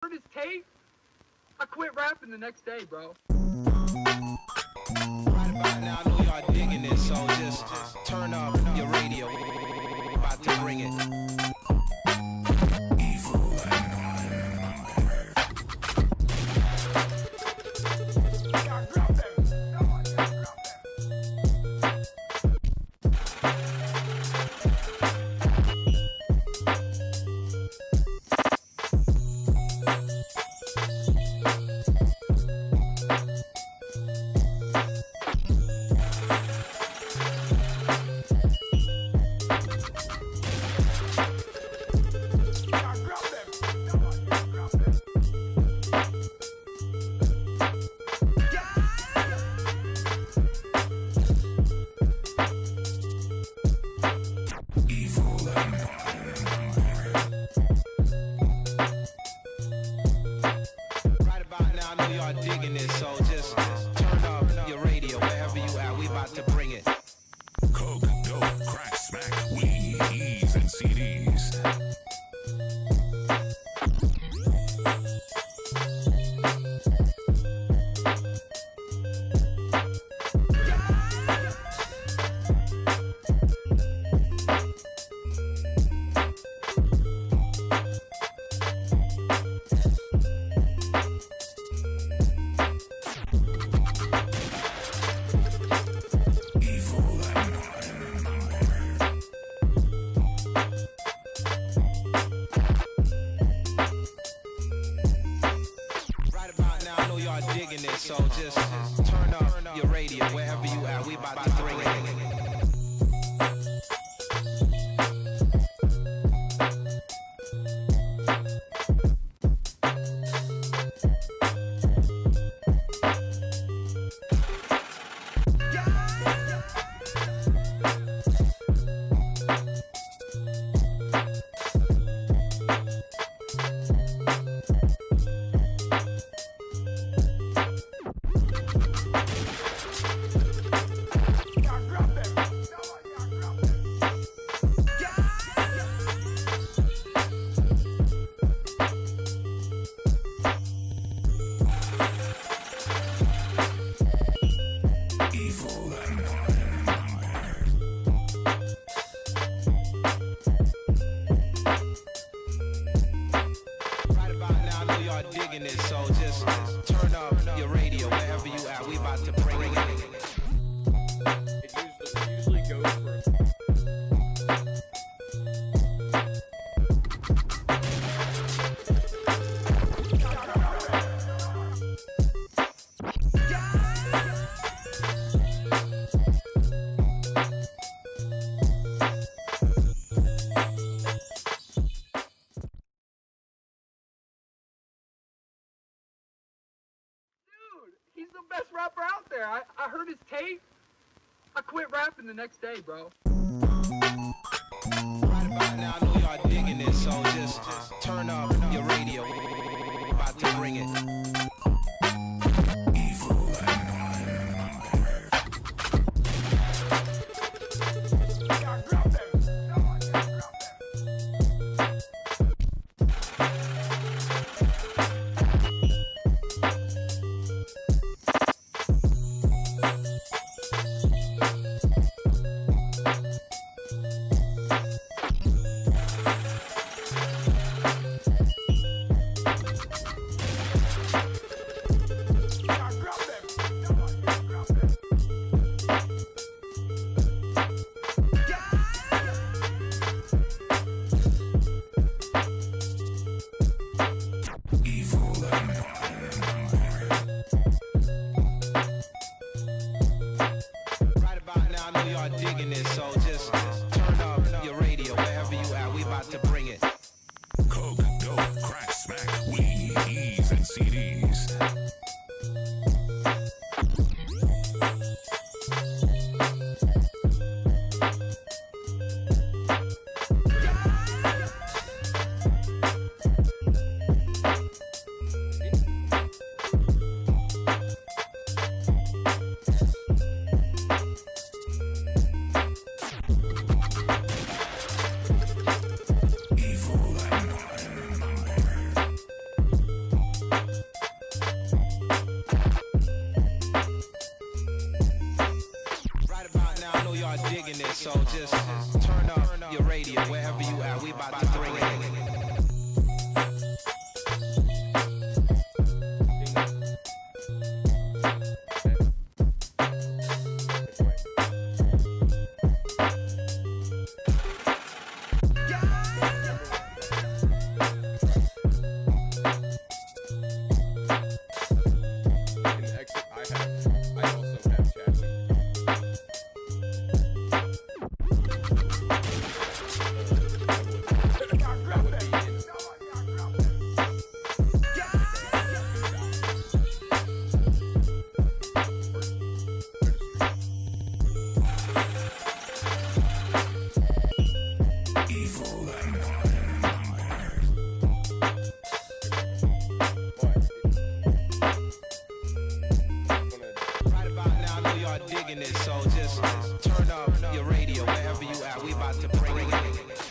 heard his tape, I quit rapping the next day, bro. Right about now, I know y'all digging it, so just turn up your radio. About to bring it. Digging it, so just turn up your radio wherever you at. We about to bring it. Coke, dope, crack, smack, weed, E's, and CDs. Digging it, so just turn up your radio wherever you at. We about to bring it. Digging it, so just turn up your radio wherever you at. We about to bring it. It usually goes for he's the best rapper out there. I heard his tape. I quit rapping the next day, bro. Right about now, I know y'all digging it, so just turn up your radio. About to bring it. Digging it, so just turn up your radio wherever you at. We about to bring it. Coke, dope, crack, smack, weed, E's, and CDs. So just turn up your radio wherever you at. We about to bring it. So just turn up your radio wherever you at. We about to bring it.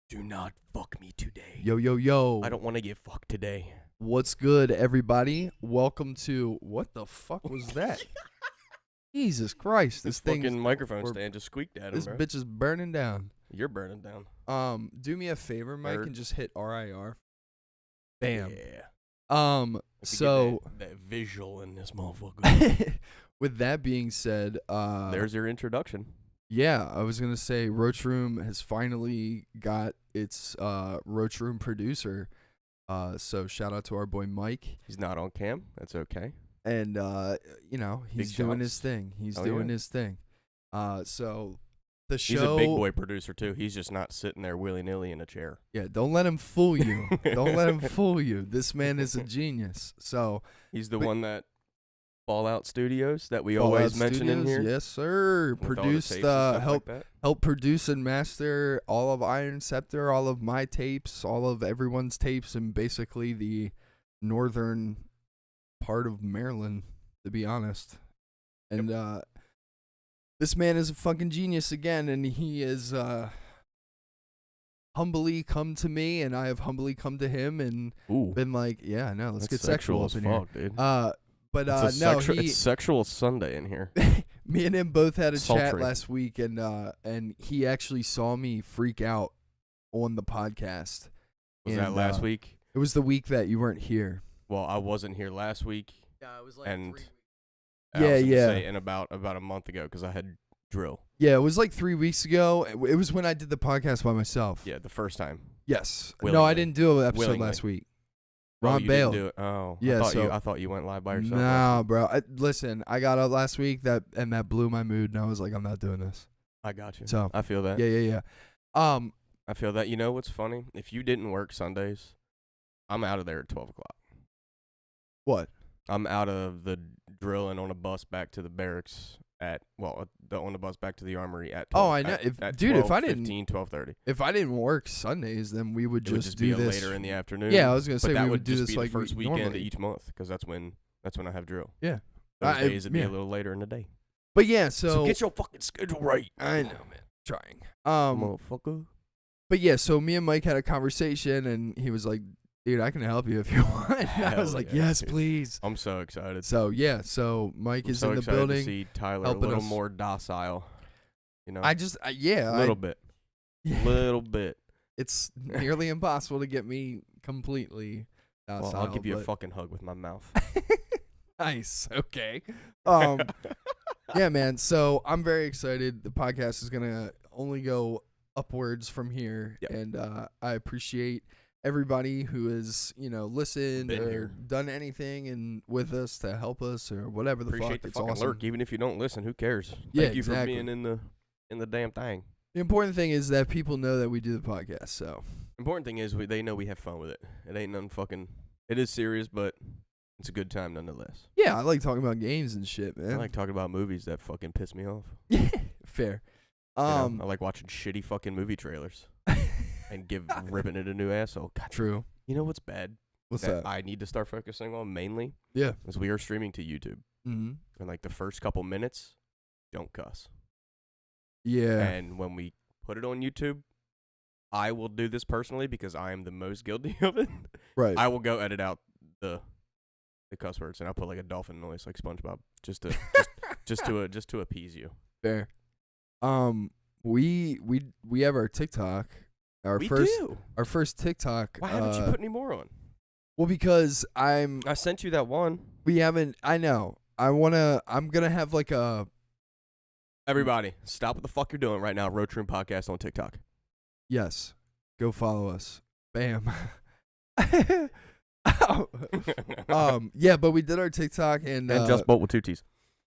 Do not fuck me today. Yo, yo, yo. I don't want to get fucked today. What's good, everybody? Welcome to... What the fuck was that? Jesus Christ. This thing fucking microphone stand just squeaked at him, This bro. bitch is burning down. You're burning down. Do me a favor, Mike, Nerd. and just hit RIR. Bam. Yeah. So... That visual in this motherfucker. with that being said... There's your introduction. Yeah, I was going to say Roach Room has finally got its Roach Room producer. So shout out to our boy Mike. He's not on cam. That's okay. And, you know, he's doing his shots. thing. He's Oh, doing yeah. his thing. So the show... He's a big boy producer, too. He's just not sitting there willy-nilly in a chair. Yeah, don't let him fool you. Don't let him fool you. This man is a genius. So He's the But- one that Fallout Studios that we Fallout always mention in Studios, here. yes, sir. With all the Produced, tapes and stuff help like that. help produce and master all of Iron Scepter, all of my tapes, all of everyone's tapes, and basically the northern part of Maryland, to be honest. And this man is a fucking genius again, and he is humbly come to me, and I have humbly come to him, and Ooh, been like, yeah, I know, let's that's get sexual as up in fuck, here. dude. But It's no, it's sexual Sunday in here. me and him both had a chat Sultry. last week, and he actually saw me freak out on the podcast. Was And, that last week? It was the week that you weren't here. Well, I wasn't here last week. Yeah, it was like And 3 weeks. I was gonna Yeah. say, and about a month ago, because I had drill. Yeah, it was like 3 weeks ago. It was when I did the podcast by myself. Yeah, the first time. Yes. No, I Willingly. didn't do an episode Willingly. last week. Oh, Ron you bailed. didn't do it. Oh, Yeah, I thought you went live by yourself. No, bro. Listen, I got out last week and that blew my mood, and I was like, I'm not doing this. I got you. So, I feel that. Yeah. I feel that. You know what's funny? If you didn't work Sundays, I'm out of there at 12 o'clock. What? I'm out of the drill and on a bus back to the barracks on the bus back to the armory at 12. Oh, I know. At If 12:15, 12:30. If I didn't work Sundays, then we would It would just be do this later in the afternoon. Yeah, I was gonna but say that we would would do just this be like the first weekend normally. of each month, because that's when I have drill. Yeah. Those days it'd be yeah. a little later in the day. But yeah, So get your fucking schedule right. I know, man. Trying. Motherfucker. But yeah, so me and Mike had a conversation, and he was like, "Dude, I can help you if you want." And I Hell was like, yeah, "Yes, dude. please." I'm so excited. So yeah, so Mike I'm is so in the excited to building. see Tyler a helping little us. more docile. You know, I just, a little bit, yeah. little bit. It's nearly impossible to get me completely Well, docile. I'll give you a but- fucking hug with my mouth. Nice. Okay. Yeah, man. So I'm very excited. The podcast is gonna only go upwards from here, Yep. and I appreciate everybody who has listened Been or here. done anything and with us to help us or whatever the Appreciate fuck. the It's fucking awesome. lurk, even if you don't listen. Who cares? Yeah, Thank you exactly. for being in the damn thing. The important thing is that people know that we do the podcast. So Important thing is they know we have fun with it. It ain't none fucking. It is serious, but it's a good time nonetheless. yeah, I like talking about games and shit, I man. like talking about movies that fucking piss me off. Fair. You know, I like watching shitty fucking movie trailers and ripping it a new asshole. God, True. you know what's bad? What's that that? I need to start focusing on mainly Yeah. is we are streaming to YouTube. Mm-hmm. And like the first couple minutes, don't cuss. Yeah. And when we put it on YouTube, I will do this personally because I am the most guilty of it. Right. I will go edit out the cuss words and I'll put like a dolphin noise like SpongeBob just to just to appease you. Fair. We have our TikTok. Our We first do. our first TikTok. Why haven't you put any more on? Well, because I sent you that one. we haven't. I know. I'm gonna have like a. Everybody, stop what the fuck you're doing right now. Roach Room Podcast on TikTok. Yes. Go follow us. Bam. Yeah, but we did our TikTok and Just Bolt with 2 T's.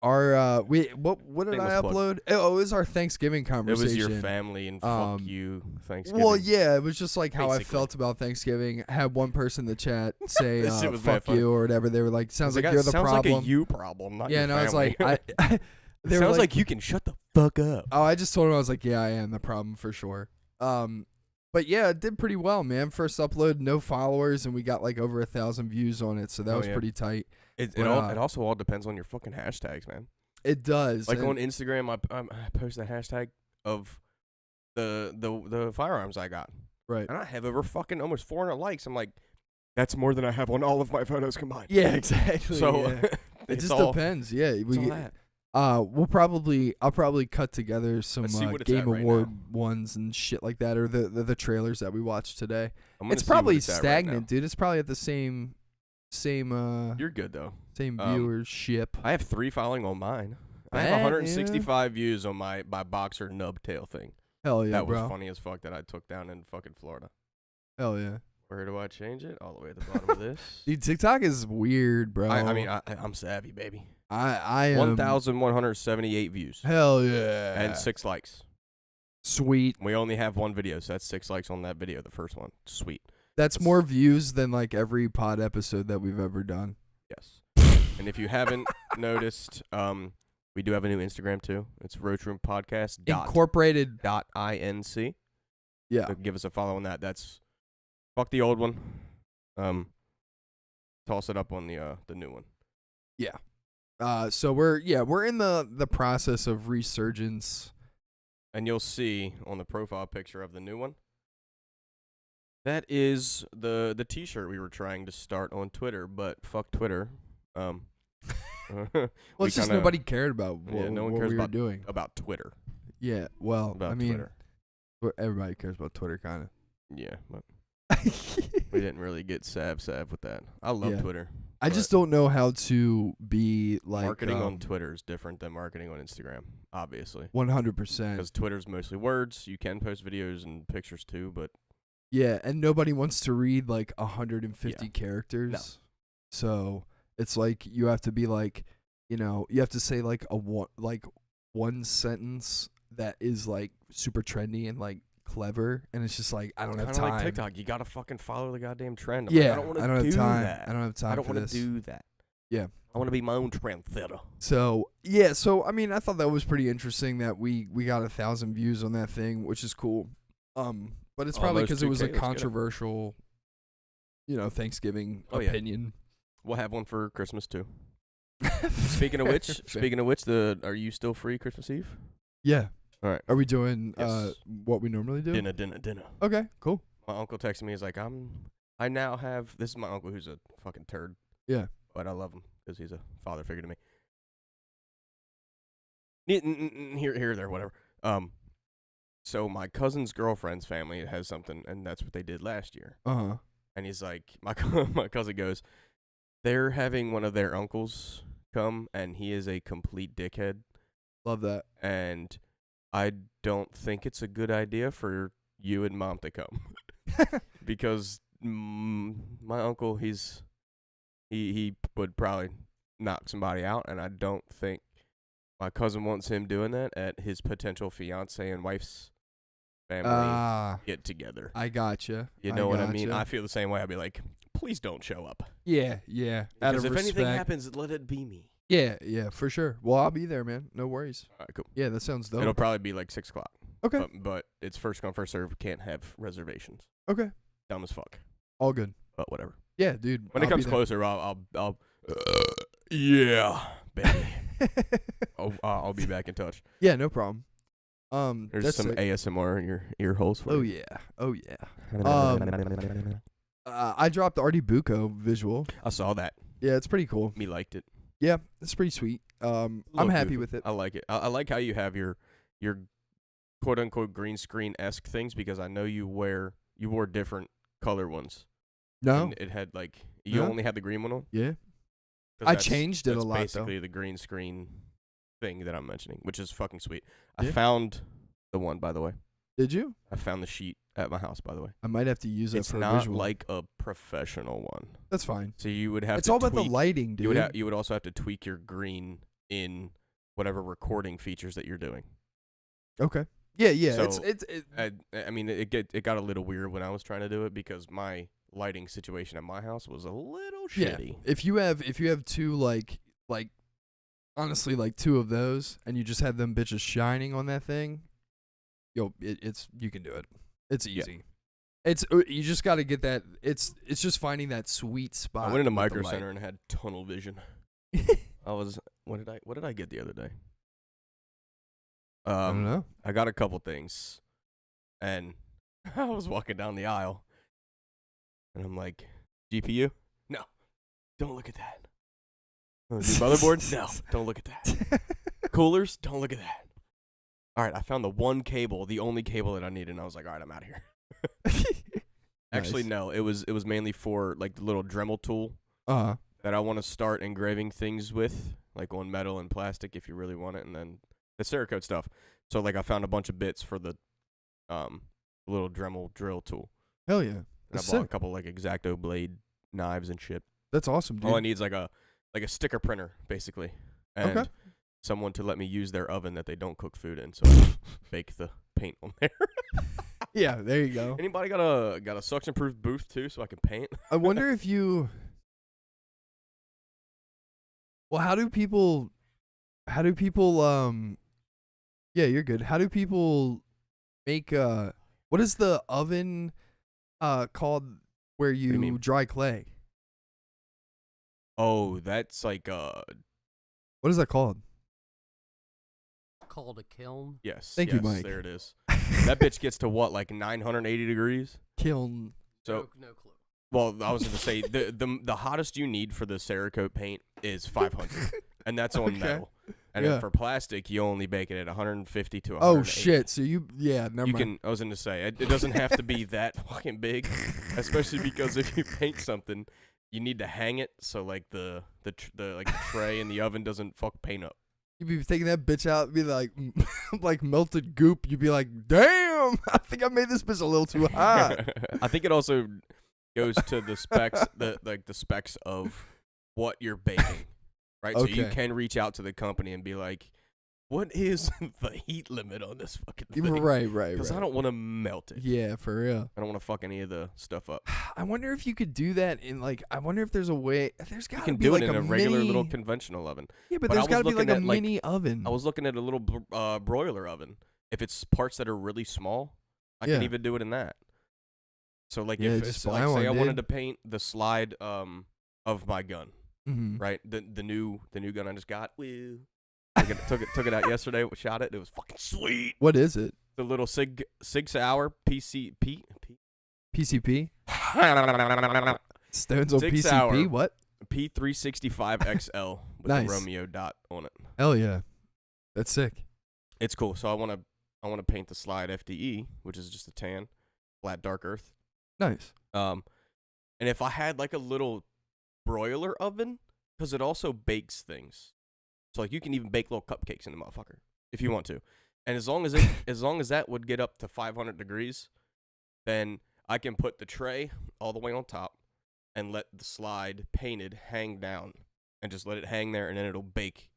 our what did I Shameless plug. upload? Oh, it was our Thanksgiving It conversation. was your family and fuck you Thanksgiving. Well, yeah, it was just like how I Basically. felt about Thanksgiving. I had one person in the chat say This shit was mad fuck funny. you or whatever. They were like, sounds like It you're the sounds problem. like a you problem, not yeah, your and I was family. like, they were Sounds like you can shut the fuck up. Oh, I just told him I was like, yeah, I am the problem for sure. But yeah, it did pretty well, man. First upload, no followers, and we got like over 1,000 views on it, so that was yeah. pretty tight. It But, also all depends on your fucking hashtags, man. It does. Like and- on Instagram, I post a hashtag of the firearms I got, right. and I have over fucking almost 400 likes. I'm like, that's more than I have on all of my photos combined. Yeah, exactly. So yeah. It it's just all, depends. Yeah, it's all that. I'll probably cut together some Let's see what it's Game at right Award now. ones and shit like that, or the trailers that we watched today. I'm gonna It's see what probably it's at right stagnant, now. dude. It's probably at the same You're good though. same viewership. I have 3 following on mine. I have Man, 165 views on my boxer nub tail thing. Hell yeah, that bro. was funny as fuck that I took down in fucking Florida. Hell yeah. Where do I change it? All the way at the bottom of this. Dude, TikTok is weird, bro. I mean, I'm savvy, baby. I am 1,178 views Hell yeah. and 6 likes. Sweet. We only have 1 video, so that's 6 likes on that video, the first one. Sweet. That's more views than like every pod episode that we've ever done. Yes. And if you haven't noticed, we do have a new Instagram too. It's ROACHROOMPODCAST Incorporated. .inc. Yeah. So give us a follow on that. That's fuck the old one. Toss it up on the new one. So we're in the process of resurgence. And you'll see on the profile picture of the new one. That is the T-shirt we were trying to start on Twitter, but fuck Twitter. Well, it's just nobody cared about what, no one what cares we were about doing. about Twitter. Yeah, well, About I mean, Twitter. everybody cares about Twitter, kind of. Yeah, but we didn't really get sav with that. I love Yeah. Twitter. I just don't know how to be like Marketing on Twitter is different than marketing on Instagram, obviously. 100%. Because Twitter's mostly words. You can post videos and pictures too, but Yeah, and nobody wants to read like 150 Yeah. characters. No. So it's like you have to be like, you have to say like one sentence that is like super trendy and like clever, and it's just like I don't have kind of time. like TikTok. You gotta fucking follow the goddamn trend. I'm Yeah, like, I don't want to do have time. that. I don't have time I don't for want this. to do that. Yeah. I want to be my own trendsetter. So yeah, so I mean, I thought that was pretty interesting that we got 1,000 views on that thing, which is cool. But it's probably Almost because it was 2K, a let's get it. controversial, Thanksgiving Oh, yeah. opinion. We'll have one for Christmas too. Speaking of which, are you still free Christmas Eve? Yeah. All right. Are we doing Yes. what we normally do? Dinner. Okay, cool. My uncle texted me. He's like, I now have. This is my uncle who's a fucking turd. Yeah. But I love him because he's a father figure to me. Here, there, whatever. So my cousin's girlfriend's family has something, and that's what they did last year. Uh-huh. And he's like, my cousin goes, they're having one of their uncles come, and he is a complete dickhead. Love that. And I don't think it's a good idea for you and mom to come. Because my uncle, he would probably knock somebody out, and I don't think my cousin wants him doing that at his potential fiance and wife's family get together. I gotcha. You know what I mean? I feel the same way. I'd be like, please don't show up. Yeah. Out Because of if respect. anything happens, let it be me. Yeah, for sure. Well, I'll be there, man. No worries. All right, cool. Yeah, that sounds dope. It'll probably be like 6 o'clock. Okay. But it's first come, first serve. Can't have reservations. Okay. Dumb as fuck. All good. But whatever. Yeah, dude. When it I'll comes be closer, I'll yeah, baby. I'll be back in touch. Yeah, no problem. There's that's some sick. ASMR in your ear holes for Oh you. yeah. Oh yeah. I dropped the Artie Bucco visual. I saw that. Yeah, it's pretty cool. Me liked it. Yeah, it's pretty sweet. I'm Little happy goofy. with it. I like it. I like how you have your quote unquote green screen esque things because I know you wore different color ones. No. And it had like you No. only had the green one on. Yeah. 'Cause I that's- changed it a that's lot though. basically the green screen thing that I'm mentioning, which is fucking sweet. I Yeah. found the one, by the way. Did you? I found the sheet at my house, by the way. I might have to use it It's for a not visual. like a professional one. That's fine. So you would have It's to all about tweak, the lighting, dude. you would also have to tweak your green in whatever recording features that you're doing. Okay. Yeah, yeah. So, it's I mean, it got a little weird when I was trying to do it because my lighting situation at my house was a little shitty. If you have two like honestly like two of those and you just have them bitches shining on that thing, it's you can do it. It's easy. It's you just got to get that. It's just finding that sweet spot. I went into with Micro the light. Center and had tunnel vision. What did I get the other day? I don't know. I got a couple things, and I was walking down the aisle, and I'm like, GPU? No, don't look at that. New motherboard? No, don't look at that. Coolers? Don't look at that. All right, I found the one cable, the only cable that I needed, and I was like, all right, I'm out of here. Actually, Nice. no, it was mainly for like the little Dremel tool that I want to start engraving things with, like on metal and plastic if you really want it, and then the Cerakote stuff. So like I found a bunch of bits for the little Dremel drill tool. Hell yeah. And That's I bought a sick. couple like X-Acto blade knives and shit. That's awesome, dude. All I need is like a sticker printer basically, and Okay. someone to let me use their oven that they don't cook food in, so I can bake the paint on there. Yeah, there you go. Anybody got a suction proof booth too, so I can paint? I wonder if you. Well, how do people? Yeah, you're good. How do people make what is the oven called where do you you mean? dry clay? Oh, that's like What is that called? Called a kiln. yes. Thank you, yes, Mike. There it is. That bitch gets to what, like 980 degrees? Kiln. So, No clue. well, I was going to say the hottest you need for the Cerakote paint is 500, and that's on Okay. metal. And Yeah. then for plastic, you only bake it at 150 to 180. Oh shit! So never You mind. can. I was going to say it doesn't have to be that fucking big, especially because if you paint something, you need to hang it so like the tray in the oven doesn't fuck paint up. You'd be taking that bitch out, and be like, like melted goop. You'd be like, damn! I think I made this bitch a little too hot. I think it also goes to the specs, the specs of what you're baking, right? So you Okay. can reach out to the company and be like, "What is the heat limit on this fucking thing?" Right. Because I don't want to melt it. Yeah, for real. I don't want to fuck any of the stuff up. I wonder if you could do that in like. I wonder if there's a way. There's got You to can be do like it in a regular mini, little conventional oven. Yeah, but but I there's was got to be like looking a at, like, mini oven. I was looking at a little broiler oven. If it's parts that are really small, I can Yeah. even do it in that. So like Yeah, if just it's buy like one, say I wanted dude. to paint the slide of my gun, Mm-hmm. right? The new gun I just got. Woo. Took it out yesterday. Shot it. It was fucking sweet. What is it? The little Sig Sauer PCP. PCP? Stones on Sig PCP? Sauer. What? P365 XL with Nice. a Romeo dot on it. Hell yeah, that's sick. It's cool. So I want to paint the slide FDE, which is just a tan, flat dark earth. Nice. And if I had like a little broiler oven, because it also bakes things, so like you can even bake little cupcakes in the motherfucker if you want to, and as long as that would get up to 500 degrees, then I can put the tray all the way on top and let the slide painted hang down, and just let it hang there, and then it'll bake.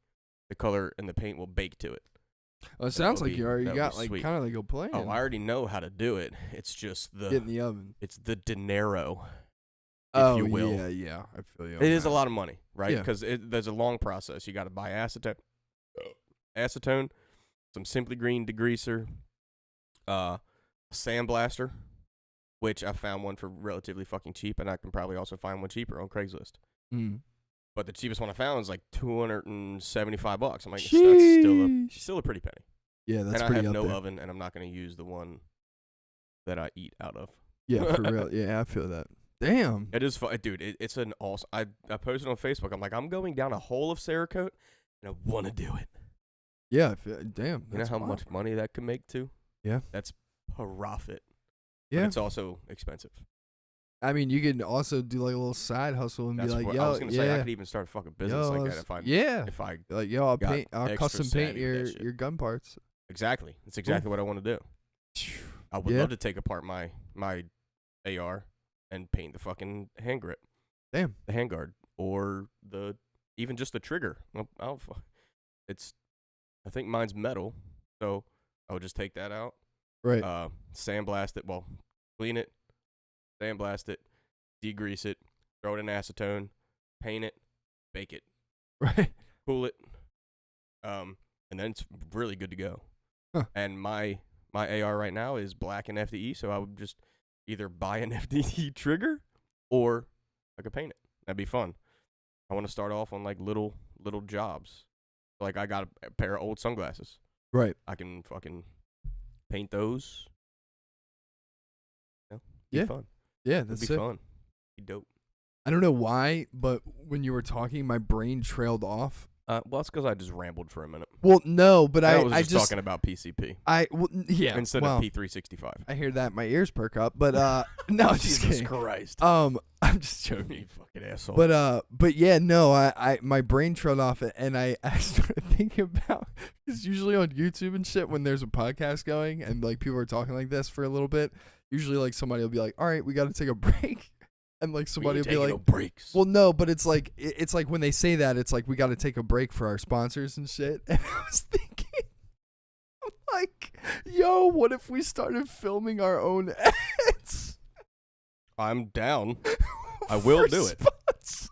The color and the paint will bake to it. Well, it sounds would like be- you already that would got be like sweet. kind of like a plan. Oh, I already know how to do it. It's just Get in the oven. it's the dinero. Oh you will. yeah. I feel you. It is a lot of money, right? Yeah. Because there's a long process. You got to buy acetone, some Simply Green degreaser, sandblaster, which I found one for relatively fucking cheap, and I can probably also find one cheaper on Craigslist. But the cheapest one I found was like $275. I'm like, that's still a pretty penny. Yeah, that's and pretty I have up no there. oven, and I'm not going to use the one that I eat out of. Yeah, for real. Yeah, I feel that. Damn. It is fun, dude. It's an awesome. I posted on Facebook. I'm like, I'm going down a hole of Cerakote, and I want to do it. Yeah, damn. You know how much money that could make too? Yeah. That's profit. Yeah. But it's also expensive. I mean, you can also do like a little side hustle and That's be like, what yo, I was gonna say. I could even start a fucking business like that if I like, yo, I'll got I'll extra custom paint savvy with that shit. your gun parts. Exactly. That's exactly what I want to do. I would love to take apart my AR and paint the fucking hand grip. Damn. The handguard or even just the trigger. I think mine's metal, so I would just take that out. Right. Sandblast it. Well, clean it, sandblast it, degrease it, throw it in acetone, paint it, bake it, right, cool it, and then it's really good to go. Huh. And my AR right now is black and FDE, so I would just either buy an FDE trigger or I could paint it. That'd be fun. I want to start off on like little jobs. Like I got a pair of old sunglasses. Right. I can fucking paint those. Yeah. Fun. Yeah, that's It'd be fun. Be dope. I don't know why, but when you were talking, my brain trailed off. Well, it's because I just rambled for a minute. Well, no, but I was just talking about PCP. Yeah. Instead of P365. I hear that, my ears perk up, but no, just Jesus kidding. Christ. I'm just joking. You fucking asshole. But yeah, no, I my brain trailed off it, and I started thinking about, because usually on YouTube and shit, when there's a podcast going and like people are talking like this for a little bit, usually like somebody will be like, all right, we got to take a break. And like somebody will be like, no breaks. Well, no, but it's like when they say that, it's like we got to take a break for our sponsors and shit. And I was thinking, I'm like, yo, what if we started filming our own ads? I'm down. I will do it. Sponsors,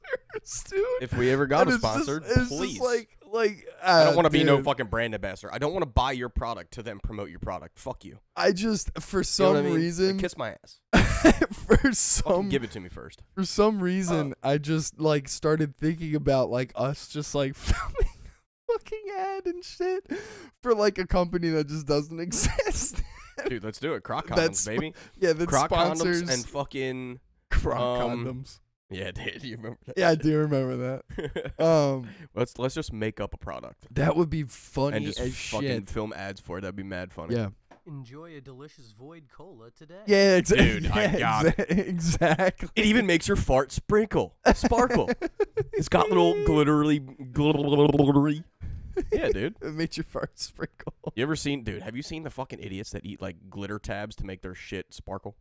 dude. If we ever got And a sponsor, it's please. Just like I don't want to be no fucking brand ambassador. I don't want to buy your product to then promote your product. Fuck you. I just, for You know some what I mean? reason, Like, kiss my ass. for some give it to me first. For some reason, I just like started thinking about like us just like filming a fucking ad and shit for like a company that just doesn't exist. Dude, let's do it. Croc condoms, baby. Yeah, that's Croc sponsors condoms and fucking Croc condoms. Yeah, dude, you remember that? Yeah, I shit? do remember that. Let's just make up a product That would be funny and just as fucking shit. film ads for it. That'd be mad funny. Yeah. Enjoy a delicious Void Cola today. Yeah, exactly. Dude, I got it. Exactly. It even makes your fart sparkle. It's got little glittery. Yeah, dude. It makes your fart sprinkle. You ever seen, dude? Have you seen the fucking idiots that eat like glitter tabs to make their shit sparkle?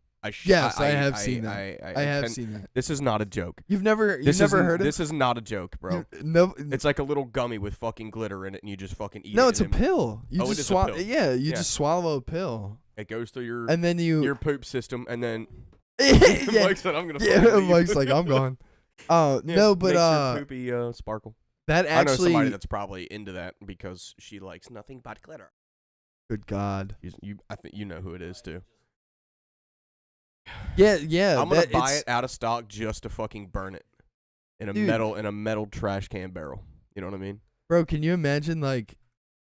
Yes, I have seen that. I have seen that. This is not a joke. You've never heard of This is not a joke, bro. No, It's like a little gummy with fucking glitter in it, and you just fucking eat it. no, it's a and then pill. You it just is a pill. Yeah, you Yeah. just swallow a pill, It goes through your and then you. your poop system, and then yeah, Mike said, "I'm gonna." yeah. fucking leave." Mike's like, I'm gone. Yeah, No, but makes your poopy sparkle. that I know somebody actually. that's probably into that because she likes nothing but glitter. Good God. I think you know who it is too. Yeah. I'm gonna buy it out of stock just to fucking burn it in a Dude. metal trash can barrel. You know what I mean? Bro, can you imagine like?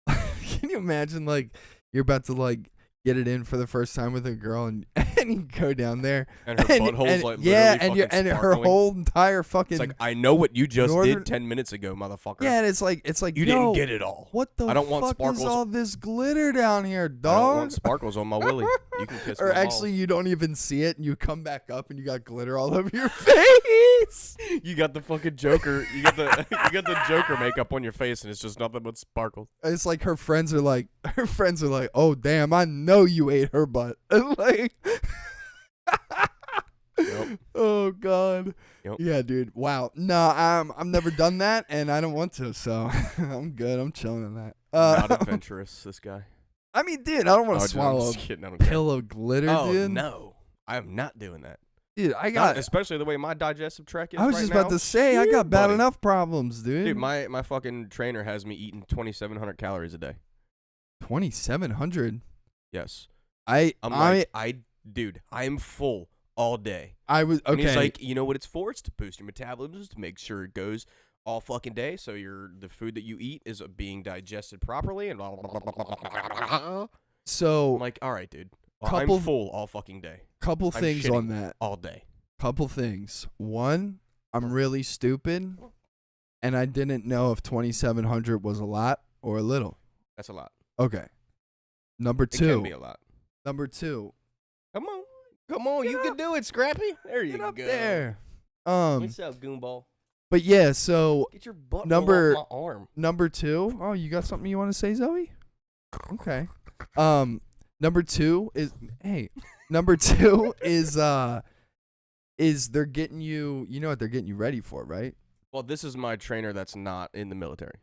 Can you imagine like you're about to like get it in for the first time with a girl and you go down there And her butthole's like yeah, literally and her sparkling. whole entire fucking. It's like, I know what you just Northern- did 10 minutes ago, motherfucker. yeah, and it's like You yo, didn't get it all. What the I don't want fuck is sparkles. all this glitter down here, I don't dog? want sparkles on my willy. You can kiss Or my balls. actually, you don't even see it, and you come back up, and you got glitter all over your face. You got the fucking Joker. You got the Joker makeup on your face, and it's just nothing but sparkles. It's like her friends are like, oh damn, I know you ate her butt. Like, Yep. oh god. Yep. Yeah, dude. Wow. No, I've never done that, and I don't want to. So I'm good. I'm chilling on that. Not adventurous, this guy. I mean, dude, I don't want Oh, to dude, I'm swallow just a kidding. I don't care. pill of glitter, Oh dude. no, I am not doing that. Dude, I Not, got. especially the way my digestive tract is. I was right just now. about to say, I got Shit, bad buddy. enough problems, dude. Dude, my fucking trainer has me eating 2,700 calories a day. 2,700. Yes. I I dude, I am full all day. I was And okay. he's like, you know what it's for? It's to boost your metabolism, to make sure it goes all fucking day, so the food that you eat is being digested properly, and blah, blah, blah, blah, blah, blah. So I'm like, all right, dude. Well, couple- I'm full all fucking day. couple I'm things on shitting that. all day. Couple things. One, I'm really stupid, and I didn't know if 2,700 was a lot or a little. That's a lot. Okay. Number It can two. be a lot. Number two. Come on, you can do it, Scrappy. There you Get go. up there. What's up, Goonball? But yeah, so Get your butt Number- off my arm. number two. Oh, you got something you want to say, Zoe? Okay. Number two is number two is they're getting you. You know what they're getting you ready for, right? Well, this is my trainer that's not in the military.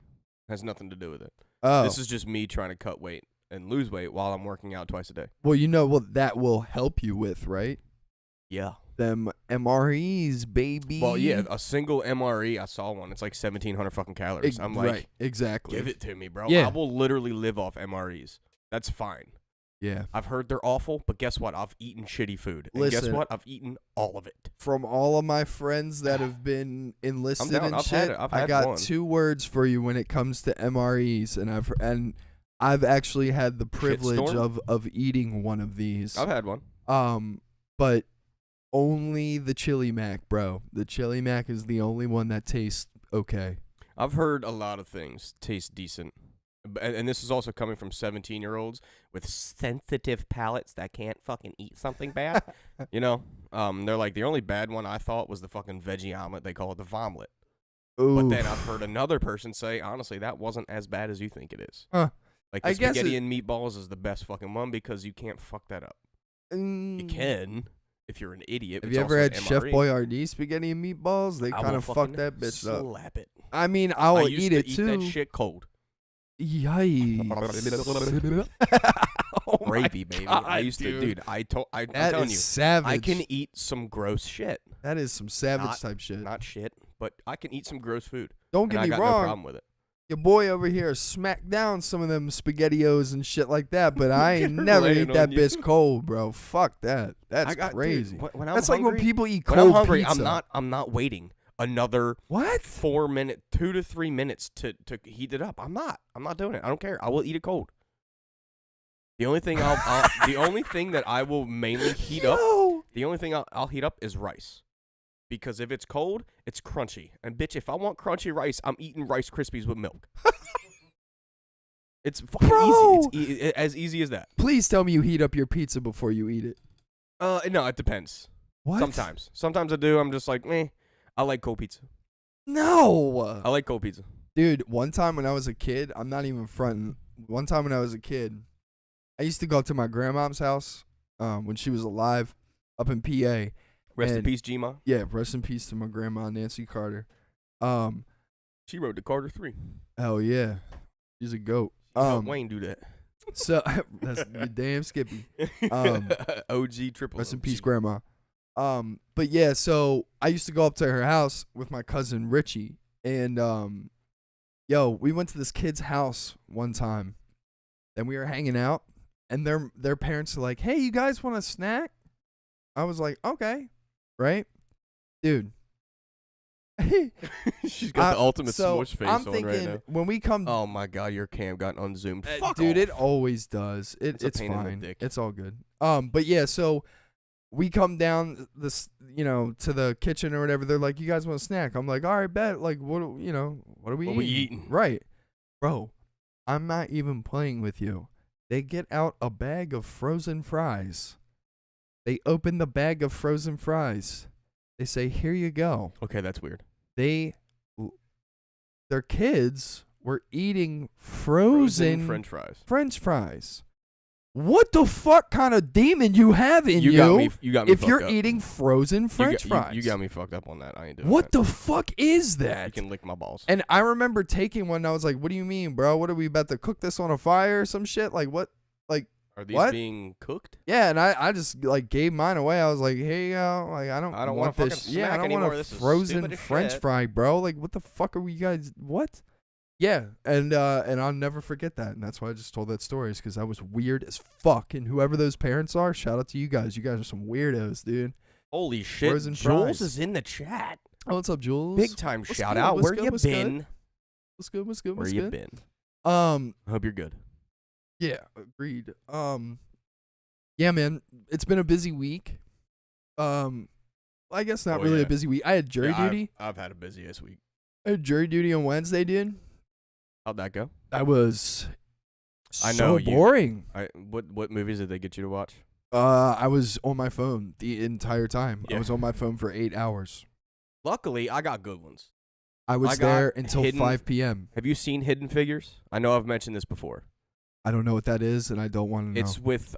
Has nothing to do with it. Oh, This is just me trying to cut weight and lose weight while I'm working out twice a day. well, you know what that will help you with, right? Yeah. Them MREs, baby. Well, yeah, a single MRE, I saw one. It's like 1,700 fucking calories. I'm like, right, exactly. give it to me, bro. Yeah. I will literally live off MREs. That's fine. Yeah. I've heard they're awful, but guess what? I've eaten shitty food. And guess Listen. what? I've eaten all of it. From all of my friends that have been enlisted down. and I've shit, had it. I've I had got one. 2 words for you when it comes to MREs, and I've actually had the privilege Shitstorm? of eating one of these. I've had one. But only the chili mac, bro. The chili mac is the only one that tastes okay. I've heard a lot of things taste decent. And this is also coming from 17-year-olds with sensitive palates that can't fucking eat something bad. You know? They're like, the only bad one I thought was the fucking veggie omelet. They call it the vomlet. But then I've heard another person say, honestly, that wasn't as bad as you think it is. Huh. Like, the I guess spaghetti and meatballs is the best fucking one because you can't fuck that up. You can if you're an idiot. Have It's you ever also had an Chef MRE. Boyardee spaghetti and meatballs? They I kind will of fuck fucking that bitch up. slap it. I mean, I I'll used eat to it eat too. that shit cold. Yikes. Oh my Gravy, baby. God, I used to, dude. I'm That telling is you, savage. I can eat some gross shit. That is some savage Not- type shit. Not shit, but I can eat some gross food. Don't And get I me got no wrong. problem with it. Your boy over here smacked down some of them SpaghettiOs and shit like that, but I ain't You're never laying eat that on you. bitch cold, bro. Fuck that. That's Dude, crazy. when I'm That's like when hungry- people eat when cold I'm hungry, pizza. I'm not waiting another What? 2 to 3 minutes to heat it up. I'm not doing it. I don't care. I will eat it cold. The only thing the only thing that I will mainly heat up, Yo. the only thing I'll heat up is rice. Because if it's cold, it's crunchy. And bitch, if I want crunchy rice, I'm eating Rice Krispies with milk. It's fucking Bro. easy. It's as easy as that. Please tell me you heat up your pizza before you eat it. No, it depends. What? Sometimes I do. I'm just like, I like cold pizza. No. I like cold pizza. Dude, one time when I was a kid, I'm not even fronting. One time when I was a kid, I used to go up to my grandmom's house when she was alive up in PA. Rest in And- peace, G-Ma. Yeah, rest in peace to my grandma, Nancy Carter. She wrote the Carter 3. Hell yeah. She's a goat. Help Wayne do that. So, that's you damn Skippy. OG triple. Rest in peace, OG. grandma. But yeah, so I used to go up to her house with my cousin Richie. And, we went to this kid's house one time. And we were hanging out. And their parents are like, hey, you guys want a snack? I was like, okay. Right? Dude. She's got the ultimate so smush face I'm on thinking right now. when we come Oh my god, your cam got unzoomed. Fuck dude, off. it always does. It's a It's pain in the fine. dick. It's all good. But yeah, so we come down this, to the kitchen or whatever. They're like, "You guys want a snack?" I'm like, "All right, bet." Like, what are we What we eating? eating? Right, bro. I'm not even playing with you. They get out a bag of frozen fries. They open the bag of frozen fries. They say, "Here you go." Okay, that's weird. Their kids were eating frozen French fries. fries. What the fuck kind of demon you have in you? You got me if fucked you're up. eating frozen French fries. You got me fucked up on that. I ain't doing What that. the fuck is You that? can lick my balls. And I remember taking one and I was like, what do you mean, bro? What are we about to cook this on a fire or some shit? Like what? Are these what? being cooked? Yeah, and I just like gave mine away. I was like, hey, like I don't wanna want fucking this. smack Yeah, I don't anymore. want a This is frozen stupid as French shit. fry, bro. Like what the fuck are we guys? What? Yeah, and I'll never forget that, and that's why I just told that story, is because that was weird as fuck. And whoever those parents are, shout out to you guys. You guys are some weirdos, dude. Holy shit, Frozen Jules fries. is in the chat. Oh, what's up, Jules? Big time What's shout good? out. What's Where good? you What's been? good? What's good? What's good? Where What's you good? been? I Hope you're good. Yeah, agreed. Yeah, man, it's been a busy week. I guess not Oh, really yeah. a busy week. I had jury Yeah, duty. I've had a busy ass week. I had jury duty on Wednesday, dude. How'd that go? I was I so know you- boring. What movies did they get you to watch? I was on my phone the entire time. I Yeah. was on my phone for 8 hours. Luckily, I got good ones. I was I got there until Hidden- 5 p.m. Have you seen Hidden Figures? I know I've mentioned this before. I don't know what that is, and I don't want to know. It's with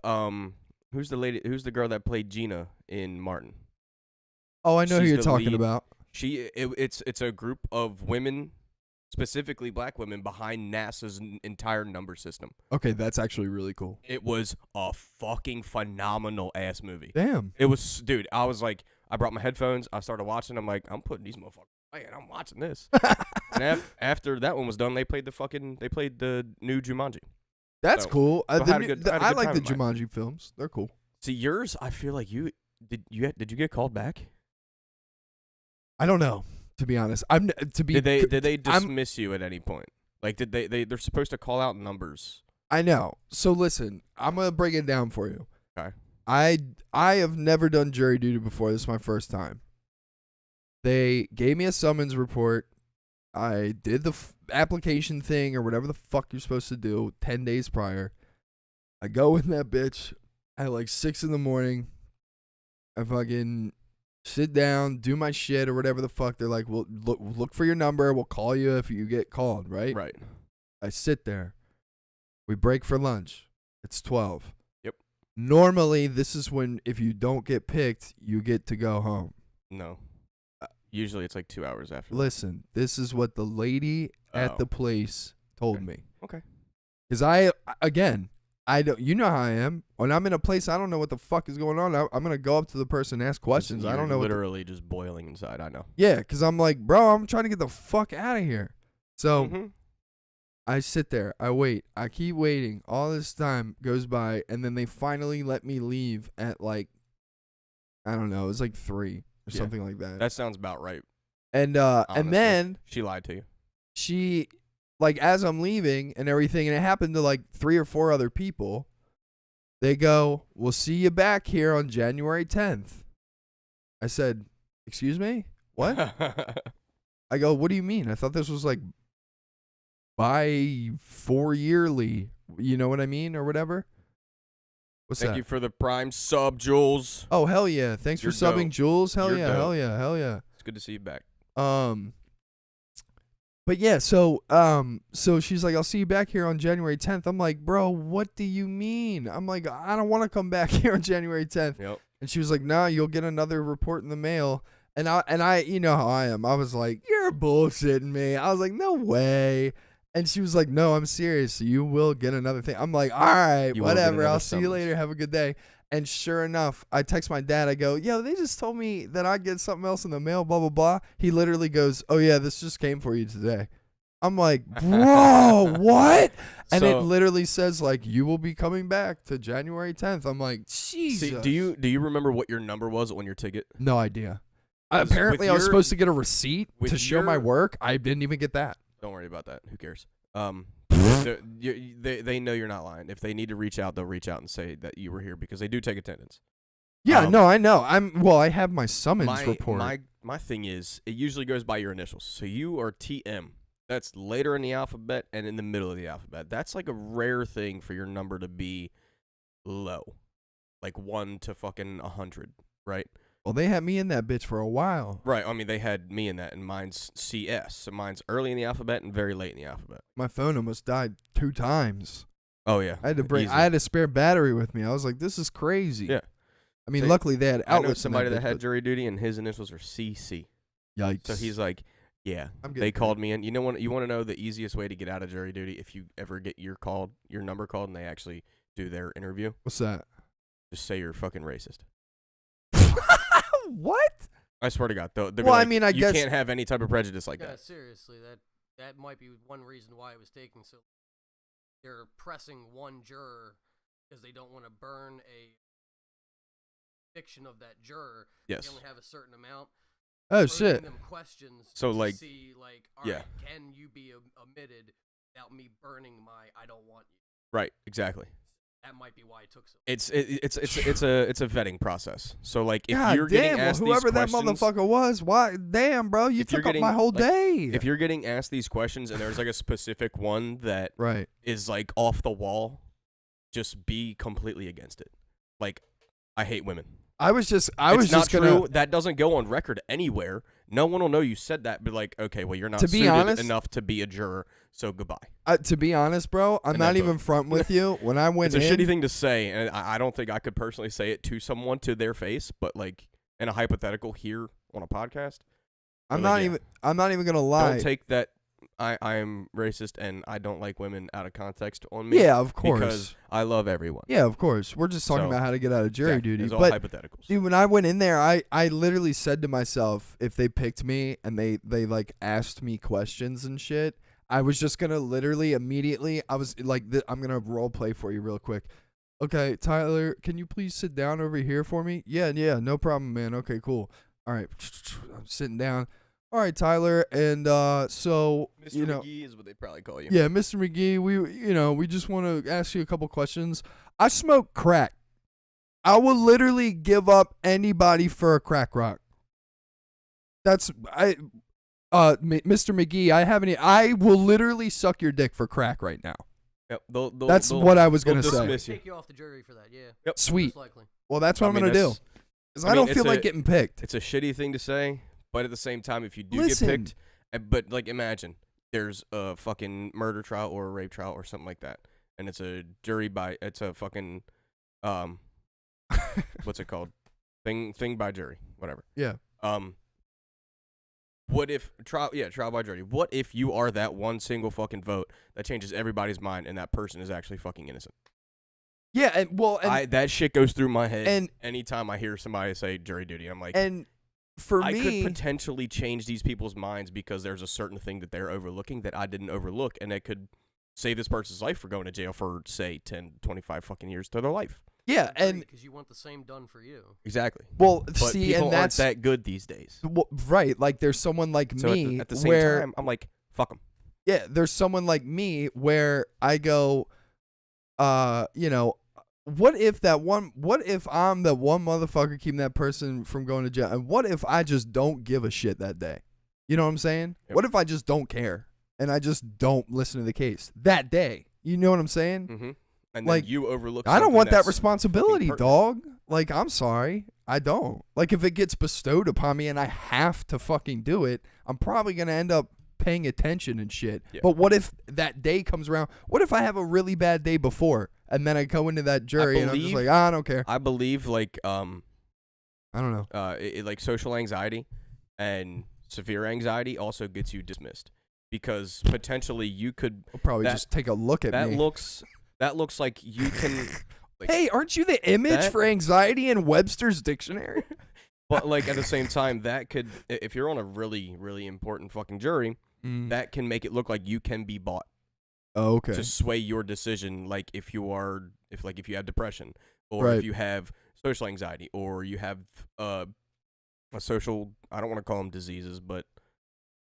who's the girl that played Gina in Martin? Oh, I know who she's you're the talking lead. about. It's a group of women, specifically black women, behind NASA's entire number system. Okay, that's actually really cool. It was a fucking phenomenal ass movie. Damn. It was, dude. I was like, I brought my headphones. I started watching. I'm like, I'm putting these motherfuckers away, and I'm watching this. And after that one was done, they played the new Jumanji. That's So- cool. so I had a good I like the time in mine. Jumanji films. They're cool. See, yours, I feel like did you get called back? I don't know, to be honest. Did they I'm- dismiss you at any point? Like, did they're supposed to call out numbers? I know. So listen, I'm gonna break it down for you. Okay. I have never done jury duty before. This is my first time. They gave me a summons report. I did the application thing or whatever the fuck you're supposed to do 10 days prior. I go in that bitch at like 6 in the morning. I fucking sit down, do my shit or whatever the fuck. They're like, well, look for your number. We'll call you if you get called, right? Right. I sit there. We break for lunch. It's 12. Yep. Normally, this is when if you don't get picked, you get to go home. No. Usually it's like 2 hours after. Listen, this is what the lady at Oh. the place told Okay. me. Okay. Because I don't. You know how I am. When I'm in a place, I don't know what the fuck is going on. I'm gonna go up to the person and ask questions. I You're don't know. Literally just boiling inside. I know. Yeah, because I'm like, bro, I'm trying to get the fuck out of here. So Mhm. I sit there. I wait. I keep waiting. All this time goes by, and then they finally let me leave at like, I don't know. It was like 3 or Yeah. something like that. That sounds about right. And honestly. then She lied to you. she, like, as I'm leaving and everything, and it happened to like 3 or 4 other people, they go, we'll see you back here on January 10th. I said, excuse me? What? I go, what do you mean? I thought this was like by 4 yearly. You know what I mean? Or whatever. What's Thank that? you for the prime sub, Jules. Oh, hell yeah. Thanks You're for subbing, dope. Jules. Hell You're yeah. dope. Hell yeah. Hell yeah. It's good to see you back. But yeah, so she's like, I'll see you back here on January 10th. I'm like, bro, what do you mean? I'm like, I don't want to come back here on January 10th. Yep. And she was like, nah, you'll get another report in the mail. And I, you know how I am. I was like, you're bullshitting me. I was like, no way. And she was like, no, I'm serious. You will get another thing. I'm like, all right, You will get whatever. another I'll see you summons. later. Have a good day. And sure enough, I text my dad. I go, yo, they just told me that I'd get something else in the mail, blah, blah, blah. He literally goes, oh, yeah, this just came for you today. I'm like, bro, what? And it So- literally says, like, you will be coming back to January 10th. I'm like, Jesus. See, do you remember what your number was on your ticket? No idea. 'Cause Apparently, with I was your- supposed to get a receipt with to show my your- work. I didn't even get that. Don't worry about that. Who cares? They know you're not lying. If they need to reach out, they'll reach out and say that you were here because they do take attendance. Yeah, Um, no, I know. I have my summons report. My thing is, it usually goes by your initials. So you are TM. That's later in the alphabet and in the middle of the alphabet. That's like a rare thing for your number to be low, like 1 to fucking 100, right? Well, they had me in that bitch for a while. Right. I mean, they had me in that, and mine's CS. So mine's early in the alphabet and very late in the alphabet. My phone almost died 2 times. Oh yeah. I had to bring. Easy. I had a spare battery with me. I was like, this is crazy. Yeah. I mean, So, luckily they had I know outlets. in somebody that bitch, had but jury duty, and his initials are CC. Yikes. So he's like, yeah. I'm getting They there. called me in. You know what? You want to know the easiest way to get out of jury duty if you ever get your number called, and they actually do their interview? What's that? Just say you're fucking racist. What? I swear to God. They'll be Well, I like, mean, I you guess- can't have any type of prejudice like Yeah, that. seriously, that that might be one reason why it was taking so. They're pressing one juror because they don't want to burn a fiction of that juror. Yes. They only have a certain amount. Oh Posing shit. them questions So, to like, see, like, all yeah. right, can you be omitted without me burning my I don't want you? Right, exactly. That might be why it took so. It's a vetting process. So like if God you're damn, getting well, asked whoever these that questions, motherfucker was, why? Damn, bro, you if you're took up getting, my whole like, day. if you're getting asked these questions and there's like a specific one that Right. is like off the wall, just be completely against it. Like, I hate women. I was just It's not gonna. true. That doesn't go on record anywhere. No one will know you said that. But like, okay, well, you're not To be suited honest- enough to be a juror, so goodbye. To be honest, bro, I'm And not that's even front with you. When I went It's a in, shitty thing to say, and I don't think I could personally say it to someone to their face. But like in a hypothetical here on a podcast, I'm like, not even gonna lie. don't take that. I am racist and I don't like women out of context on me. Yeah, of course. Because I love everyone. Yeah, of course. We're just talking So, about how to get out of jury Exactly. duty. It's all But hypotheticals. dude, when I went in there, I literally said to myself, if they picked me and they like asked me questions and shit, I was just gonna literally immediately. I was like, I'm gonna role play for you real quick. Okay, Tyler, can you please sit down over here for me? Yeah, no problem, man. Okay, cool. All right, I'm sitting down. All right, Tyler, and so Mr. McGee is what they probably call you. yeah, Mr. McGee, we just want to ask you a couple questions. I smoke crack. I will literally give up anybody for a crack rock. Mr. McGee, I will literally suck your dick for crack right now. Yep, That's what I was they'll gonna say. dismiss you. Take you off the jury for that, yeah. Yep. Sweet. Most likely. Well, that's what I I'm mean, gonna do. that's- 'Cause I I mean, don't feel like getting picked. It's a shitty thing to say, but at the same time, if you do Listen. get picked, but like imagine there's a fucking murder trial or a rape trial or something like that, and it's a it's a fucking what's it called? Thing by jury, whatever. Yeah. What if trial by jury? What if you are that one single fucking vote that changes everybody's mind and that person is actually fucking innocent? Yeah, and That shit goes through my head and- anytime I hear somebody say jury duty. I'm like, for I me, could potentially change these people's minds because there's a certain thing that they're overlooking that I didn't overlook, and it could save this person's life for going to jail for, say, 10, 25 fucking years to their life. yeah, and because you want the same done for you. Exactly. well, But see, people and that's aren't that good these days. right. Like, there's someone like So me at the same where time, I'm like, fuck them. yeah, there's someone like me where I go, what if I'm the one motherfucker keeping that person from going to jail? And what if I just don't give a shit that day? You know what I'm saying? Yep. What if I just don't care and I just don't listen to the case that day? You know what I'm saying? Mm-hmm. And Like, then you overlook I don't something want that that's responsibility, pertinent. dog. Like, I'm sorry. I don't. Like, if it gets bestowed upon me and I have to fucking do it, I'm probably going to end up paying attention and shit. Yeah. But what if that day comes around? What if I have a really bad day before and then I go into that jury and I'm just like, I don't care. I believe, like, I don't know. like social anxiety and severe anxiety also gets you dismissed because potentially you could. I'll probably that- just take a look at That me. looks like you can. Like, Hey, aren't you the image that- for anxiety in Webster's dictionary? but like at the same time, that could, if you're on a really, really important fucking jury, that can make it look like you can be bought Oh, okay. to sway your decision. Like if you have depression, or Right. if you have social anxiety, or you have a social, I don't want to call them diseases, but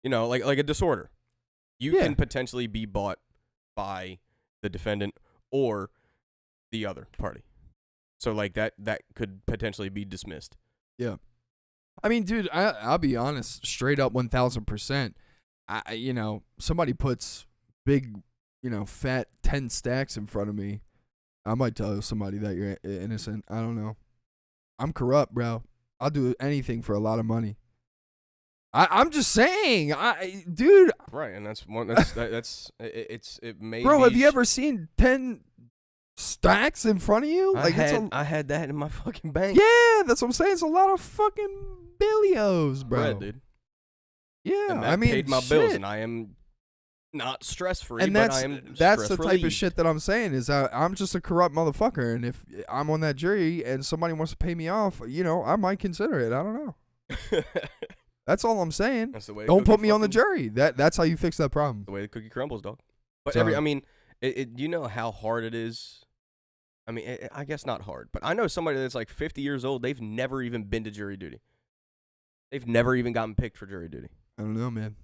like a disorder, you Yeah. can potentially be bought by the defendant or the other party. So like that could potentially be dismissed. I mean, dude, I'll be honest, straight up 1,000%. Somebody puts big, fat 10 stacks in front of me, I might tell somebody that you're innocent. I don't know. I'm corrupt, bro. I'll do anything for a lot of money. I'm just saying, dude. Right, and that's one. It may. Bro, be have you ever seen 10 stacks in front of you? I Like had that in my fucking bank. yeah, that's what I'm saying. It's a lot of fucking billios, bro. Bread, dude. Yeah, And that I mean, paid my bills, shit. and I am not stress free. And but I am that's the type of stress-relieved. shit that I'm saying is I'm just a corrupt motherfucker, and if I'm on that jury and somebody wants to pay me off, I might consider it. I don't know. That's all I'm saying. That's the way. Don't put me on the jury. That's how you fix that problem. The way the cookie crumbles, dog. But So- I mean, you know how hard it is. I mean, I guess not hard, but I know somebody that's like 50 years old. They've never even been to jury duty. They've never even gotten picked for jury duty. I don't know, man.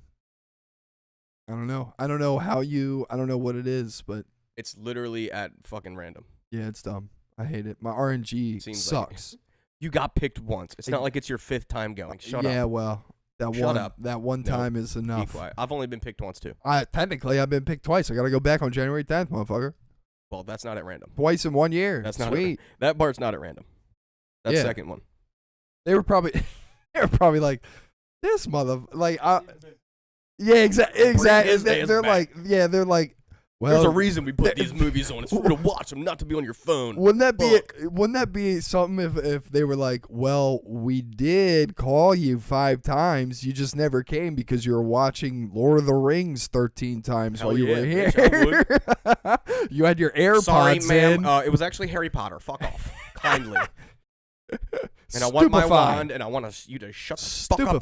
I don't know. I don't know what it is, but It's literally at fucking random. yeah, it's dumb. I hate it. My RNG Seems like sucks. You got picked once. It's not like it's your 5th time going. Shut yeah, up. well, Shut up. that one No, time is Be enough. quiet. I've only been picked once too. Technically, I've been picked twice. I got to go back on January 10th, motherfucker. Well, that's not at random. Twice in 1 year. That's not Sweet. That part's not at random. That's Yeah. second one. They were probably like, this yeah, exactly. his ass They're back. like, well, There's a reason we put these movies on. It's for you to watch them, not to be on your phone. Wouldn't that be something if they were like, well, we did call you 5 times, you just never came because you were watching Lord of the Rings 13 times Hell while you yeah, were here. bitch, You had your AirPods Sorry, ma'am. in. It was actually Harry Potter. Fuck off. Kindly. And I want my Stupefied. wand, and I want you to shut the fuck up.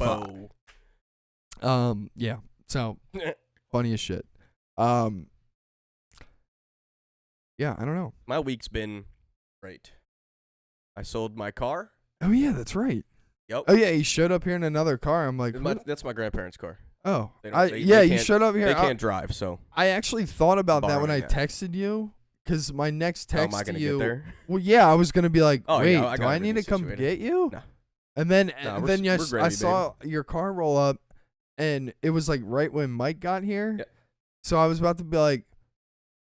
Stupefied. Yeah. So funny as shit. Yeah, I don't know. My week's been great. I sold my car. Oh yeah, that's right. Yep. Oh yeah, he showed up here in another car. I'm like, That's my grandparents' car. oh, They don't- they you can't- showed up here. They can't drive, so I actually thought about that when I Borrowing that. texted you, because my next how am text I to gonna you. get there? Well, yeah, I was gonna be like, Oh, wait, yeah, I do got I need to everything come situated. get you? No. And then, No, and we're then s- yes, we're I gravy, saw your car roll up, and it was like right when Mike got here. Yeah. So I was about to be like,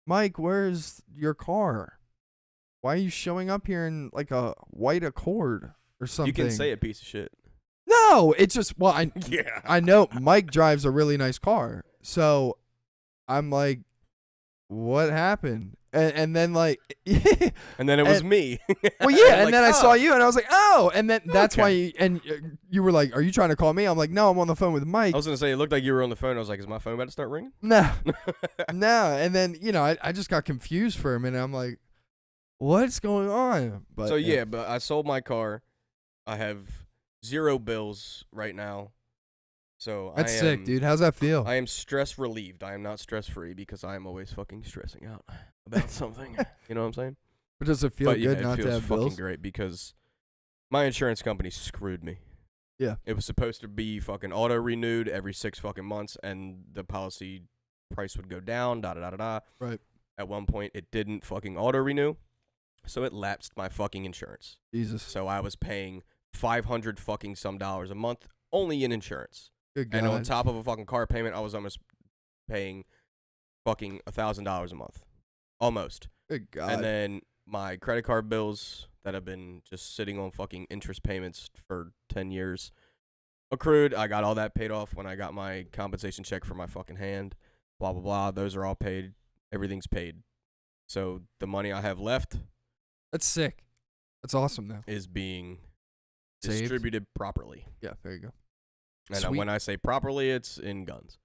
Mike, where's your car? Why are you showing up here in like a white Accord or something? You can say a piece of shit. No, it's just I Yeah. I know Mike drives a really nice car, so I'm like, what happened? And then like, And then it was And- me. well, yeah, and Like, then I saw oh. you, and I was like, oh, and then that's Okay. why, you were like, are you trying to call me? I'm like, no, I'm on the phone with Mike. I was gonna say it looked like you were on the phone. I was like, is my phone about to start ringing? No, no, and then I just got confused for a minute. I'm like, what's going on? But So yeah, but I sold my car. I have 0 bills right now. So that's I am, sick, dude. How's that feel? I am stress relieved. I am not stress free because I am always fucking stressing out about something. You know what I'm saying? But does it feel But good yeah, not it to feels have fucking bills? great because my insurance company screwed me. Yeah. It was supposed to be fucking auto renewed every 6 fucking months, and the policy price would go down. Da da da da da. Right. At one point, it didn't fucking auto renew, so it lapsed my fucking insurance. Jesus, So I was paying $500 fucking some dollars a month only in insurance. good God. And on top of a fucking car payment, I was almost paying fucking $1,000 a month. Almost. Good God. And then my credit card bills that have been just sitting on fucking interest payments for 10 years accrued. I got all that paid off when I got my compensation check for my fucking hand. Blah, blah, blah. Those are all paid. Everything's paid. So the money I have left That's sick. That's awesome, though. is being Saved? distributed properly. Yeah, there you go. And Sweet. when I say properly, it's in guns.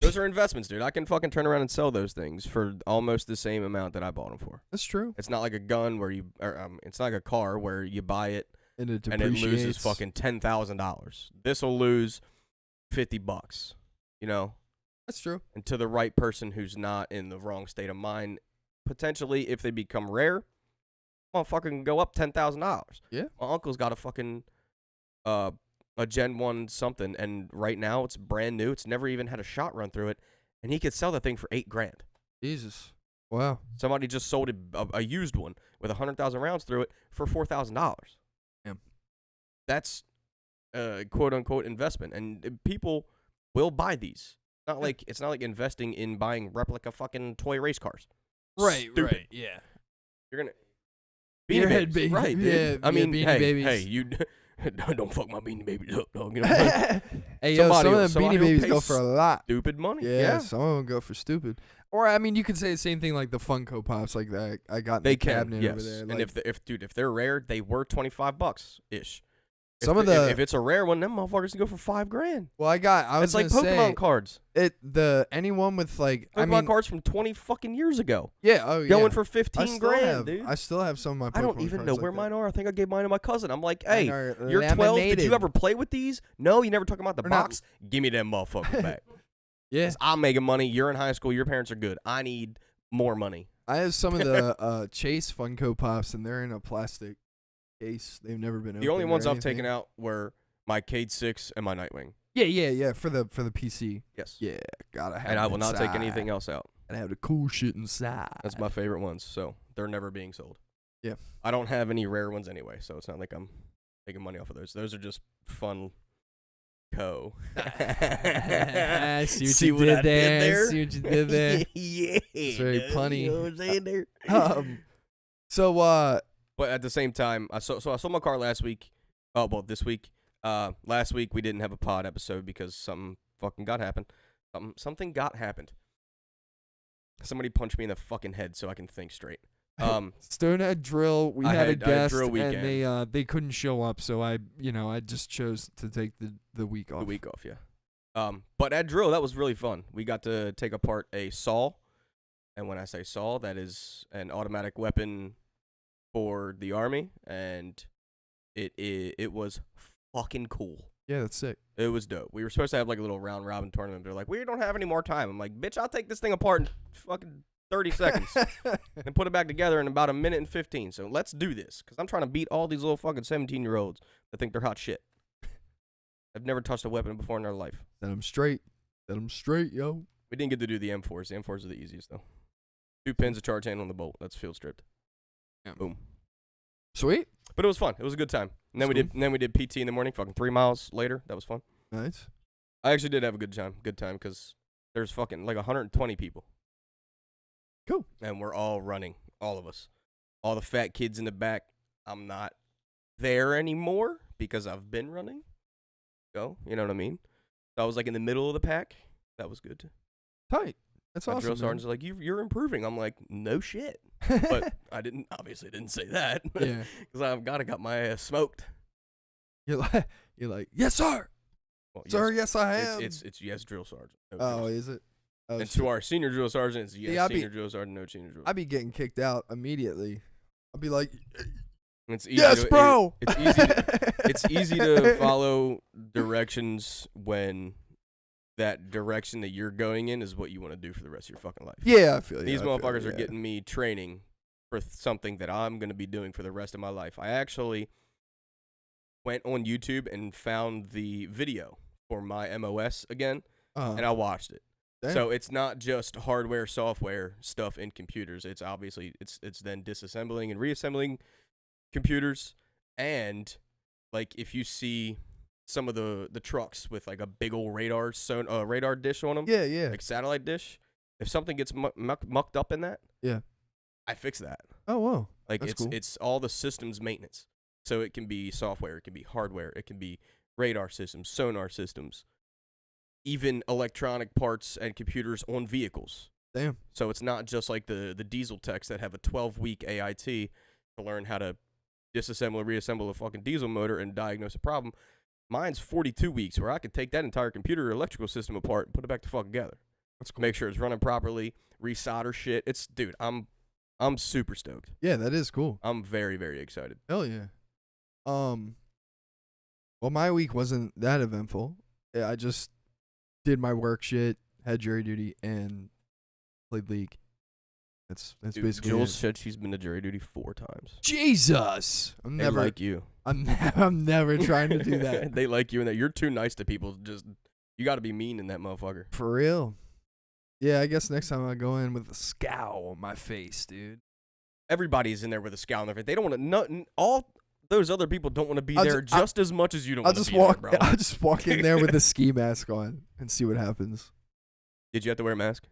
Those are investments, dude. I can fucking turn around and sell those things for almost the same amount that I bought them for. That's true. It's not like a gun where it's not like a car where you buy it And it and it loses depreciates. fucking $10,000. This will lose $50, you know? That's true. And to the right person who's not in the wrong state of mind, potentially, if they become rare, motherfucker can go up $10,000. Yeah. My uncle's got a fucking a Gen 1 something, and right now it's brand new. It's never even had a shot run through it, and he could sell that thing for $8,000. Jesus. Wow. Somebody just sold a used one with 100,000 rounds through it for $4,000. Yeah. That's a quote unquote investment, and people will buy these. It's not like investing in buying replica fucking toy race cars. Stupid. Yeah. You're gonna Beanie Beanie Head Babies, baby. right? Dude. Yeah, I mean, Beanie hey, Babies. hey, you don't fuck my Beanie Babies up, dog. You know what I'm saying? Hey, yo, Somebody some will- of them somebody Beanie will Babies pay go for a lot. Stupid money. Yeah, some of them go for stupid. Or, I mean, you could say the same thing like the Funko Pops like that I got in They the can, cabinet yes. over there. And Like, if they're rare, they were $25 ish. If it's a rare one, them motherfuckers can go for $5,000. Well, I was It's like gonna Pokemon say, cards. Anyone with like, Pokemon cards from 20 fucking years ago. yeah, oh yeah, Going for I $15,000, dude. I still have some of my Pokemon I don't even cards know like where that. mine are. I think I gave mine to my cousin. I'm like, Mine hey, are you're 12. Did laminated. you ever play with these? No, you never talking about the We're not- box. Give me them motherfuckers back. Yeah, 'Cause I'm making money. You're in high school. Your parents are good. I need more money. I have some of the Chase Funko Pops, and they're in a plastic case. They've never been opened. The only ones or I've taken anything. out were my Cade 6 and my Nightwing. Yeah. For the PC. Yes. Yeah, gotta have. And it I will not take inside. anything else out. Gotta have the cool shit inside. That's my favorite ones. So they're never being sold. Yeah. I don't have any rare ones anyway, so it's not like I'm making money off of those. Those are just fun. I see what See you what did I did there. there? See what you did there. Yeah. It's very punny. You know what I'm saying there? So But at the same time, I sold my car last week. Oh, well, this week. Last week we didn't have a pod episode because something fucking happened. Something happened. Somebody punched me in the fucking head so I can think straight. Stone had drill. We I had a had guest, drill and weekend. they couldn't show up. So I just chose to take the week off. The week off, yeah. But at drill, that was really fun. We got to take apart a saw, and when I say saw, that is an automatic weapon for the army, and it was fucking cool. Yeah, that's sick. It was dope. We were supposed to have like a little round robin tournament. They're like, we don't have any more time. I'm like, bitch, I'll take this thing apart in fucking 30 seconds and put it back together in about 1 minute and 15. So let's do this, because I'm trying to beat all these little fucking 17-year-olds that think they're hot shit. I've never touched a weapon before in their life. Set them straight. Set them straight, yo. We didn't get to do the M4s. The M4s are the easiest, though. 2 pins, a charge handle, and the bolt. That's field stripped. Yeah. Boom. Sweet. But it was fun. It was a good time. And then we did PT in the morning, fucking 3 miles later. That was fun. Nice. I actually did have a good time because there's fucking like 120 people. Cool. And we're all running, all of us. All the fat kids in the back. I'm not there anymore because I've been running. So, you know what I mean? So I was like in the middle of the pack. That was good. Tight. That's My awesome. drill sergeant's like, you're improving. I'm like, no shit. But I obviously didn't say that. Yeah. Because I've got my ass smoked. You're like, yes, sir. Well, Sir, yes, I am. It's yes, drill sergeant. No Oh, drill. is it? Oh, And shit. to our senior drill sergeant, it's yes, See, senior drill sergeant, no senior drill. I'd be getting kicked out immediately. I'd be like, It's easy yes, bro. It's easy to follow directions when that direction that you're going in is what you want to do for the rest of your fucking life. Yeah, I feel you. These I feel motherfuckers you, are yeah. getting me training for something that I'm going to be doing for the rest of my life. I actually went on YouTube and found the video for my MOS again, and I watched it. Damn. So it's not just hardware, software stuff in computers. It's obviously it's then disassembling and reassembling computers, and like if you see some of the trucks with like a big old radar dish on them, Yeah. like satellite dish. If something gets mucked up in that, Yeah. I fix that. Oh, wow. Like That's cool. it's all the systems maintenance. So it can be software, it can be hardware, it can be radar systems, sonar systems, even electronic parts and computers on vehicles. Damn. So it's not just like the diesel techs that have a 12-week AIT to learn how to disassemble and reassemble a fucking diesel motor and diagnose a problem. Mine's 42 weeks where I could take that entire computer or electrical system apart and put it back the fuck together. That's cool. Make sure it's running properly, resolder shit. Dude, I'm super stoked. Yeah, that is cool. I'm very, very excited. Hell yeah. Well, my week wasn't that eventful. Yeah, I just did my work shit, had jury duty, and played League. That's Dude, basically Jules it. said she's been to jury duty 4 times. Jesus. I'm They never like you. I'm never trying to do that. They like you and that you're too nice to people. You got to be mean in that motherfucker. For real. Yeah, I guess next time I go in with a scowl on my face, dude. Everybody's in there with a scowl on their face. They don't want to. All those other people don't want to be I'll there ju- just as much as you don't I'll want to just be walk. there, bro. I'll just walk in there with a ski mask on and see what happens. Did you have to wear a mask?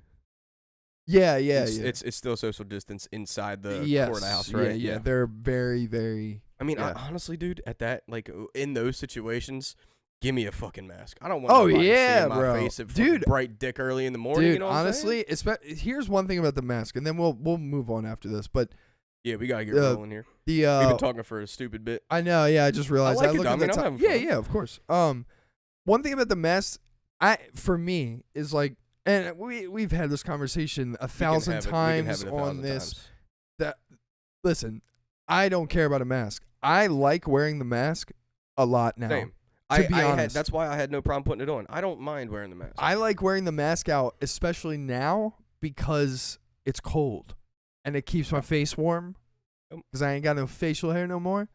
Yeah. It's still social distance inside the courthouse, right? Yeah. They're very, very. I mean, yeah. honestly, dude, at that, like, in those situations, give me a fucking mask. I don't want Oh, nobody yeah, seeing my bro. face at Dude. bright dick early in the morning. Dude, You know what I'm saying? honestly, here's one thing about the mask, and then we'll move on after this. But Yeah, we gotta get Uh, rolling here. The We've been talking for a stupid bit. I know, yeah, I just realized. I like it, looked though. at I mean, the I'm time. having fun. Yeah, of course. One thing about the mask, for me is like, and we've had this conversation a thousand times on this. That listen, I don't care about a mask. I like wearing the mask a lot now. Same. To be honest, That's why I had no problem putting it on. I don't mind wearing the mask. I like wearing the mask out, especially now because it's cold and it keeps my face warm because I ain't got no facial hair no more.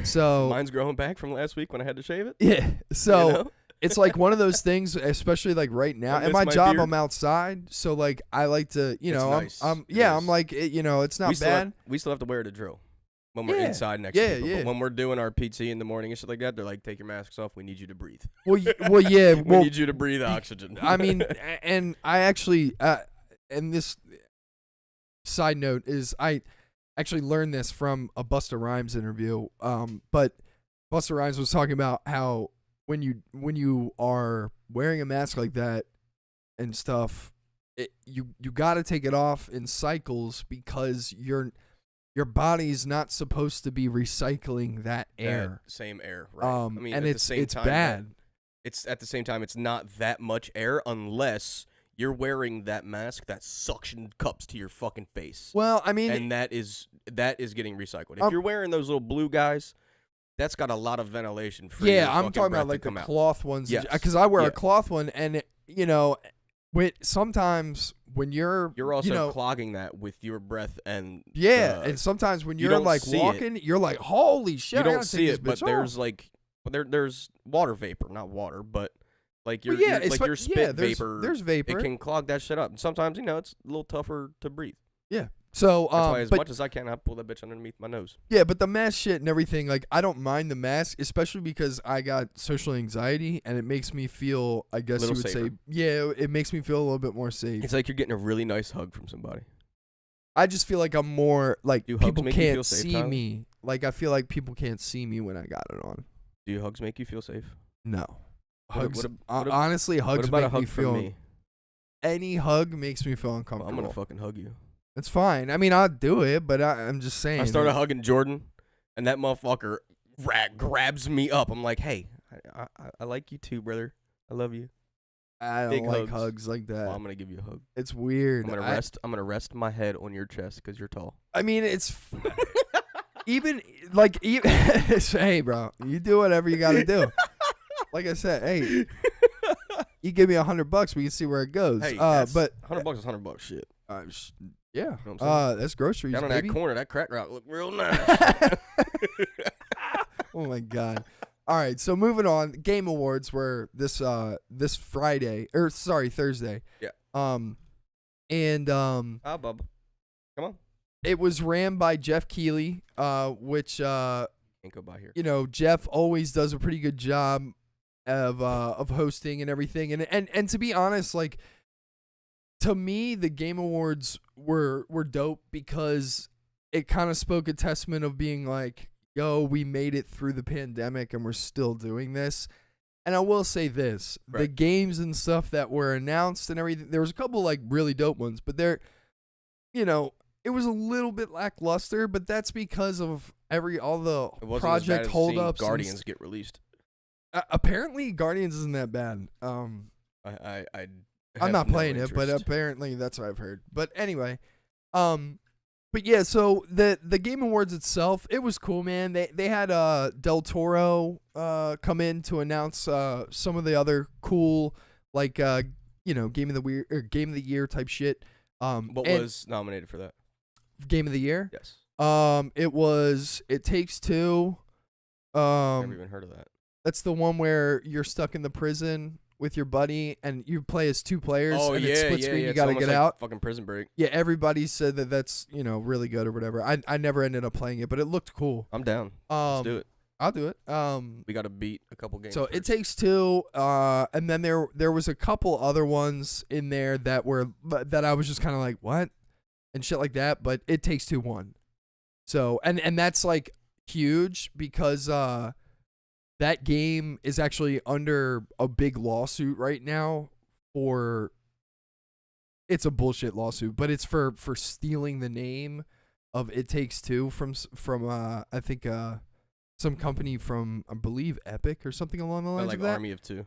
So mine's growing back from last week when I had to shave it. yeah, so You know? it's like one of those things, especially like right now. I At miss my my job, beard. I'm outside, so like I like to, It's nice. I'm It yeah, is. I'm like, it's not we still bad. we still have to wear it to drill when we're Yeah. inside next Yeah, to people. yeah. But when we're doing our PT in the morning and shit like that, they're like, take your masks off. We need you to breathe. Well, well, yeah, We well, need you to breathe oxygen. I mean, and I actually, and this side note is I actually learned this from a Busta Rhymes interview. But Busta Rhymes was talking about how when you are wearing a mask like that and stuff, you got to take it off in cycles because your body's not supposed to be recycling that air. That same air, right? I mean, and at it's the same time, bad. It's at the same time, it's not that much air unless you're wearing that mask that suction cups to your fucking face. Well, I mean, And that is getting recycled. If you're wearing those little blue guys, that's got a lot of ventilation for your yeah, I'm fucking talking breath about like to the come out. cloth ones. Yes. Because I wear Yeah. a cloth one, and sometimes when you're also clogging that with your breath and and sometimes when you you're don't like see it. walking, you're like, holy shit! you I don't gotta see take it, this but bitch there's off. like there's water vapor, not water, but like your Well, yeah, like your spit there's, vapor. There's vapor. It can clog that shit up, and sometimes it's a little tougher to breathe. Yeah. So That's why, as but much as I can, I pull that bitch underneath my nose. yeah, but the mask shit and everything, like I don't mind the mask, especially because I got social anxiety, and it makes me feel, I guess you Little would safer. say, yeah, it makes me feel a little bit more safe. It's like you're getting a really nice hug from somebody. I just feel like I'm more like Do hugs people make you feel can't safe, see Tyler? me. Like I feel like people can't see me when I got it on. Do hugs make you feel safe? No. What Hugs. what Honestly, hugs what about make a hug me from feel. me? Any hug makes me feel Well, uncomfortable. I'm gonna fucking hug you. It's fine. I mean, I'll do it, but I'm just saying. I started like, hugging Jordan, and that motherfucker grabs me up. I'm like, hey, I like you too, brother. I love you. I don't big like hugs. hugs like that. Well, I'm gonna give you a hug. It's weird. I'm gonna rest my head on your chest because you're tall. I mean, it's even like hey, bro, you do whatever you got to do. Like I said, hey, you give me $100, we can see where it goes. Hey, but $100 is $100 shit. yeah, You know what I'm saying? that's groceries, Down in baby. that corner, that crack rock looked real nice. Oh my god. All right, so moving on. Game Awards were this Thursday. Yeah. And Bub. Come on. it was ran by Jeff Keighley, which Can't go by here. Jeff always does a pretty good job of hosting and everything. And to be honest, like to me, the Game Awards were dope because it kind of spoke a testament of being like, yo, we made it through the pandemic and we're still doing this. And I will say this, the Right. games and stuff that were announced and everything, there was a couple like really dope ones, but it was a little bit lackluster, but that's because of all the It wasn't project as bad as holdups. seeing Guardians get released. Apparently, Guardians isn't that bad. I I'm not have no playing it, but interest. apparently that's what I've heard. But anyway, but yeah, so the Game Awards itself, it was cool, man. They had Del Toro come in to announce some of the other cool like Game of the Year type shit. What and was nominated for that? Game of the Year? Yes. It was It Takes Two. Never even heard of that. That's the one where you're stuck in the prison with your buddy and you play as two players Oh, and yeah, it's split yeah, screen. yeah. You It's got to almost get like out. Fucking Prison Break. Yeah, everybody said that's really good or whatever. I never ended up playing it, but it looked cool. I'm down. Let's do it. I'll do it. We got to beat a couple games. So first. It Takes Two, and then there was a couple other ones in there that I was just kind of like, what? And shit like that, but It Takes Two won. So, and that's like huge because that game is actually under a big lawsuit right now it's a bullshit lawsuit, but it's for stealing the name of It Takes Two from I think some company from, I believe, Epic or something along the lines like of that. Army of Two.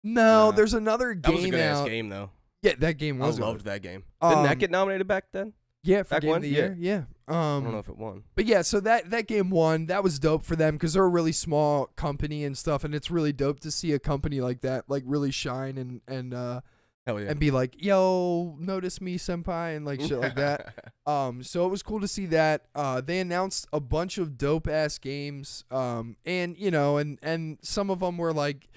No, Nah. there's another That was a game good ass out. game though. Yeah, that game I was loved good. that game. Didn't that Um, get nominated back then? Yeah, for back Game when? of the Year. Yeah. I don't know if it won. But yeah, so that game won. That was dope for them because they're a really small company and stuff, and it's really dope to see a company like that like really shine and Hell yeah. and be like, yo, notice me, senpai, and like shit like that. So it was cool to see that. They announced a bunch of dope ass games. And you know, and some of them were like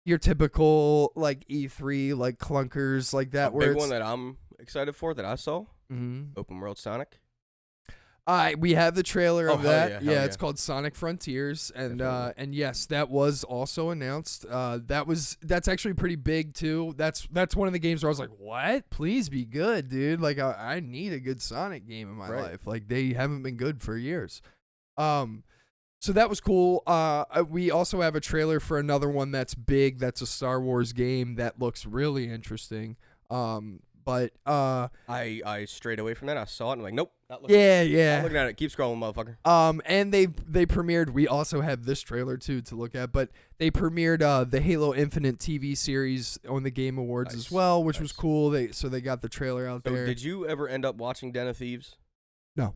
your typical like E3 like clunkers like that. A where big it's, one that I'm excited for that I saw. Mhm. Open World Sonic. We have the trailer of Oh, hell that. yeah, hell It's yeah. called Sonic Frontiers, and Definitely. and yes, that was also announced. That's actually pretty big too. That's one of the games where I was like, "What? Please be good, dude! Like I need a good Sonic game in my Right. life. Like they haven't been good for years." So that was cool. We also have a trailer for another one that's big. That's a Star Wars game that looks really interesting. But I strayed away from that. I saw it and I'm like, nope, not looking. yeah. I'm looking at it. Keep scrolling, motherfucker. And they premiered. We also have this trailer too to look at, but they premiered the Halo Infinite TV series on the Game Awards Nice, as well, which was nice. cool. They got the trailer out So there. did you ever end up watching Den of Thieves? No.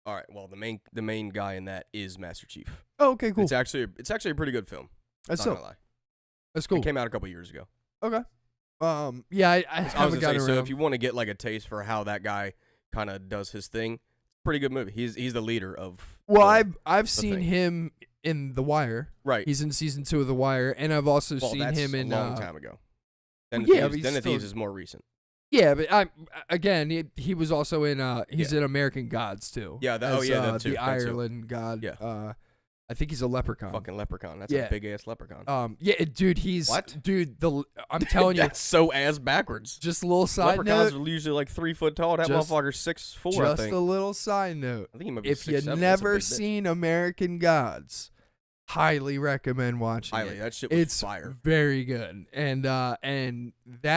All right. Well, the main guy in that is Master Chief. Oh, okay, cool. It's actually a pretty good film. That's Not so gonna lie. that's cool. It came out a couple years ago. Okay. Yeah, I I was haven't gonna gotten say, around. so if you want to get like a taste for how that guy kind of does his thing, pretty good movie. He's the leader of. Well, the- I've seen thing. him in The Wire. right. He's in season 2 of The Wire, and I've also well, seen that's him in a long time ago. Then yeah, but he's Den of still- Thieves is more recent. Yeah, but he was also in he's in American Gods too. Yeah, that- oh, as, yeah, that too, the that too. Ireland god. Yeah. I think he's a leprechaun. Fucking leprechaun. That's Yeah. a big ass leprechaun. Dude, he's What? Dude, I'm telling you, That's so ass backwards. just a little side Leprechauns note. are usually like 3 foot tall. That Just- motherfucker's 6'4", I Just think. a little side note. I think he might be If 6'7". you That's a never big bitch. seen American Gods, highly recommend watching Highly, it. that shit was It's fire. very good, and that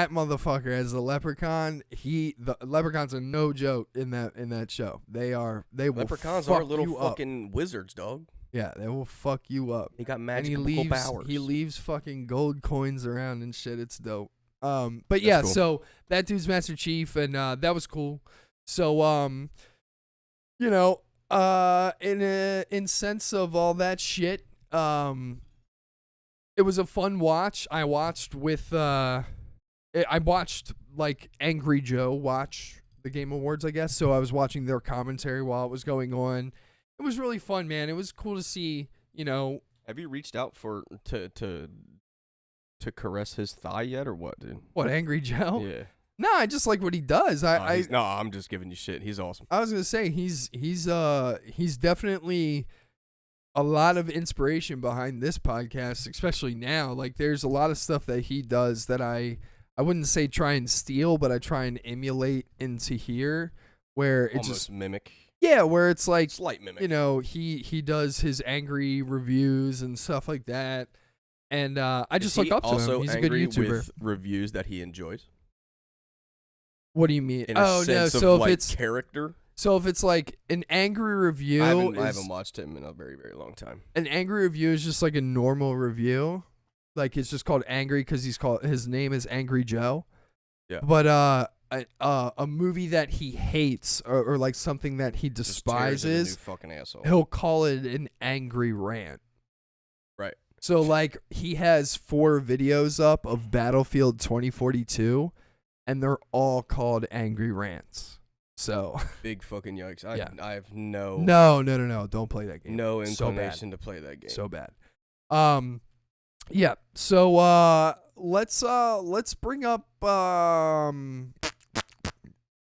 motherfucker as the leprechaun, the leprechauns are no joke in that show. They will Leprechauns fuck are little you up. fucking wizards, dog. Yeah, they will fuck you up. They got And he magical leaves powers. he leaves fucking gold coins around and shit. It's dope. But That's yeah, cool. so that dude's Master Chief, and that was cool. So in sense of all that shit, it was a fun watch. I watched like Angry Joe watch the Game Awards, I guess. So I was watching their commentary while it was going on. It was really fun, man. It was cool to see, Have you reached out to caress his thigh yet, or what, dude? what, Angry Joe? Yeah. No, I just like what he does. No, I'm just giving you shit. He's awesome. I was gonna say he's definitely a lot of inspiration behind this podcast, especially now. Like there's a lot of stuff that he does that I wouldn't say try and steal, but I try and emulate into here, where it's Almost just mimic. where it's like Slight mimic. he does his angry reviews and stuff like that, and I Is just he look up to also him. He's a good angry YouTuber. with reviews that he enjoys. What do you mean? In a sense of so like if it's character. so if it's like an angry review, I is, haven't watched him in a very, very long time. an angry review is just like a normal review. Like it's just called angry because his name is Angry Joe. Yeah. But a movie that he hates or like something that he Just tears it a new despises, fucking asshole. he'll call it an angry rant. Right. So like he has 4 videos up of Battlefield 2042, and they're all called angry rants. So Big fucking yikes. Yeah. I have no no, don't play that game. no So bad. inclination to play that game. So bad. Yeah. So let's bring up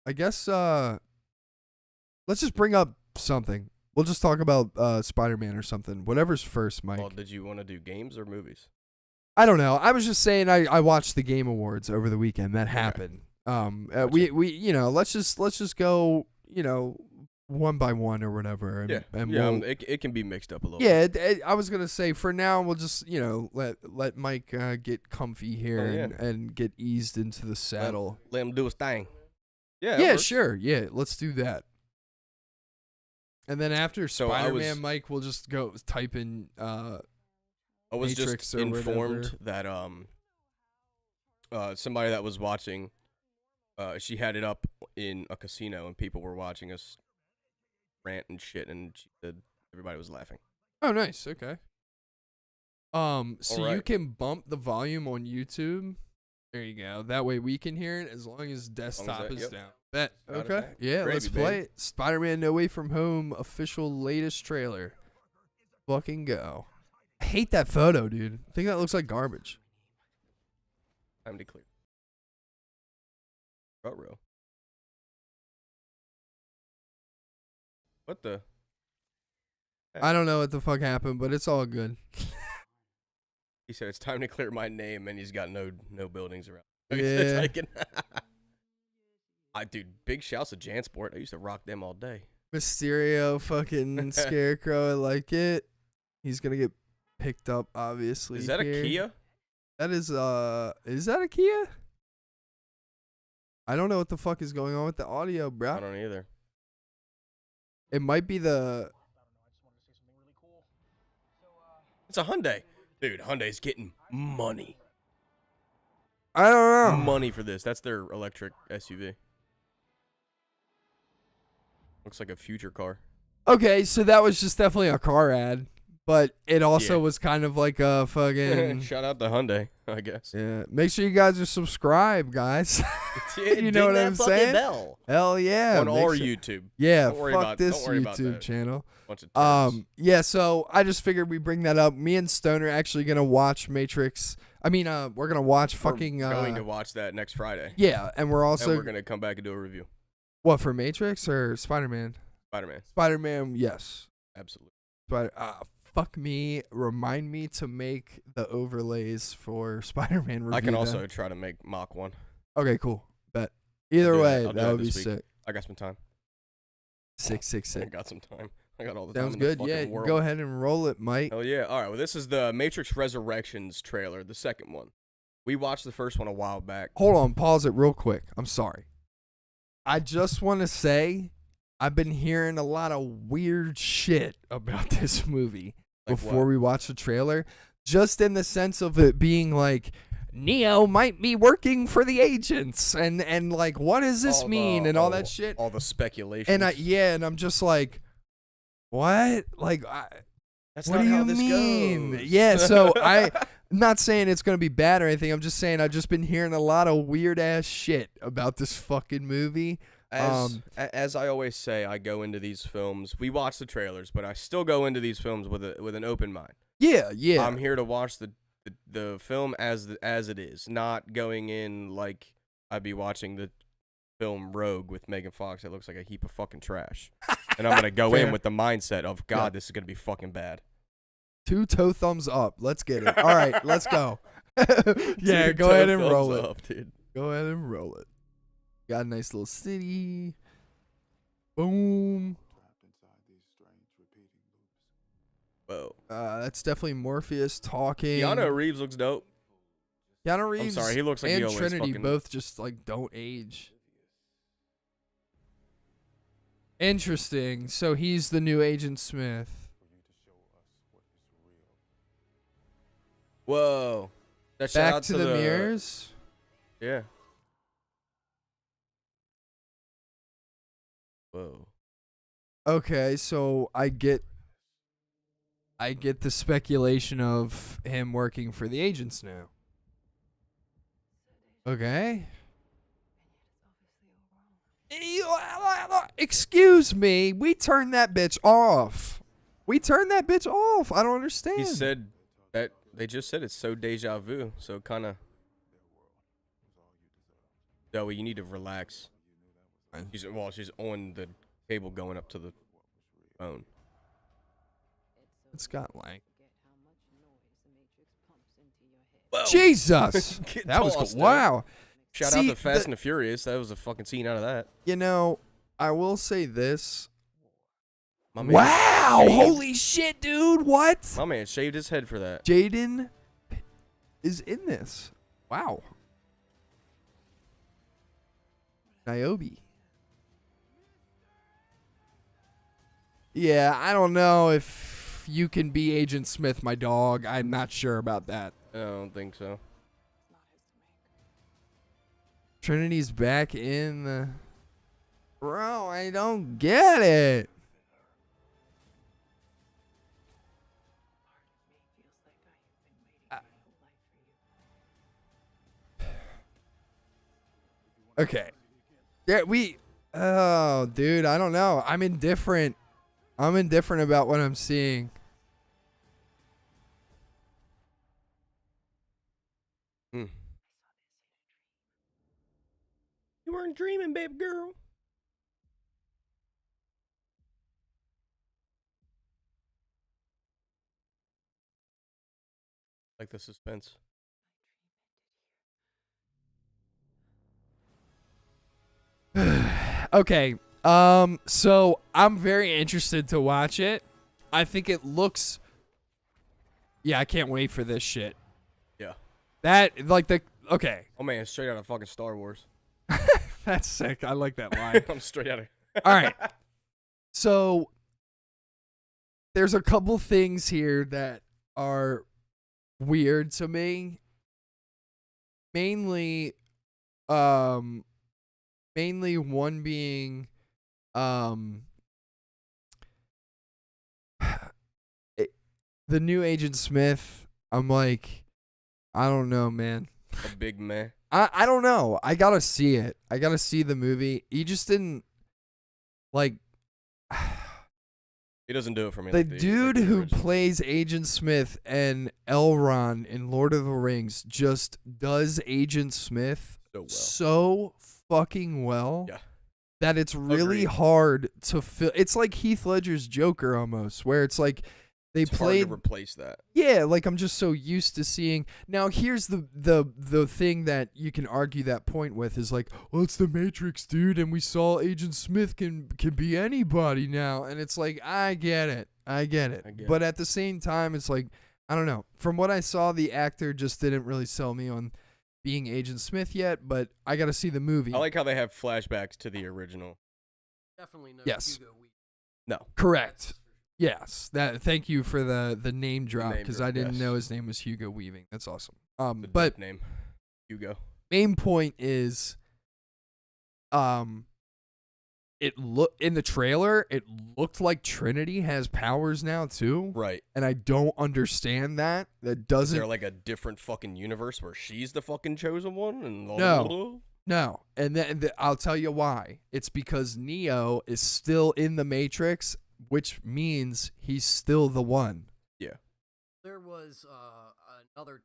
I guess let's just bring up something. We'll just talk about Spider-Man or something. Whatever's first, Mike. Well, did you want to do games or movies? I don't know. I was just saying I watched the Game Awards over the weekend. That happened. We let's just go, one by one or whatever. And, and it can be mixed up a little. yeah, I was gonna say for now we'll just let Mike get comfy here Oh, yeah. and get eased into the saddle. Let him do his thing. Yeah. Yeah, sure. Yeah, let's do that. And then after So I Spider-Man, was- Mike will just go type in I was Matrix just or informed whatever. that somebody that was watching, she had it up in a casino and people were watching us rant and shit, and she said everybody was laughing. Oh, nice. Okay. So you Alright. can bump the volume on YouTube. There you go. That way we can hear it as long as desktop that- is yep. down. Bet. Got it, Okay. man. Yeah, let's Gravy, play baby. it. Spider-Man No Way From Home official latest trailer. Fucking go. I hate that photo, dude. I think that looks like garbage. Time to clear. Row. What the? I don't know what the fuck happened, but it's all good. He said it's time to clear my name, and he's got no buildings around. Yeah. Dude, big shouts to JanSport. I used to rock them all day. Mysterio fucking Scarecrow. I like it. He's going to get picked up, obviously. Is that a here. Kia? That is that a Kia? I don't know what the fuck is going on with the audio, bro. I don't either. It might be the. It's a Hyundai. Dude, Hyundai's getting money. I don't know. Money for this. That's their electric SUV. Looks like a future car. Okay, so that was just definitely a car ad, but it also Yeah. was kind of like a fucking. Shout out to Hyundai, I guess. Yeah, make sure you guys are subscribed, guys. You know what I'm saying? Bell. Hell yeah. On make our sure- YouTube. Yeah, Don't worry fuck about- this don't worry about YouTube that. channel. Bunch of turds. Yeah, so I just figured we bring that up. Me and Stone are actually gonna watch Matrix. I mean, we're gonna watch fucking. We're going to watch that next Friday. Yeah, and we're also And we're going to come back and do a review. what for Matrix or Spider-Man? Spider-Man. Spider-Man, yes. Absolutely. But fuck me, remind me to make the overlays for Spider-Man review. I can then. also try to make Mach 1. Okay, cool. Bet. Either do that. way, I'll do that that would be this week. sick. I got some time. Sick. I got some time. I got all the Sounds time in the good. Yeah, fucking world. go ahead and roll it, Mike. Hell yeah. All right. Well, this is the Matrix Resurrections trailer, the second one. We watched the first one a while back. Hold on, pause it real quick. I'm sorry. I just want to say I've been hearing a lot of weird shit about this movie Like before what? we watched the trailer. Just in the sense of it being like, Neo might be working for the agents and like, what does this mean? And all that shit. All the speculation. And and I'm just like, what? Like, That's what not do how you this mean? goes. Yeah, so I'm not saying it's going to be bad or anything. I'm just saying I've just been hearing a lot of weird ass shit about this fucking movie. As I always say, I go into these films. We watch the trailers, but I still go into these films with an open mind. Yeah. I'm here to watch the film as it is, not going in like I'd be watching the film Rogue with Megan Fox. It looks like a heap of fucking trash, and I'm gonna go Fair. in with the mindset of God, Yeah. this is gonna be fucking bad. 2 toe thumbs up. Let's get it. All right, let's go. Yeah, Dude, go ahead toe and roll thumbs it. up, dude. Go ahead and roll it. Got a nice little city. Boom. Whoa. That's definitely Morpheus talking. Keanu Reeves looks dope. Keanu Reeves sorry, he looks like he and always Trinity fucking- both just like don't age. Interesting. So he's the new Agent Smith. Whoa. That shout Back out to the mirrors. Yeah. Whoa. Okay, so I get the speculation of him working for the agents now. Okay. Excuse me, we turned that bitch off. I don't understand. He said that they just said it's so deja vu, so kind of. Zoe, you need to relax. She's on the cable going up to the phone. It's got like Whoa. Jesus. Get That was tossed, cool. dude. Wow. Shout See, out to Fast and the Furious. That was a fucking scene out of that. You know, I will say this. My man Wow! shaved- Holy shit, dude! What? My man shaved his head for that. Jaden is in this. Wow. Niobe. Yeah, I don't know if you can be Agent Smith, my dog. I'm not sure about that. I don't think so. Trinity's back in the... Bro, I don't get it. Okay. Yeah, oh, dude, I don't know. I'm indifferent. I'm indifferent about what I'm seeing. You weren't dreaming, babe girl. Like the suspense. Okay. So I'm very interested to watch it. I think it looks... Yeah, I can't wait for this shit. Yeah. That, like the... Okay. Oh man, straight out of fucking Star Wars. That's sick. I like that line. I'm straight out of... All right. So there's a couple things here that are weird to me. Mainly one being the new Agent Smith. I'm like, I don't know, man. A big meh. I don't know. I gotta see it. I gotta see the movie. He just didn't like. He doesn't do it for me. The like dude like the who original. plays Agent Smith and Elrond in Lord of the Rings just does Agent Smith So well. so fucking well Yeah. that it's really Agreed. hard to fill. It's like Heath Ledger's Joker almost, where it's like they It's played. hard to replace that. Yeah, like I'm just so used to seeing. Now here's the thing that you can argue that point with is like, well, it's the Matrix, dude, and we saw Agent Smith can be anybody now, and it's like I get it. But at the same time, it's like I don't know. From what I saw, the actor just didn't really sell me on being Agent Smith yet. But I got to see the movie. I like how they have flashbacks to the original. Definitely no Yes. Hugo Weaving. No. Correct. Yes. Thank you for the name drop name because drop, I didn't yes. know his name was Hugo Weaving. That's awesome. The But dope name. Hugo. main point is it in the trailer it looked like Trinity has powers now too, Right. and I don't understand that Is doesn't there like a different fucking universe where she's the fucking chosen one? And no, and then I'll tell you why. It's because Neo is still in the Matrix, which means he's still the one. Yeah. There was another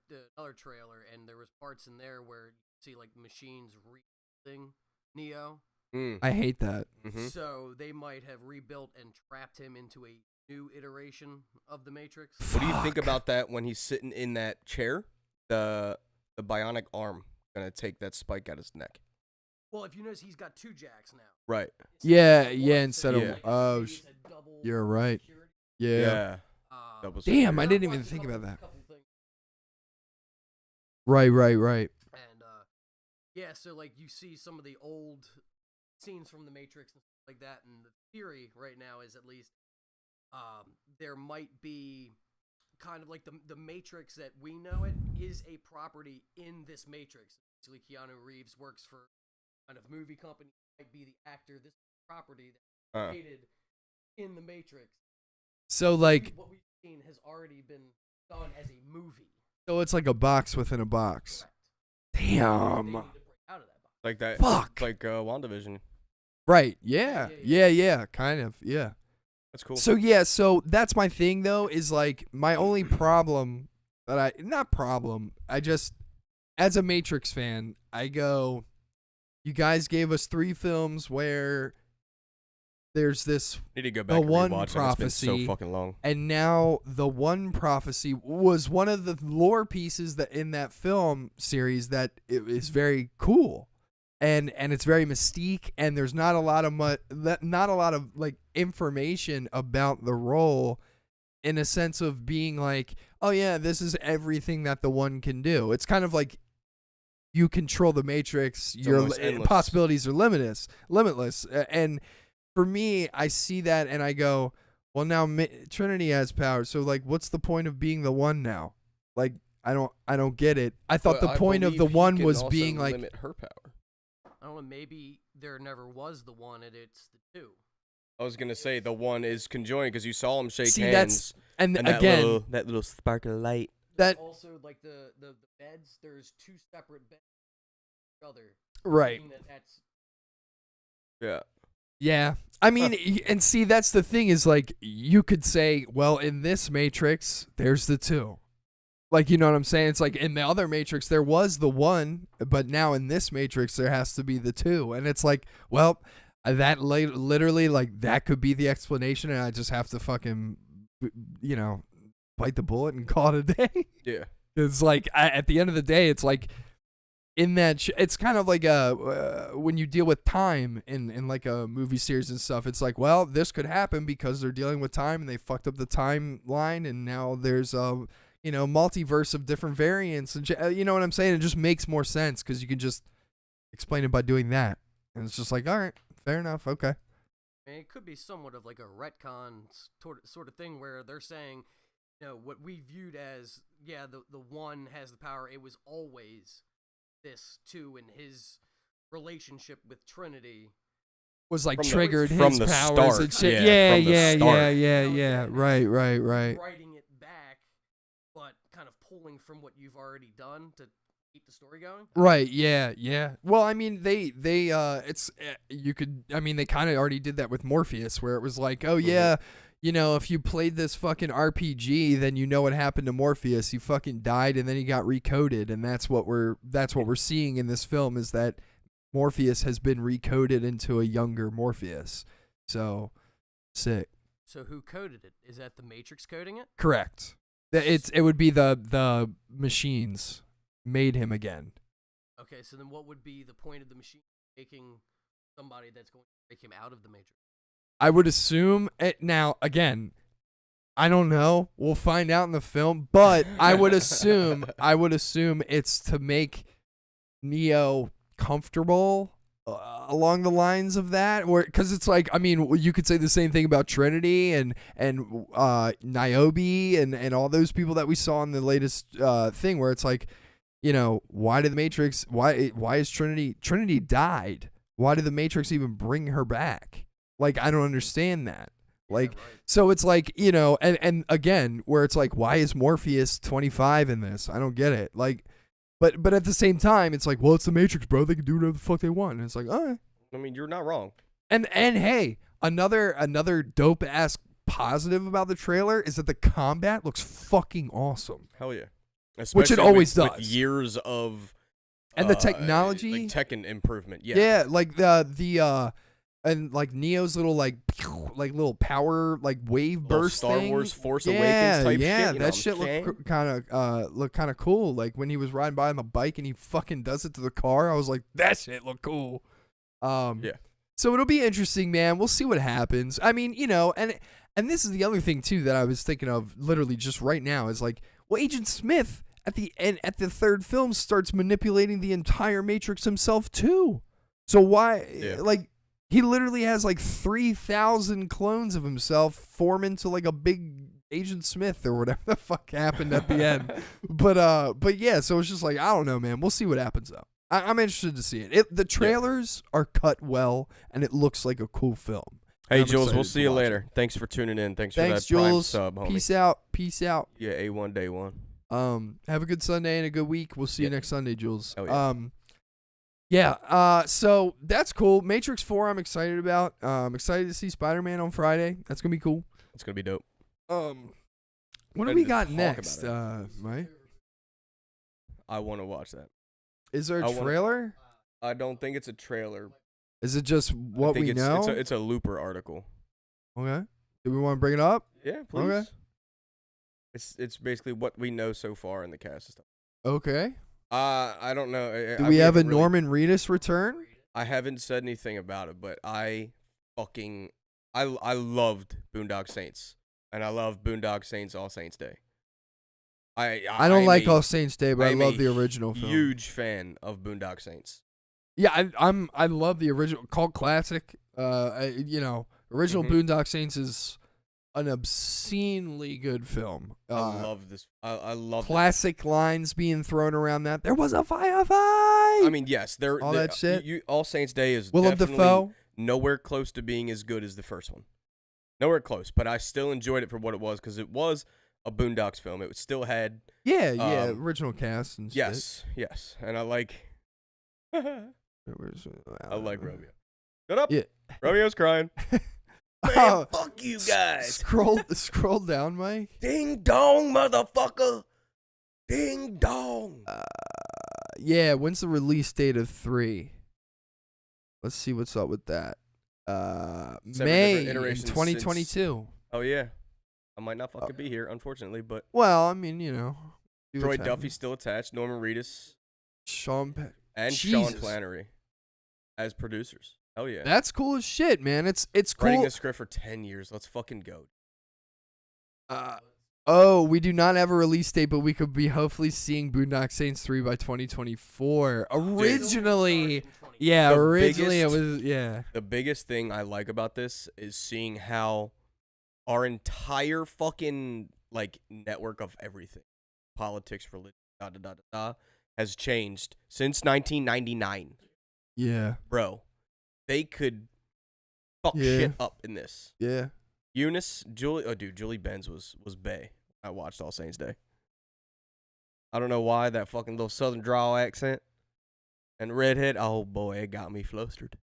trailer, and there was parts in there where you see like machines rebuilding Neo. I hate that. Mm-hmm. So they might have rebuilt and trapped him into a new iteration of the Matrix. What do you think about that when he's sitting in that chair? The bionic arm gonna take that spike out his neck. Well, if you notice, he's got two jacks now. Right. Yeah, Instead of yeah, one, instead so of- it's oh, it's a double you're right. security. Yeah. Double Damn, I security. didn't even think about that. Couple things. Right. And yeah, so like you see some of the old scenes from the Matrix and stuff like that, and the theory right now is at least there might be kind of like the Matrix that we know it is a property in this Matrix. Basically, Keanu Reeves works for kind of movie company, might be the actor. This property that created in the Matrix. So like, What we've seen has already been done as a movie. so it's like a box within a box. Correct. They Damn. need to break out of that box. Like that. Fuck. Like WandaVision. Right. Yeah. Yeah. Yeah. Kind of. Yeah. That's cool. So yeah, so that's my thing though, is like my only problem I just, as a Matrix fan, I go, you guys gave us 3 films where there's this, Need to go back the and one rewatch them. It's prophecy, been so fucking long. and now the one prophecy was one of the lore pieces that in that film series that it is very cool. And it's very mystique, and there's not a lot of like information about the role, in a sense of being like, oh yeah, this is everything that the one can do. It's kind of like you control the Matrix, your almost endless. possibilities are limitless. And for me, I see that and I go, Well, now Trinity has power, so like, what's the point of being the one now? Like, I don't get it. I thought the point of the one was being like limit her power. I don't know. Maybe there never was the one, and it's the two. I was gonna say the one is conjoined because you saw him shake See, hands. and that again little spark of light. that Also, like the beds, there's two separate beds. Other right. That's Yeah. Yeah. I mean, and see, that's the thing is like, you could say, well, in this Matrix, there's the two. Like, you know what I'm saying? It's like in the other Matrix, there was the one, but now in this Matrix, there has to be the two. And it's like, well, that literally, like, that could be the explanation, and I just have to fucking, you know, bite the bullet and call it a day. Yeah. It's like, at the end of the day, it's like, in that it's kind of like when you deal with time in like a movie series and stuff, it's like, well, this could happen because they're dealing with time and they fucked up the timeline, and now there's you know, multiverse of different variants, and you know what I'm saying? It just makes more sense because you can just explain it by doing that, and it's just like, all right, fair enough, okay. And it could be somewhat of like a retcon sort of thing where they're saying, you know, what we viewed as, yeah, the one has the power, it was always this too, and his relationship with Trinity Was like From triggered from his the powers start. and shit. Yeah, Yeah, from the yeah, start. yeah. Right. writing it back, but kind of pulling from what you've already done to keep the story going. Right, yeah. Well, I mean, they it's you could, I mean, they kind of already did that with Morpheus, where it was like, oh yeah, you know, if you played this fucking RPG, then you know what happened to Morpheus. He fucking died, and then he got recoded, and that's what we're seeing in this film, is that Morpheus has been recoded into a younger Morpheus. So sick. So who coded it? Is that the Matrix coding it? Correct. It would be the machines made him again. Okay, so then what would be the point of the machine making somebody that's going to break him out of the Matrix? I would assume it now. Again, I don't know. We'll find out in the film, but I would assume it's to make Neo comfortable along the lines of that, or because it's like, I mean, you could say the same thing about Trinity and Niobe and all those people that we saw in the latest thing, where it's like, you know, why did the Matrix? Why is Trinity died? Why did the Matrix even bring her back? Like, I don't understand that. Like, Yeah, right. so it's like, you know, and again, where it's like, why is Morpheus 25 in this? I don't get it. Like, but at the same time, it's like, well, it's the Matrix, bro. They can do whatever the fuck they want. And it's like, all right. I mean, you're not wrong. And hey, another dope ass positive about the trailer is that the combat looks fucking awesome. Hell yeah. Which it Especially always with does. years of And the technology. like Tekken improvement. Yeah. Yeah, like the and like Neo's little like little power like wave Little burst Star thing. Wars Force Yeah, Awakens type yeah, shit. You know that what shit I'm saying? looked kind of cool. Like when he was riding by on the bike and he fucking does it to the car, I was like, that shit looked cool. Yeah. So it'll be interesting, man. We'll see what happens. I mean, you know, and this is the other thing too that I was thinking of literally just right now is like, well, Agent Smith at the end at the third film starts manipulating the entire Matrix himself too. So why, Yeah. like, he literally has like 3,000 clones of himself form into like a big Agent Smith or whatever the fuck happened at the end. But yeah, so it's just like, I don't know, man. We'll see what happens though. I'm interested to see it. The trailers are cut well, and it looks like a cool film. Hey, I'm Jules, we'll excited see to you watch later. Thanks for tuning in. Thanks for Thanks, that Prime Jules. sub, homie. Peace out. Peace out. Yeah, A1 day one. Have a good Sunday and a good week. We'll see you Yeah. next Sunday, Jules. Oh, yeah. So that's cool. Matrix 4 I'm excited about. Excited to see Spider-Man on Friday. That's gonna be cool. It's gonna be dope. What do Ready we to got talk next? about Mike? I want to watch that. Is there I a wanna- trailer? I don't think it's a trailer. Is it just I what think we it's, know? It's a Looper article. Okay. Do we want to bring it up? Yeah, please. Okay. It's basically what we know so far in the cast and stuff. Okay. I don't know. Do we have a haven't really- Norman Reedus return? I haven't said anything about it, but I loved Boondock Saints, and I love Boondock Saints All Saints Day. I don't like All Saints Day, but I I'm love a the original film. Huge fan of Boondock Saints. Yeah, I love the original cult classic. Original Mhm. Boondock Saints is an obscenely good film. I love this. I love classic lines being thrown around that. There was a firefight. I mean, yes, all that shit. All Saints Day is Willem definitely Dafoe. nowhere close to being as good as the first one. Nowhere close, but I still enjoyed it for what it was because it was a Boondocks film. It still had Original cast and yes, and I like shit. I like Romeo. Shut up. Yeah. Romeo's crying. Man, fuck you guys. Scroll down, Mike. Ding dong, motherfucker. Ding dong. Yeah, when's the release date of 3? Let's see what's up with that. May in 2022. Oh yeah. I might not fucking be here, unfortunately, but Well, I mean, you know. see Troy what's Duffy's happening. still attached, Norman Reedus, Sean and Jesus. Sean Flannery as producers. Hell yeah. That's cool as shit, man. It's Writing cool. a script for 10 years. Let's fucking go. We do not have a release date, but we could be hopefully seeing Boondock Saints 3 by 2024. Originally, yeah, The originally biggest- it was, yeah. The biggest thing I like about this is seeing how our entire fucking like network of everything, politics, religion, has changed since 1999. Yeah. Bro, they could fuck Yeah. shit up in this. Yeah. Eunice, Julie Benz was bae. I watched All Saints Day. I don't know why, that fucking little southern drawl accent and redhead. Oh boy, it got me flustered.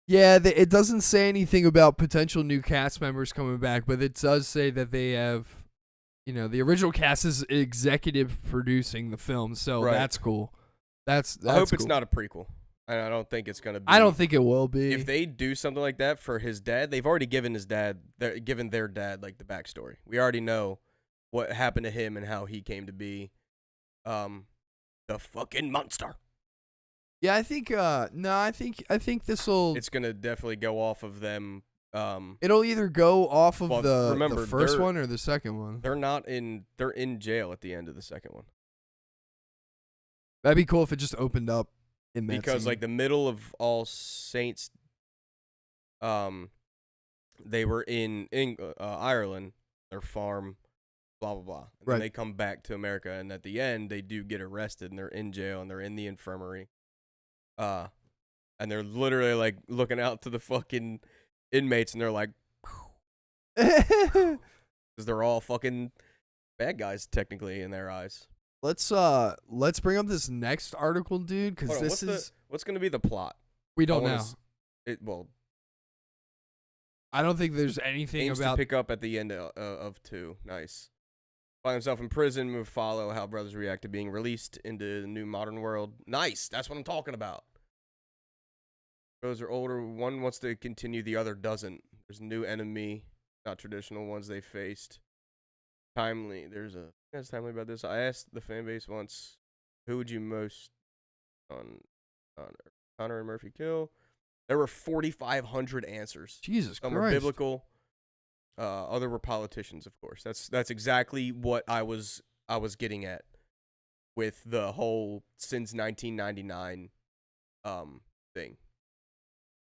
Yeah, it doesn't say anything about potential new cast members coming back, but it does say that they have, you know, the original cast is executive producing the film, so Right. that's cool. That's I hope cool. it's not a prequel. And I don't think it's gonna be. I don't think it will be. If they do something like that for his dad, they've already given their dad like the backstory. We already know what happened to him and how he came to be, the fucking monster. Yeah, I think. No, I think this will. It's gonna definitely go off of them. It'll either go off of Well, the remember, first they're- one or the second one. They're in jail at the end of the second one That'd be cool if it just opened up in that because scene. like the middle of All Saints, they were in Ireland, their farm, blah blah blah. And Right. then they come back to America, and at the end they do get arrested, and they're in jail, and they're in the infirmary, and they're literally like looking out to the fucking inmates, and they're like, because they're all fucking bad guys technically in their eyes. let's bring up this next article, dude, because Hold on, this what's gonna be the plot? we don't I wanna know. Well, I don't think there's anything aims about. to pick up at the end of 2. Nice. Find himself in prison. Move follow how brothers react to being released into the new modern world. Nice. That's what I'm talking about. Brothers are older. One wants to continue. The other doesn't. There's a new enemy. Not traditional ones they faced. Timely. That's timely about this. I asked the fan base once, who would you most on Connor and Murphy kill? There were 4,500 answers. Jesus Some were Christ. biblical. Other were politicians, of course. That's exactly what I was getting at with the whole since 1999 thing.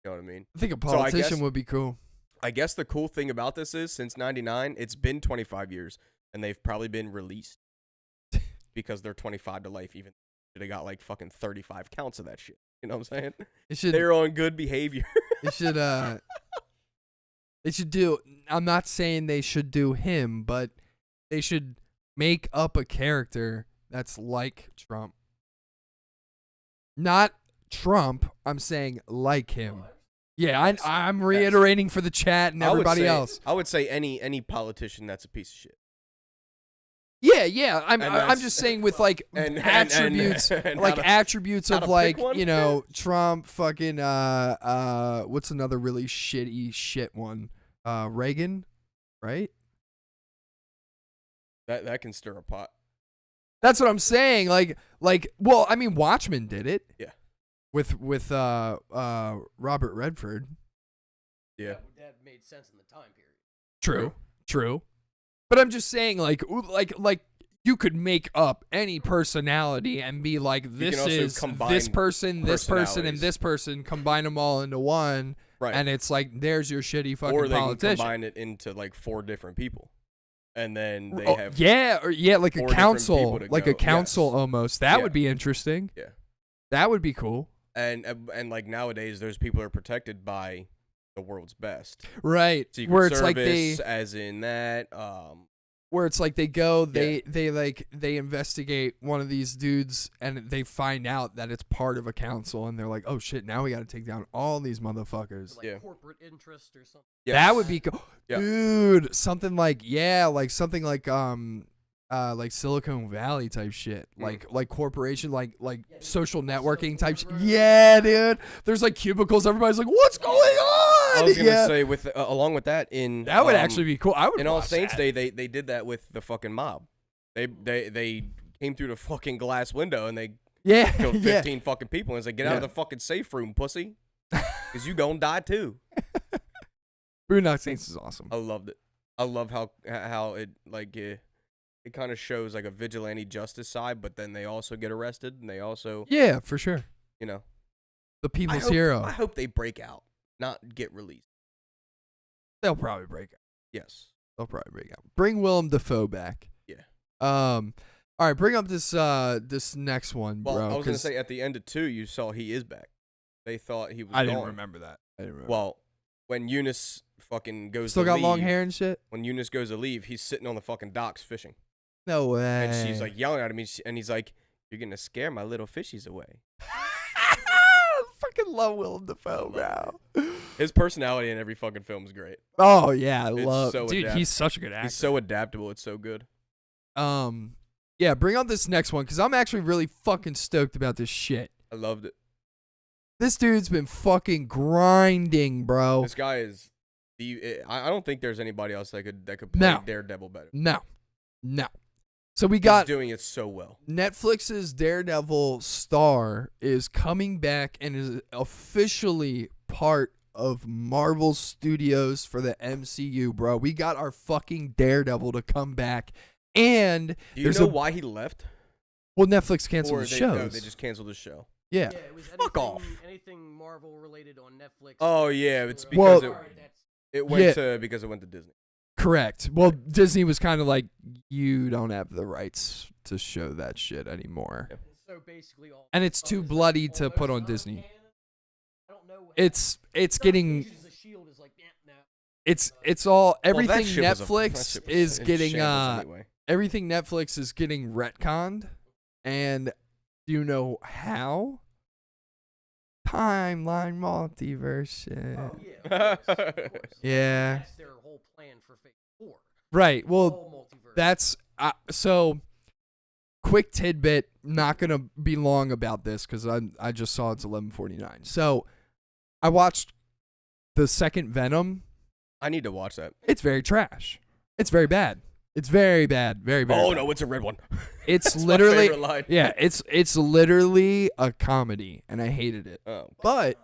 You know what I mean? I think a So I politician guess- would be cool. I guess the cool thing about this is since 99, it's been 25 years, and they've probably been released because they're 25 to life. Even they got like fucking 35 counts of that shit. You know what I'm saying? It should. They're on good behavior. It should. They should do. I'm not saying they should do him, but they should make up a character that's like Trump. Not Trump. I'm saying like him. Yeah, I'm reiterating for the chat and everybody else. I would say any politician that's a piece of shit. Yeah. I'm And that's- just saying with like and- attributes, and like how to- attributes how of to like, pick one? you know, Trump, fucking what's another really shitty shit one? Reagan, right? That can stir a pot. That's what I'm saying. Like, well, I mean, Watchmen did it. Yeah. With Robert Redford. Yeah. That made sense in the time period. True. But I'm just saying, like you could make up any personality and be like, can this also is combine this person, and personalities. this person, combine them all into one, Right. And it's like, there's your shitty fucking or they politician. can combine it into like 4 different people, and then they Oh, have like 4 a different council, people to like go. a council Yes. almost. That Yeah. would be interesting. Yeah. That would be cool. And like nowadays, those people are protected by the world's best. Right. Secret Where it's Service, like they as in that. where it's like they go, Yeah. they investigate one of these dudes and they find out that it's part of a council and they're like, oh shit, now we got to take down all these motherfuckers. Like Yeah. corporate interest or something. Yes. That would be cool. Yeah. Dude, something like something like Silicon Valley type shit. Like corporation, like social networking type shit. Yeah, dude. There's like cubicles, everybody's like, what's going on? I was gonna Yeah. say with along with that in That would actually be cool. I would in All watch Saints that. Day they did that with the fucking mob. They came through the fucking glass window and they Yeah. killed yeah. 15 fucking people and it's like, get out of Yeah. the fucking safe room, pussy, because you gonna die too. Boondock Saints is awesome. I loved it. I love how it like it kind of shows like a vigilante justice side, but then they also get arrested and they also Yeah, for sure. you know The people's I hope, hero. I hope they break out, not get released. They'll probably break out. Yes. They'll probably break out. Bring Willem Dafoe back. Yeah. All right, bring up this this next one, Well, bro. I was gonna 'cause say at the end of 2, you saw he is back. They thought he was. I didn't gone. remember that. I didn't remember. Well, when Eunice fucking goes Still to got leave, long hair and shit. when Eunice goes to leave, he's sitting on the fucking docks fishing, No way. and she's like yelling at him, and he's like, "You're gonna scare my little fishies away." fucking love Willem Dafoe, bro. His personality in every fucking film is great. Oh yeah, I It's love. so Dude, adapt- he's such a good actor. He's so adaptable. It's so good. Yeah, bring on this next one because I'm actually really fucking stoked about this shit. I loved it. This dude's been fucking grinding, bro. This guy is I don't think there's anybody else that could play No. Daredevil better. No. So we He's got doing it so well. Netflix's Daredevil star is coming back and is officially part of Marvel Studios for the MCU, bro. We got our fucking Daredevil to come back. And Do you there's know why he left? well, Netflix canceled Or the they, shows. no, they just canceled the show. yeah. Yeah, it was Fuck off. anything Marvel related on Netflix. Oh yeah, it's Well- because Alright, that's- it went Yeah. to because it went to Disney. Correct. Well, Disney was kind of like, you don't have the rights to show that shit anymore. Yep. so basically all. And it's too is bloody that to put on almost Disney. non-canon? I don't know. It's getting Agents of Shield is like, no. it's all everything Well, that shit was that Netflix shit was is in getting shambles anyway. everything Netflix is getting retconned. And do you know how? Timeline multiverse shit. Oh yeah, of course. Yeah. That's their whole plan for Phase 4. Right. Well, Whole multiverse. that's so quick tidbit, not going to be long about this cuz I just saw it's 11:49. So, I watched the second Venom. I need to watch that. It's very trash. It's very bad. It's very bad. Very very Oh bad. no, it's a red one. It's That's my literally favorite line. yeah, it's literally a comedy and I hated it. Oh, But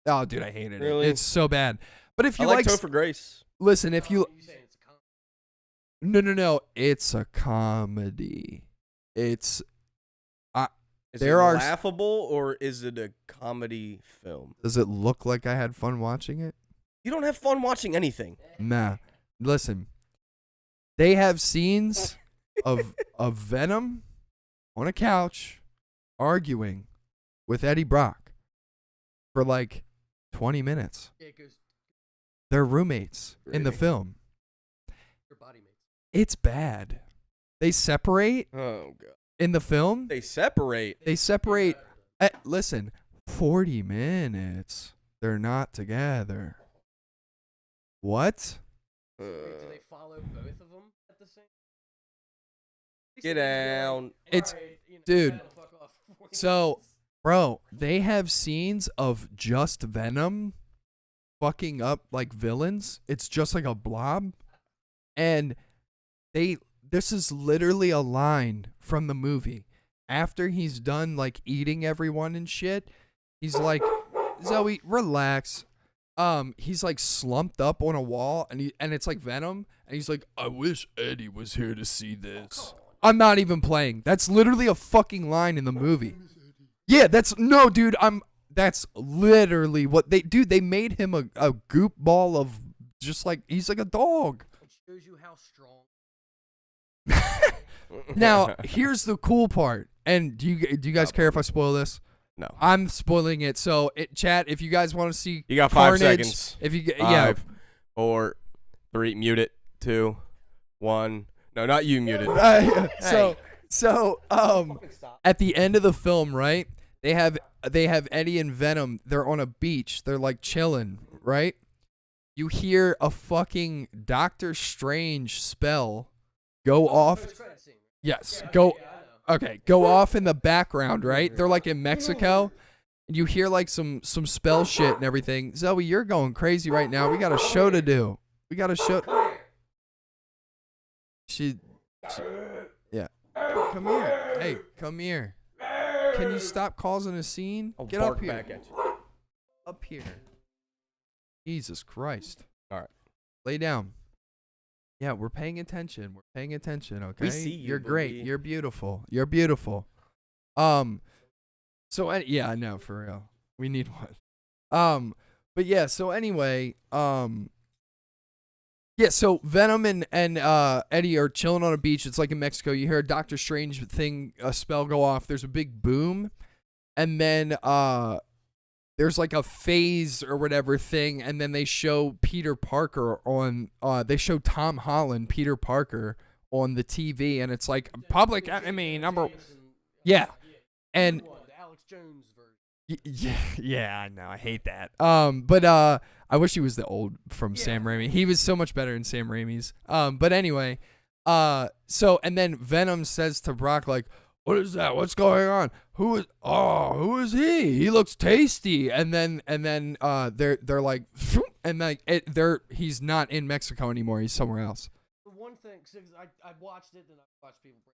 oh dude, I hated Really? it. It's so bad. But if I you like like Topher Grace. listen, if you saying it's a comedy? no, it's a comedy. It's Is There it are laughable or is it a comedy film? does it look like I had fun watching it? You don't have fun watching anything. Nah. Listen. They have scenes of Venom on a couch arguing with Eddie Brock for like 20 minutes. Yeah, it goes They're roommates in the Really? film. your body mates. It's bad. They separate Oh god. in the film. They separate. They separate. Listen, 40 minutes. They're not together. What? Wait, do they follow both of them at the same? Get down. It's- Alright, you know, dude, shut the fuck off for 40 So, minutes. bro, they have scenes of just Venom fucking up like villains. It's just like a blob. And this is literally a line from the movie. After he's done like eating everyone and shit, he's like, Zoe, relax. He's like slumped up on a wall and it's like Venom and he's like, I wish Eddie was here to see this. I'm not even playing. That's literally a fucking line in the movie. Yeah, that's no, dude. That's literally what they do. They made him a goop ball of just like he's like a dog. It shows you how strong. Now, here's the cool part. And do you guys care if I spoil this? No. I'm spoiling it. So, chat, if you guys want to see You got 5 Carnage, seconds. If you 5, 4, 3, mute it. 2, 1. No, not you muted. So at the end of the film, right? They have Eddie and Venom. They're on a beach. They're like chilling, right? You hear a fucking Doctor Strange spell go off. Yes, go. Okay, go off in the background, right? They're like in Mexico. And you hear like some spell shit and everything. Zoe, you're going crazy right now. We got a show to do. We got a show. She yeah. Come here. Hey, come here. Can you stop causing a scene? I'll Get up bark here. back at you. Up here. Jesus Christ. All right. Lay down. Yeah, we're paying attention. We're paying attention, okay? We see you, You're great. baby. You're beautiful. You're beautiful. So yeah, I know, for real. We need one. But yeah, so anyway, yeah, so Venom and Eddie are chilling on a beach. It's like in Mexico. You hear a Doctor Strange a spell go off. There's a big boom. And then there's like a phase or whatever thing. And then they show Peter Parker they show Tom Holland, Peter Parker, on the TV. And it's like public enemy number. Yeah. And The Alex Jones version. yeah, I know. I hate that. But I wish he was the old from Sam Raimi. He was so much better in Sam Raimi's. But anyway, so and then Venom says to Brock like, "What is that? What's going on? Who is he? He looks tasty." And then they're like, and like he's not in Mexico anymore. He's somewhere else. The one thing, cause I watched it and I watched people.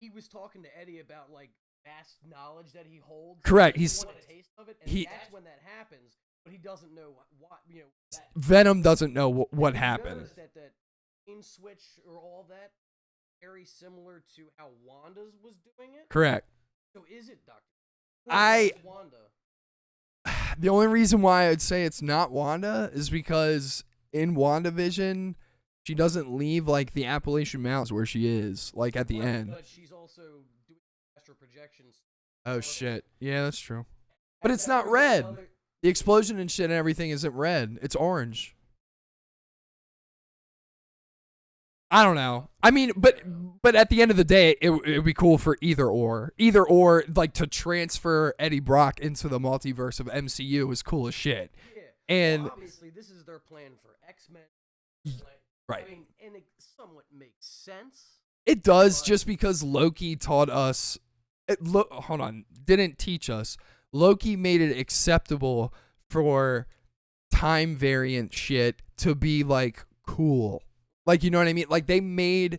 He was talking to Eddie about like vast knowledge that he holds. Correct. He He's wanted a taste of it, and that's when that happens. But he doesn't know what That, Venom doesn't know what you happened. notice that in switch or all that very similar to how Wanda's was doing it. Correct. So is it Doctor? Wanda. The only reason why I'd say it's not Wanda is because in WandaVision, she doesn't leave like the Appalachian Mountains where she is, like at the end. But she's also doing astral projections. Oh shit. Yeah, that's true. But it's not red. The explosion and shit and everything isn't red. It's orange. I don't know. I mean, but at the end of the day, it would be cool for either or, like to transfer Eddie Brock into the multiverse of MCU is cool as shit. Yeah. And well, obviously, this is their plan for X-Men. right. I mean, and it somewhat makes sense. It does, just because Loki taught us. Hold on, didn't teach us. Loki made it acceptable for time variant shit to be like cool. Like, you know what I mean? Like they made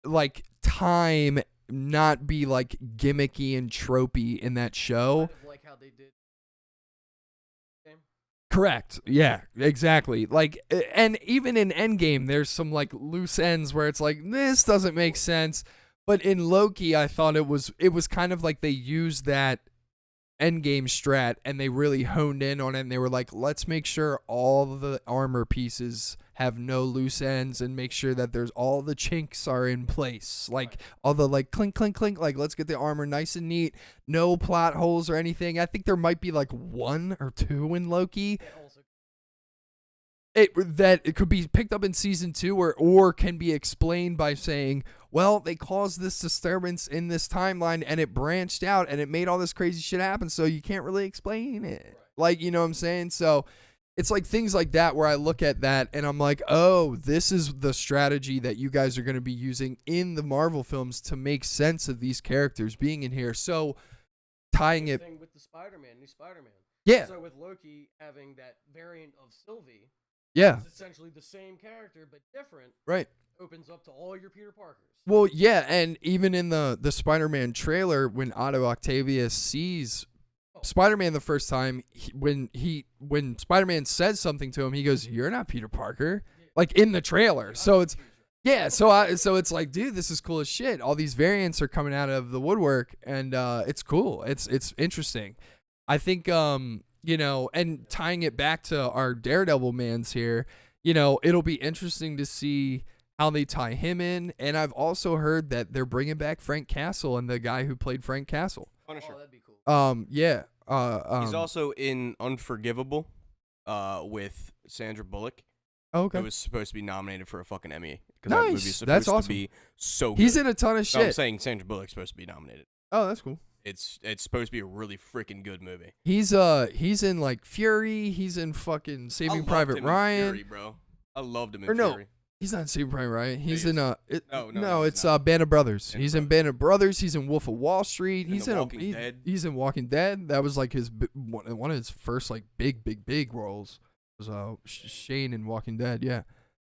like time not be like gimmicky and tropey in that show. Kind of like how they did. Correct. Yeah, exactly. Like, and even in Endgame, there's some like loose ends where it's like, this doesn't make sense. But in Loki, I thought it was kind of like they used that Endgame strat and they really honed in on it. And they were like, let's make sure all the armor pieces have no loose ends and make sure that there's all the chinks are in place. Like all the like clink, clink, clink. Like, let's get the armor nice and neat. No plot holes or anything. I think there might be like 1 or 2 in Loki. It could be picked up in season 2 or can be explained by saying, well, they caused this disturbance in this timeline and it branched out and it made all this crazy shit happen, so you can't really explain it. Right. Like, you know what I'm saying? So it's like things like that where I look at that and I'm like, oh, this is the strategy that you guys are going to be using in the Marvel films to make sense of these characters being in here. So tying it with the new Spider-Man. Yeah. So with Loki having that variant of Sylvie. Yeah. It's essentially the same character, but different. Right. Opens up to all your Peter Parkers. Well, yeah, and even in the Spider-Man trailer, when Otto Octavius sees Spider-Man the first time, when Spider-Man says something to him, he goes, "You're not Peter Parker," like in the trailer. So it's Yeah, so it's like, dude, this is cool as shit. All these variants are coming out of the woodwork, and it's cool. It's interesting. I think and tying it back to our Daredevil mans here, it'll be interesting to see how they tie him in. And I've also heard that they're bringing back Frank Castle and the guy who played Frank Castle. Punisher. Oh, that'd be cool. Yeah. He's also in Unforgivable, with Sandra Bullock. Okay. Who was supposed to be nominated for a fucking Emmy because that Nice. movie's supposed That's to awesome. be so good. He's in a ton of No, I'm shit. saying Sandra Bullock's supposed to be nominated. Oh, that's cool. It's supposed to be a really freaking good movie. He's in like Fury. He's in fucking Saving I loved Private him in Ryan. Fury, bro. I loved him in Or no, Fury. he's not in Saving Private Ryan. He's he in is. No, he's it's not. Band of Brothers. Band of He's in Band of Brothers. He's in Wolf of Wall Street. In He's The in Walking Dead. He's in Walking Dead. That was like his one of his first like big roles. Was Shane in Walking Dead. Yeah.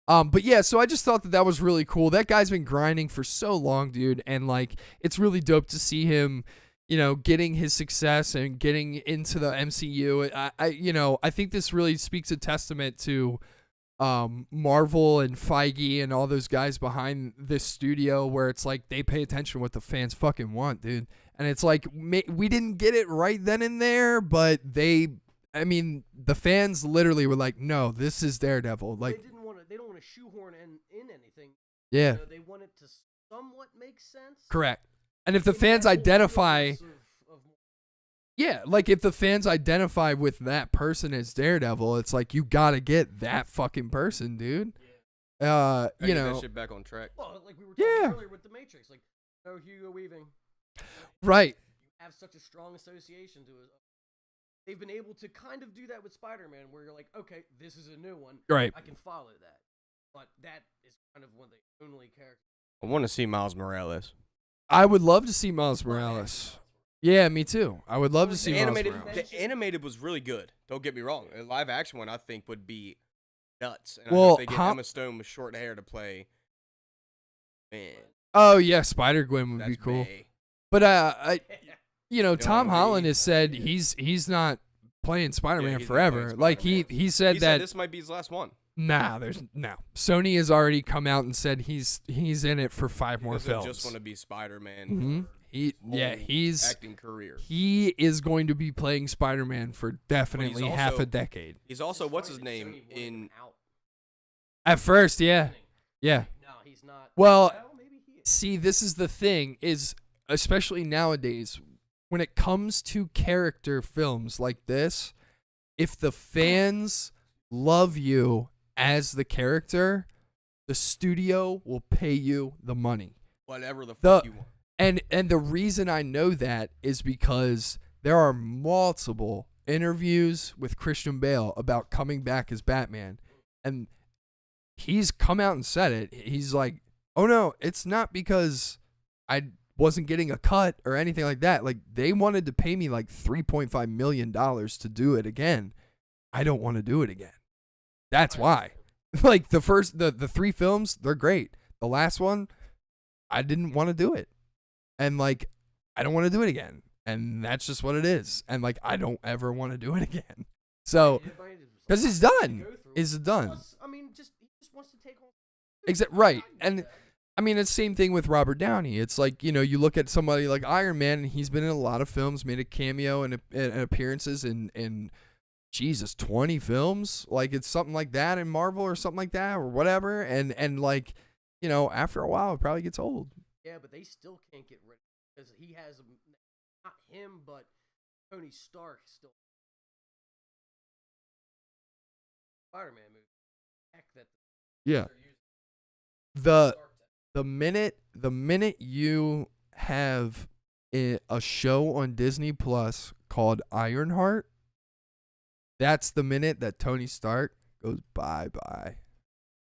But yeah, so I just thought that was really cool. That guy's been grinding for so long, dude, and like it's really dope to see him, getting his success and getting into the MCU. I think this really speaks a testament to Marvel and Feige and all those guys behind this studio, where it's like they pay attention to what the fans fucking want, dude. And it's like we didn't get it right then and there, but the fans literally were like, no, this is Daredevil. Like, They don't want to shoehorn in anything. yeah, They want it to somewhat make sense. correct. And if the Maybe fans that whole identify, universe of yeah, like if the fans identify with that person as Daredevil, it's like you gotta get that fucking person, dude. Gotta get that shit back on track. well, like we were talking earlier with the Matrix, like no Hugo Weaving. Right. You have such a strong association to it. They've been able to kind of do that with Spider-Man, where you're like, okay, this is a new one. Right. I can follow that. But that is kind of one of the only characters. I want to see Miles Morales. I would love to see Miles Morales. Yeah, me too. I would love to see Miles Morales. The animated was really good. Don't get me wrong. A live action one I think would be nuts. And I Well, hope they get Emma Stone with short hair to play. Man, Oh yeah, Spider-Gwen would that's be cool. May. But Tom May. Holland has said he's not playing Spider-Man he's not forever. playing Like Spider-Man. he said He that said this might be his last one. nah, there's no. Sony has already come out and said he's in it for 5 more Doesn't films. just want to be Spider-Man. hmm whole he's acting career. he is going to be playing Spider-Man for definitely half also- a decade. He's also It's what's funny his that name Sony wanted in him out. At first, yeah. Yeah. No, he's not. Well, Maybe he is. see, this is the thing, is especially nowadays, when it comes to character films like this, if the fans love you as the character, the studio will pay you the money. whatever the The- fuck you want. And the reason I know that is because there are multiple interviews with Christian Bale about coming back as Batman, and he's come out and said it. He's like, "Oh no, it's not because I wasn't getting a cut or anything like that. Like they wanted to pay me like $3.5 million to do it again. I don't want to do it again. That's why." Like the 3 films, they're great. The last one, I didn't want to do it. And like, I don't want to do it again. And that's just what it is. And like, I don't ever want to do it again. So, because he's done. He's done. Plus, I mean, he just wants to take on. Right. And I mean, it's the same thing with Robert Downey. It's like, you look at somebody like Iron Man, and he's been in a lot of films, made a cameo and appearances in Jesus, 20 films. Like it's something like that in Marvel or something like that or whatever. And like, after a while, it probably gets old. Yeah, but they still can't get rid of him because he has not him, but Tony Stark still. Spider-Man movie. Heck, that. Yeah. they're using The minute you have a show on Disney Plus called Ironheart, that's the minute that Tony Stark goes bye-bye.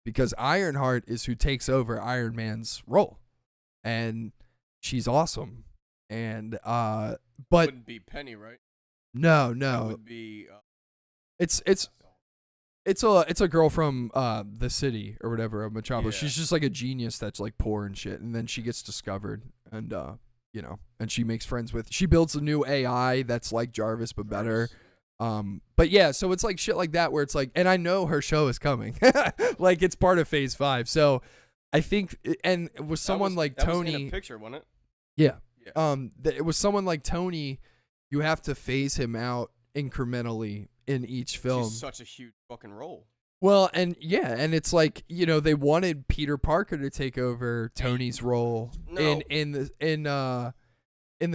Because Ironheart is who takes over Iron Man's role. And she's awesome. And but Wouldn't be Penny, right? no. That would be. It's a girl from the city or whatever of Metropolis. Yeah. She's just like a genius that's like poor and shit, and then she gets discovered, and and she makes friends with. She builds a new AI that's like Jarvis but better. But yeah, so it's like shit like that where it's like, and I know her show is coming, like it's part of Phase 5. So I think, and it was someone like that was Tony. in a picture, wasn't it? Yeah. Yeah. It was someone like Tony. You have to phase him out incrementally in each film. He's such a huge fucking role. Well, and it's like, they wanted Peter Parker to take over Tony's role No. in the in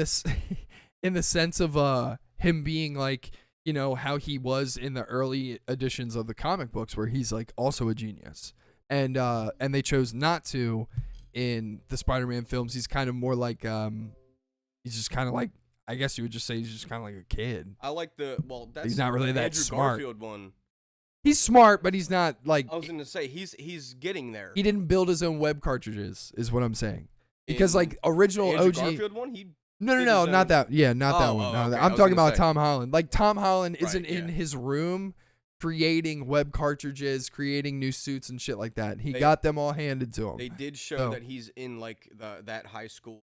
the sense of him being like, how he was in the early editions of the comic books, where he's like also a genius, and they chose not to in the Spider-Man films. He's kind of more like he's just kind of like, I guess you would just say he's just kind of like a kid. I like that's he's not really the that Andrew smart. Garfield one. He's smart, but he's not like. I was gonna say he's getting there. He didn't build his own web cartridges, is what I'm saying. Because In like original the Andrew OG. Garfield one, No, did his not own- that. Yeah, not that Oh, one. oh, No, okay. I I'm was talking gonna about say. Tom Holland. Like Tom Holland isn't Right, in yeah. his room creating web cartridges, creating new suits and shit like that. He They- got them all handed to him. They did show So- that he's in like that high school.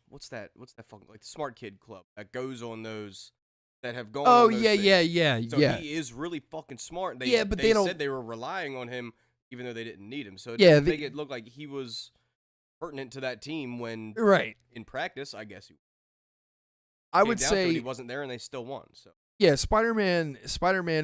What's that fucking like the smart kid club that goes on those that have gone. Oh on those yeah, things. yeah. So he is really fucking smart. Yeah, but they don't- said they were relying on him even though they didn't need him. So it Yeah, didn't they- make it look like he was pertinent to that team when Right. in practice, I guess he I came would down to it, say he wasn't there and they still won. So yeah, Spider-Man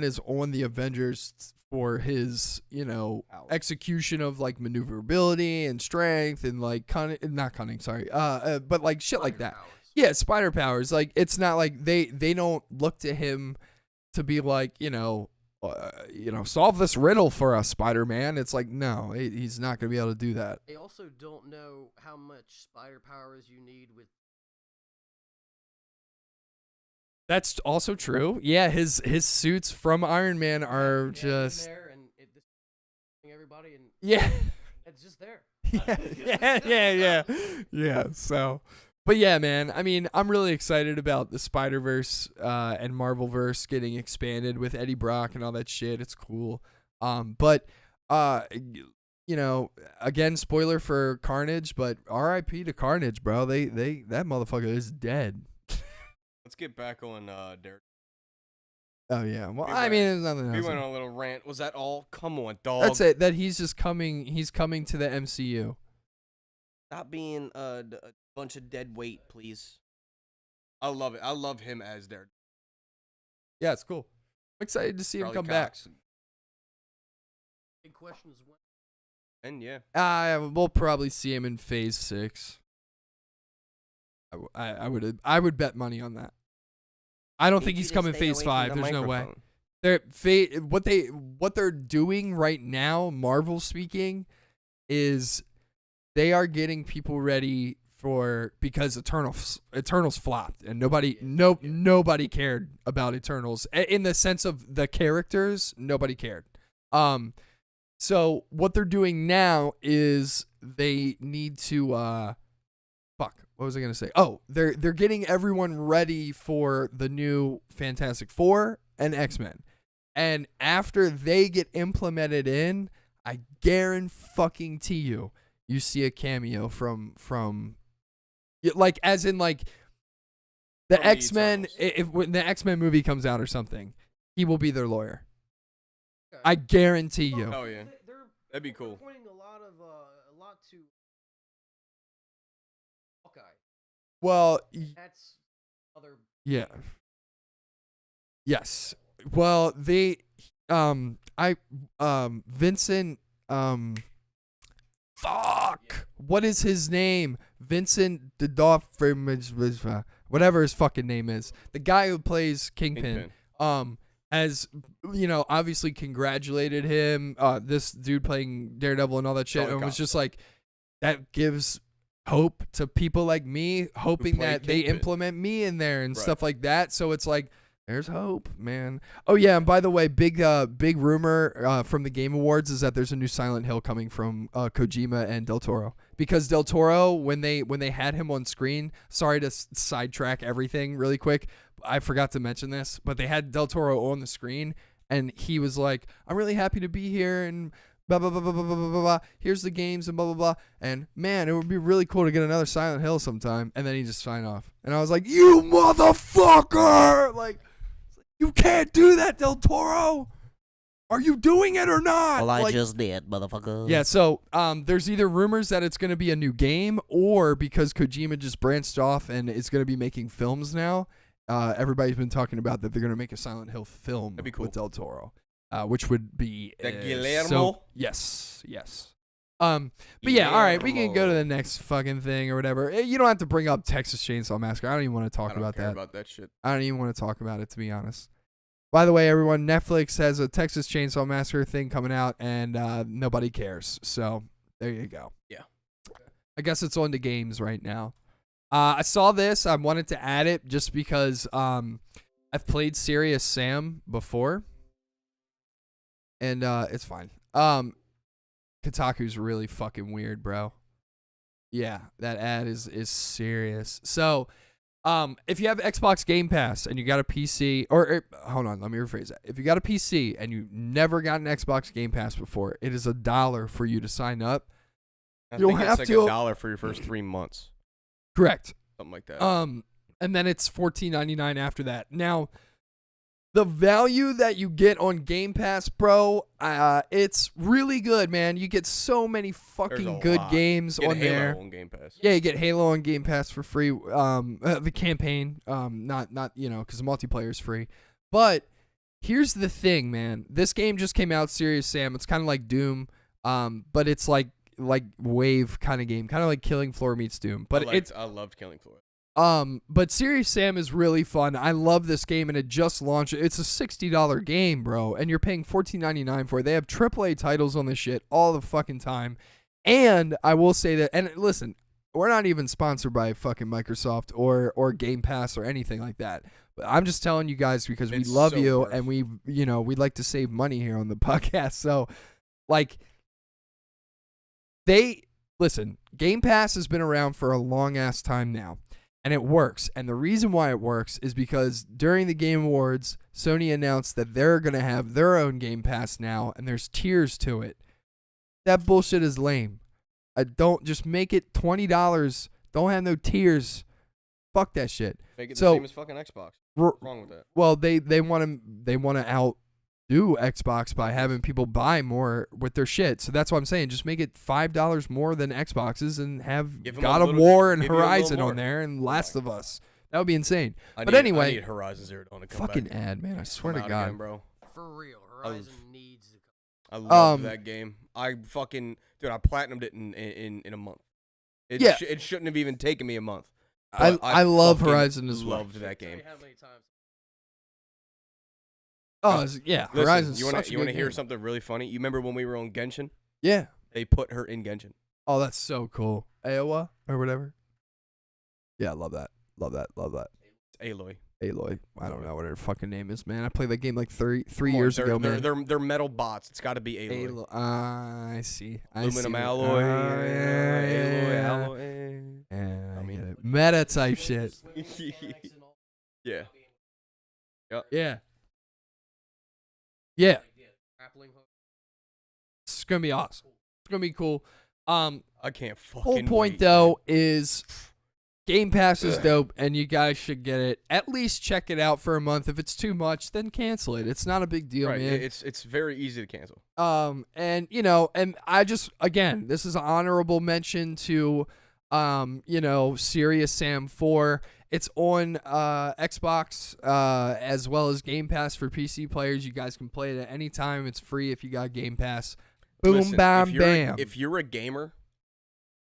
is on the Avengers for his, Powers. execution of like maneuverability and strength and like not cunning, sorry. But like shit like that. Powers. Yeah, spider powers. Like it's not like they don't look to him to be like, solve this riddle for us, Spider-Man. It's like no, he's not going to be able to do that. They also don't know how much spider powers you need with. That's also true. Yeah, his suits from Iron Man are in just there and everybody and yeah. it's just there. Yeah. So, but yeah, man. I mean, I'm really excited about the Spider-Verse and Marvelverse getting expanded with Eddie Brock and all that shit. It's cool. But again, spoiler for Carnage, but R.I.P. to Carnage, bro. They that motherfucker is dead. let's get back on Derek. Oh yeah. Well, We I went- mean, there's nothing We else. went on a little rant. Was that all? Come on, dog. That's it. That he's just coming. He's coming to the MCU. Stop being a bunch of dead weight, please. I love it. I love him as Derek. Yeah, it's cool. I'm excited to see him Charlie come back. Cox. Big question is when. And yeah, We'll probably see him in Phase 6. I would bet money on that. I don't think he's coming Phase 5. There's no way. What they're doing right now, Marvel speaking, is they are getting people ready because Eternals flopped and nobody cared about Eternals in the sense of the characters. Nobody cared. So what they're doing now is they need to what was I gonna say? Oh, they're getting everyone ready for the new Fantastic Four and X-Men. And after they get implemented in, I guarantee you see a cameo from like as in like the From the X-Men. Eternals. When the X-Men movie comes out or something, he will be their lawyer. Okay. I guarantee you. Oh, yeah. They're That'd be cool. Pointing a lot to Hawkeye. Well, That's other. yeah. Yes. Well, Vincent, fuck. What is his name? Vincent D'Onofrio, whatever his fucking name is. The guy who plays Kingpin. Has, obviously congratulated him, this dude playing Daredevil and all that shit, Charlie and was Cox. just like, that gives hope to people like me, hoping play that they Kingpin. implement me in there and Right. stuff like that. So it's like, there's hope, man. Oh yeah, and by the way, big rumor from the Game Awards is that there's a new Silent Hill coming from Kojima and Del Toro, because Del Toro, when they had him on screen, sorry to sidetrack everything really quick, I forgot to mention this, but they had Del Toro on the screen and he was like, I'm really happy to be here and blah blah blah blah blah blah blah blah. Here's the games and blah blah blah. And man, it would be really cool to get another Silent Hill sometime. And then he just signed off, and I was like, you motherfucker! Like, you can't do that, Del Toro. Are you doing it or not? Well, I Like, just did, motherfucker. yeah, so there's either rumors that it's going to be a new game, or because Kojima just branched off and is going to be making films now, everybody's been talking about that they're going to make a Silent Hill film That'd be cool. with Del Toro, which would be That Guillermo? so, yes. But yeah, all right, we can go to the next fucking thing or whatever. You don't have to bring up Texas Chainsaw Massacre. I don't even want to talk I don't about care that. about that shit. I don't even want to talk about it, to be honest. By the way, everyone, Netflix has a Texas Chainsaw Massacre thing coming out, and nobody cares. So there you go. Yeah. I guess it's on the games right now. I saw this. I wanted to add it just because I've played Serious Sam before, and it's fine. Kotaku's really fucking weird, bro. Yeah, that ad is serious. So, if you have Xbox Game Pass and you got a PC, or hold on, let me rephrase that. If you got a PC and you never got an Xbox Game Pass before, it is $1 for you to sign up. I You don't think have it's to- like $1 for your first 3 months, Correct. something like that. And then it's $14.99 after that. Now, the value that you get on Game Pass, bro, it's really good, man. You get so many There's fucking a good lot. games Get on Halo there. on Game Pass. Yeah, you get Halo on Game Pass for free. The campaign, not because the multiplayer is free. But here's the thing, man. This game just came out, Serious Sam. It's kind of like Doom, but it's like wave kind of game, kind of like Killing Floor meets Doom. But I loved Killing Floor. but Serious Sam is really fun. I love this game, and it just launched. It's a $60 game, bro, and you're paying $14.99 for it. They have AAA titles on this shit all the fucking time. And I will say that, and listen, we're not even sponsored by fucking Microsoft or Game Pass or anything like that. But I'm just telling you guys because we It's love so you, worth. and we'd like to save money here on the podcast. So, like, listen, Game Pass has been around for a long ass time now. And it works. And the reason why it works is because during the Game Awards, Sony announced that they're going to have their own Game Pass now, and there's tiers to it. That bullshit is lame. Don't just make it $20. Don't have no tiers. Fuck that shit. Make it the So- same as fucking Xbox. What's wrong with that? Well, they want to outdo Xbox by having people buy more with their shit. So that's what I'm saying. Just make it $5 more than Xboxes and have Give 'em God a of little- War and give you a little Horizon more. on there and Oh Last my of Us. That would be insane. I But need- anyway- I need Horizon Zero Dawn to come Fucking back. ad, man. I swear Come to out God. again, bro. For real, Horizon needs to I love Um, that game. I fucking dude, I platinumed it in a month. It Yeah. it shouldn't have even taken me a month. I But love fucking Horizon as well. Loved that Tell you game. how many times. Oh, yeah. Listen, Horizon's you wanna such a you good wanna hear game. something really funny? You remember when we were on Genshin? Yeah. They put her in Genshin. Oh, that's so cool. Iowa or whatever. Yeah, love that. Love that. Love that. It's Aloy. Aloy. I don't know what her fucking name is, man. I played that game like three Come on, years they're, ago, they're, man. They're metal bots. It's got to be Aloy. I see. I see. Aluminum alloy. Yeah. Alloy. Yeah, I I mean- get it. Meta type shit. Yeah. Yeah. Yeah. Grappling hook. It's gonna be awesome. It's gonna be cool. I can't fucking Whole point wait, though is Game Pass is dope, and you guys should get it. At least check it out for a month. If it's too much, then cancel it. It's not a big deal, Right. man. It's very easy to cancel. And and I just, again, this is an honorable mention to Serious Sam 4. It's on Xbox as well as Game Pass for PC players. You guys can play it at any time. It's free if you got Game Pass. Boom, Listen, bam, if you're bam. If you're a gamer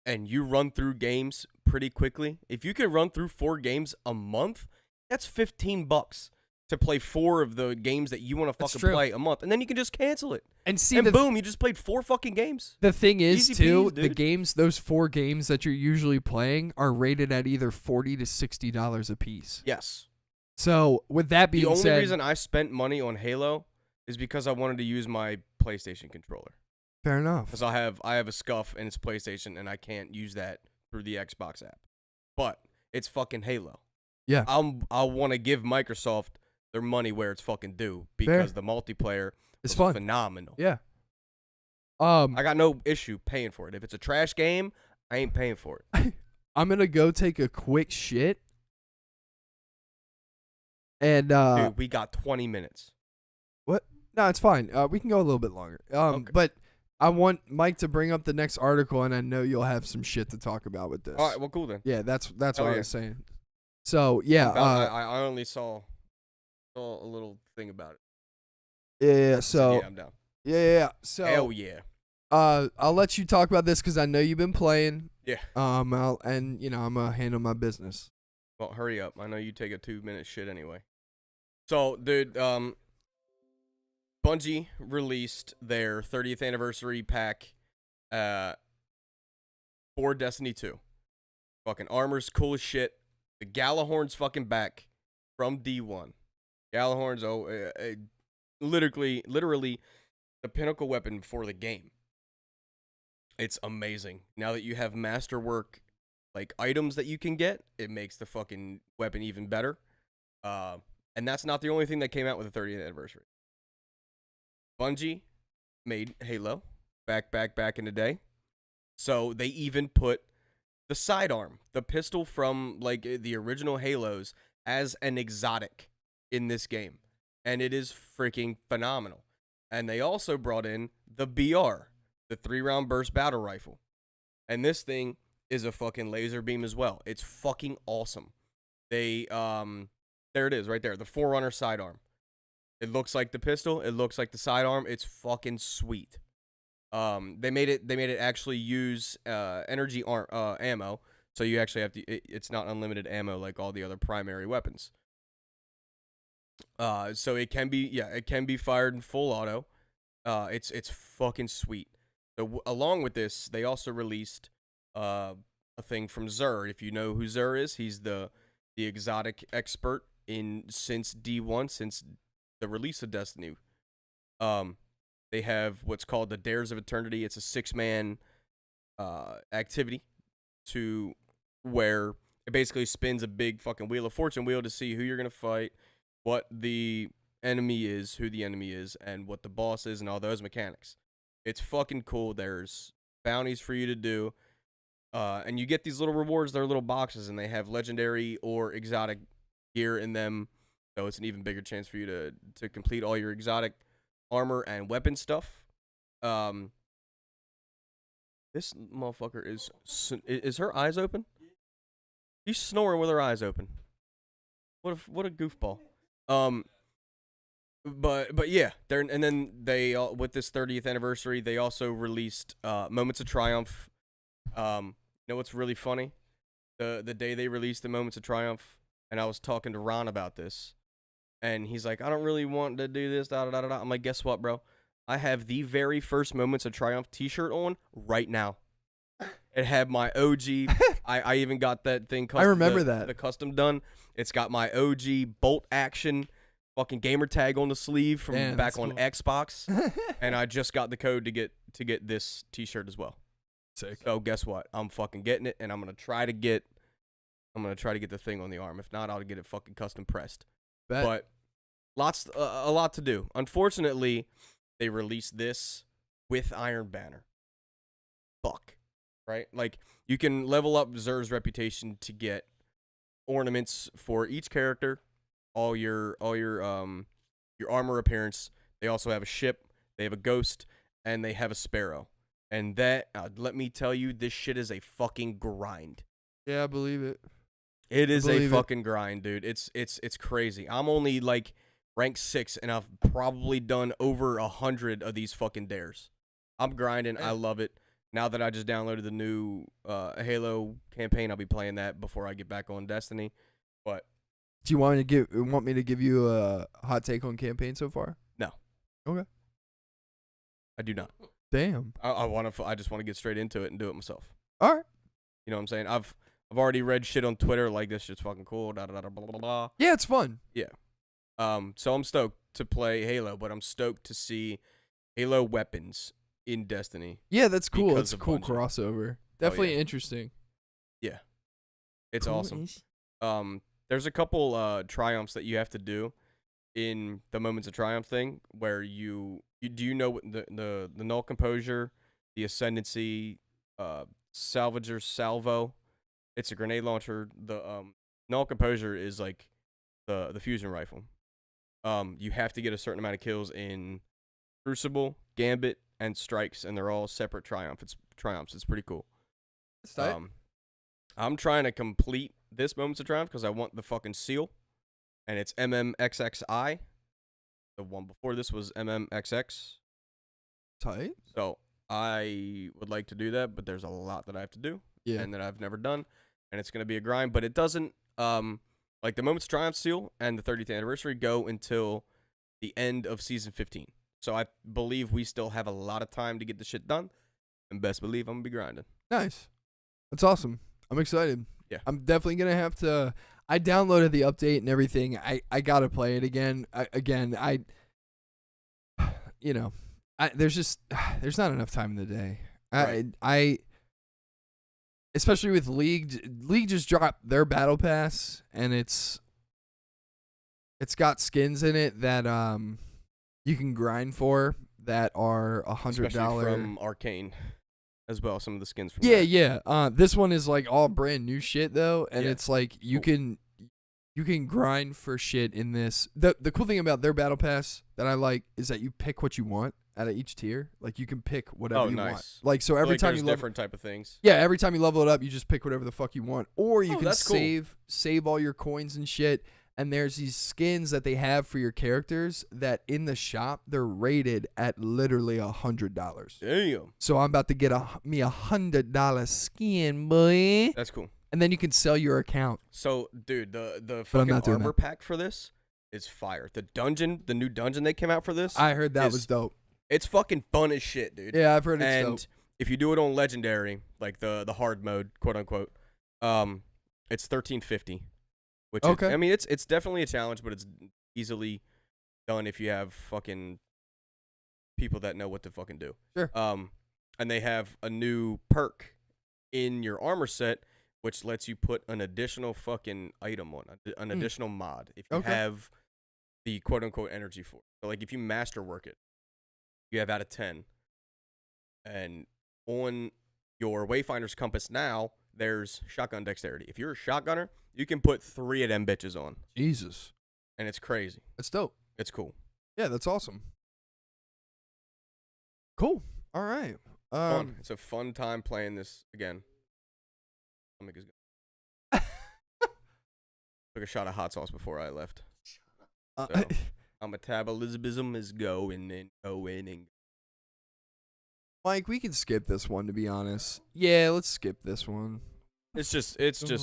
and you run through games pretty quickly, if you can run through 4 games a month, that's $15 to play 4 of the games that you want to That's fucking true. play a month, and then you can just cancel it. And see, And the boom, you just played 4 fucking games. The thing is, Easy too, peasy, the dude. games, those 4 games that you're usually playing are rated at either $40 to $60 a piece. Yes. So, with that being The only said, reason I spent money on Halo is because I wanted to use my PlayStation controller. fair enough. Because I have a scuff and it's PlayStation, and I can't use that through the Xbox app. But it's fucking Halo. Yeah. I want to give Microsoft their money where it's fucking due because the multiplayer It's was fun. phenomenal. Yeah. I got no issue paying for it. If it's a trash game, I ain't paying for it. I'm going to go take a quick shit. And, Dude, we got 20 minutes. what? No, it's fine. We can go a little bit longer. Okay. But I want Mike to bring up the next article, and I know you'll have some shit to talk about with this. All right, well, cool then. Yeah, that's what I yeah. was saying. So yeah, I only saw a little thing about it. yeah. I said, So yeah, I'm down. yeah. So Hell yeah. I'll let you talk about this because I know you've been playing. Yeah. I'm gonna handle my business. Well, hurry up. I know you take a 2-minute shit anyway. So, dude, Bungie released their 30th anniversary pack for Destiny 2. Fucking armor's cool as shit. The Galahorn's fucking back from D1. Galahorn's literally the pinnacle weapon for the game. It's amazing. Now that you have masterwork like items that you can get, it makes the fucking weapon even better. And that's not the only thing that came out with the 30th anniversary. Bungie made Halo back in the day. So they even put the sidearm, the pistol from like the original Halos, as an exotic in this game. And it is freaking phenomenal. And they also brought in the BR, the 3-round burst battle rifle. And this thing is a fucking laser beam as well. It's fucking awesome. They there it is right there, the Forerunner sidearm. It looks like the pistol, it looks like the sidearm. It's fucking sweet. They made it actually use energy ammo, so you actually have to it's not unlimited ammo like all the other primary weapons. So it can be fired in full auto. It's fucking sweet. So along with this, they also released a thing from Xur. If you know who Xur is, he's the exotic expert since D1, since the release of Destiny. They have what's called the Dares of Eternity. It's a 6-man activity to where it basically spins a big fucking Wheel of Fortune wheel to see who you're gonna fight, what the enemy is, who the enemy is, and what the boss is, and all those mechanics. It's fucking cool. There's bounties for you to do, and you get these little rewards. They're little boxes, and they have legendary or exotic gear in them, so it's an even bigger chance for you to complete all your exotic armor and weapon stuff. This motherfucker is her eyes open? She's snoring with her eyes open. What a goofball. But yeah, and then they with this 30th anniversary, they also released Moments of Triumph. You know what's really funny? The day they released the Moments of Triumph, and I was talking to Ron about this, and he's like, I don't really want to do this, da da da da. I'm like, guess what, bro? I have the very first Moments of Triumph t-shirt on right now. It had my OG. I even got that thing. I remember that. The custom done. It's got my OG bolt action fucking gamer tag on the sleeve from back on Xbox. And I just got the code to get this t-shirt as well. Sick. So guess what? I'm fucking getting it, and I'm gonna try to get the thing on the arm. If not, I'll get it fucking custom pressed. Bet. But a lot to do. Unfortunately, they released this with Iron Banner. Fuck. Right? Like, you can level up Xur's reputation to get ornaments for each character, all your armor appearance. They also have a ship, they have a ghost, and they have a sparrow. And that, let me tell you, this shit is a fucking grind. Yeah, I believe it. It is a fucking grind, dude. It's crazy. I'm only like rank 6, and I've probably done over 100 of these fucking dares. I'm grinding. I love it. Now that I just downloaded the new Halo campaign, I'll be playing that before I get back on Destiny. But do you want me to give you a hot take on campaign so far? No. Okay. I do not. Damn. I just want to get straight into it and do it myself. All right. You know what I'm saying? I've already read shit on Twitter like this shit's fucking cool. Da da da blah blah blah. Yeah, it's fun. Yeah. So I'm stoked to play Halo, but I'm stoked to see Halo weapons in Destiny. Yeah, that's cool. because It's a of cool Bungie. crossover. Definitely yeah. interesting. Yeah. It's awesome. Cool-ish. There's a couple triumphs that you have to do in the Moments of Triumph thing where you know what the Null Composure, the Ascendancy, Salvager Salvo. It's a grenade launcher. The Null Composure is like the fusion rifle. You have to get a certain amount of kills in Crucible, Gambit, and Strikes, and they're all separate triumphs. It's pretty cool. That's tight. I'm trying to complete this Moments of Triumph because I want the fucking seal, and it's MMXXI. The one before this was MMXX. Tight. So I would like to do that, but there's a lot that I have to do, and that I've never done, and it's gonna be a grind. But it doesn't like the Moments of Triumph seal and the 30th anniversary go until the end of season 15. So I believe we still have a lot of time to get the shit done, and best believe I'm gonna be grinding. Nice. That's awesome. I'm excited. Yeah. I'm definitely gonna have to. I downloaded the update and everything. I gotta play it again. There's not enough time in the day. Right. I especially with League just dropped their battle pass, and it's got skins in it that you can grind for that are $100 Especially from Arcane as well. Some of the skins from Yeah. This one is like all brand new shit though, and Yeah. it's like you can grind for shit in this. The cool thing about their battle pass that I like is that you pick what you want out of each tier. Like you can pick whatever you want. Like so every time there's you level, different type of things. yeah, every time you level it up, you just pick whatever the fuck you want, or you can that's cool. save all your coins and shit. And there's these skins that they have for your characters that in the shop they're rated at literally $100. Damn. So I'm about to get me $100 skin, boy. That's cool. And then you can sell your account. So, dude, the But I'm fucking not doing armor that. pack for this is fire. The new dungeon they came out for this. I heard that is- was dope. It's fucking fun as shit, dude. Yeah, I've heard it's And dope. if you do it on legendary, like the hard mode, quote unquote, it's $13.50. Which Okay. is, I mean, it's definitely a challenge, but it's easily done if you have fucking people that know what to fucking do. Sure. And they have a new perk in your armor set, which lets you put an additional fucking item on, an additional mod if you Okay. have the quote unquote energy for it. So like if you masterwork it, you have out of 10. And on your Wayfinder's compass now, there's shotgun dexterity. If you're a shotgunner, you can put 3 of them bitches on, Jesus. and it's crazy. That's dope. It's cool. Yeah, that's awesome. Cool. All right. Fun. It's a fun time playing this again. Stomach is good. Took a shot of hot sauce before I left. So, my metabolism is going and going and. Mike, we can skip this one, to be honest. Yeah, let's skip this one. It's just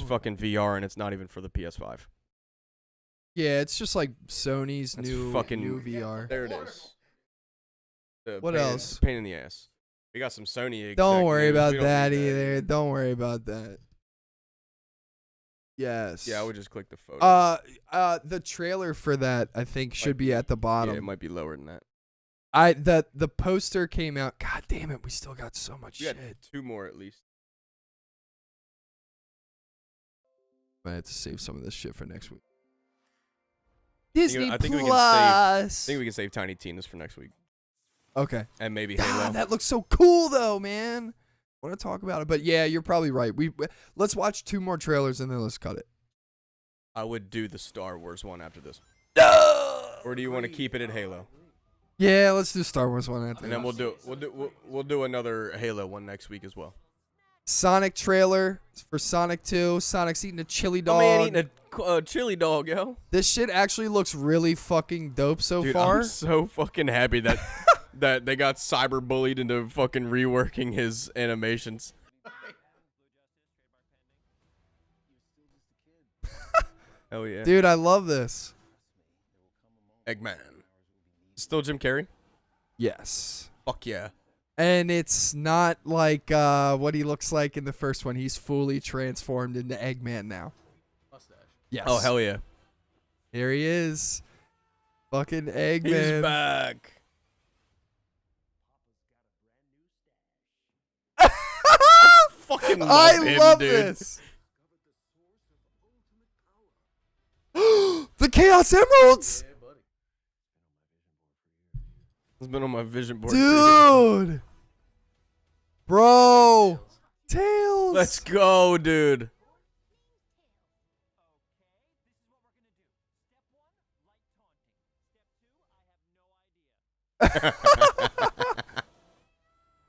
fucking VR, and it's not even for the PS5. Yeah, it's just like Sony's That's new fucking- VR. There it is. The What pain- else? Pain in the ass. We got some Sony. Don't worry executives. about We don't that need either. Don't worry about that. Yes. Yeah, I would just click the photo. The trailer for that I think should Might be at the bottom. Yeah, it might be lower than that. The poster came out. God damn it, we still got so much We shit. got 2 more at least. I have to save some of this shit for next week. Disney Disney I think we can Plus. I think we can save Tiny Tina's for next week, Okay. and maybe Halo. God, that looks so cool though, man. I want to talk about it, but yeah, you're probably right. Let's watch 2 more trailers and then let's cut it. I would do the Star Wars one after this. No! Or do you want to keep it at Halo? Yeah, let's do Star Wars one after. And then we'll do another Halo one next week as well. Sonic trailer for Sonic 2. Sonic's eating a chili dog. Oh man, eating a chili dog, yo. This shit actually looks really fucking dope so Dude, far. I'm so fucking happy that that they got cyber bullied into fucking reworking his animations. Hell yeah. Dude, I love this. Eggman. Still Jim Carrey? Yes. Fuck yeah. And it's not like what he looks like in the first one. He's fully transformed into Eggman now. Mustache. Yes. Oh, hell yeah. Here he is. Fucking Eggman. He's back. Fucking love I him, love dude. this. The Chaos Emeralds. Yeah, buddy. It's been on my vision board. for years. Dude. Bro. Tails. Let's go, dude.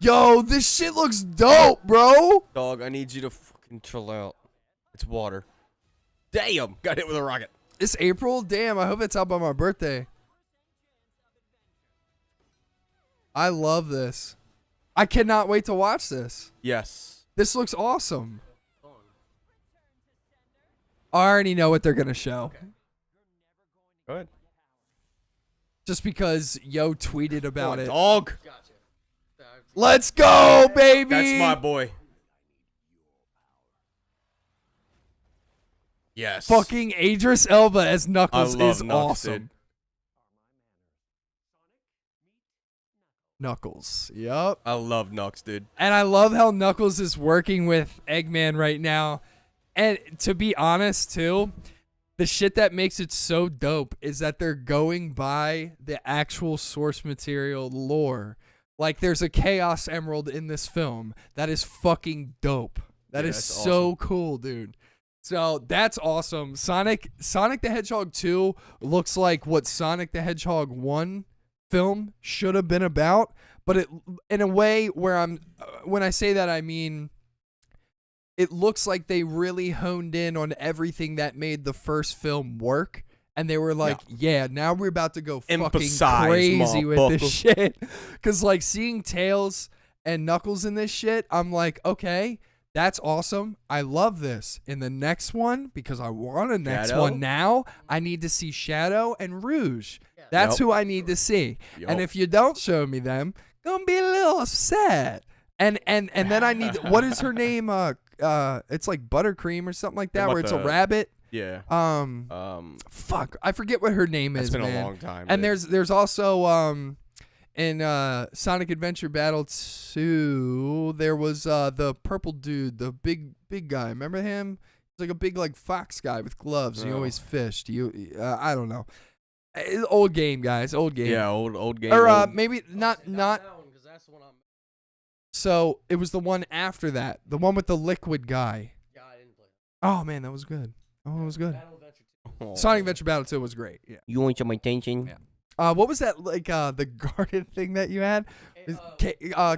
Yo, this shit looks dope, bro. Dog, I need you to fucking chill out. It's water. Damn, got hit with a rocket. It's April? Damn, I hope it's out by my birthday. I love this. I cannot wait to watch this. Yes. This looks awesome. I already know what they're going to show. Go ahead. Just because Yo tweeted about it. Dog. Gotcha. Let's go, baby. That's my boy. Yes. Fucking Idris Elba as Knuckles I love is Knuckles, awesome. dude. Knuckles. Yup. I love Nux, dude. And I love how Knuckles is working with Eggman right now. And to be honest, too, the shit that makes it so dope is that they're going by the actual source material lore. Like, there's a Chaos Emerald in this film. That is fucking dope. That is that's so awesome. cool, dude. So that's awesome. Sonic the Hedgehog 2 looks like what Sonic the Hedgehog 1 film should have been about, but it in a way where when I say that, I mean it looks like they really honed in on everything that made the first film work, and they were like, yeah now we're about to go fucking Emphasize, crazy with this motherfucker. shit. Because like seeing Tails and Knuckles in this shit, I'm like, okay, that's awesome. I love this. In the next one, because I want a next Shadow? one now, I need to see Shadow and Rouge. That's Yep. who I need to see. Yup. And if you don't show me them, gonna be a little upset. And then I need what is her name? It's like Buttercream or something like that, What where it's a the- rabbit. Yeah. Fuck, I forget what her name It's is, been man. a long time. And dude. there's also in Sonic Adventure Battle 2, there was the purple dude, the big guy. Remember him? He's like a big like fox guy with gloves. He No. always fished. I don't know. Old game, guys. Old game. Yeah, old game. Or old- maybe not. Because that's the one I'm. So it was the one after that, the one with the liquid guy. Yeah, I didn't play. Oh man, that was good. Oh, it was good. Battle Adventure 2. Oh. Sonic Adventure Battle 2 was great. Yeah. You want some attention? Yeah. What was that like? The garden thing that you had?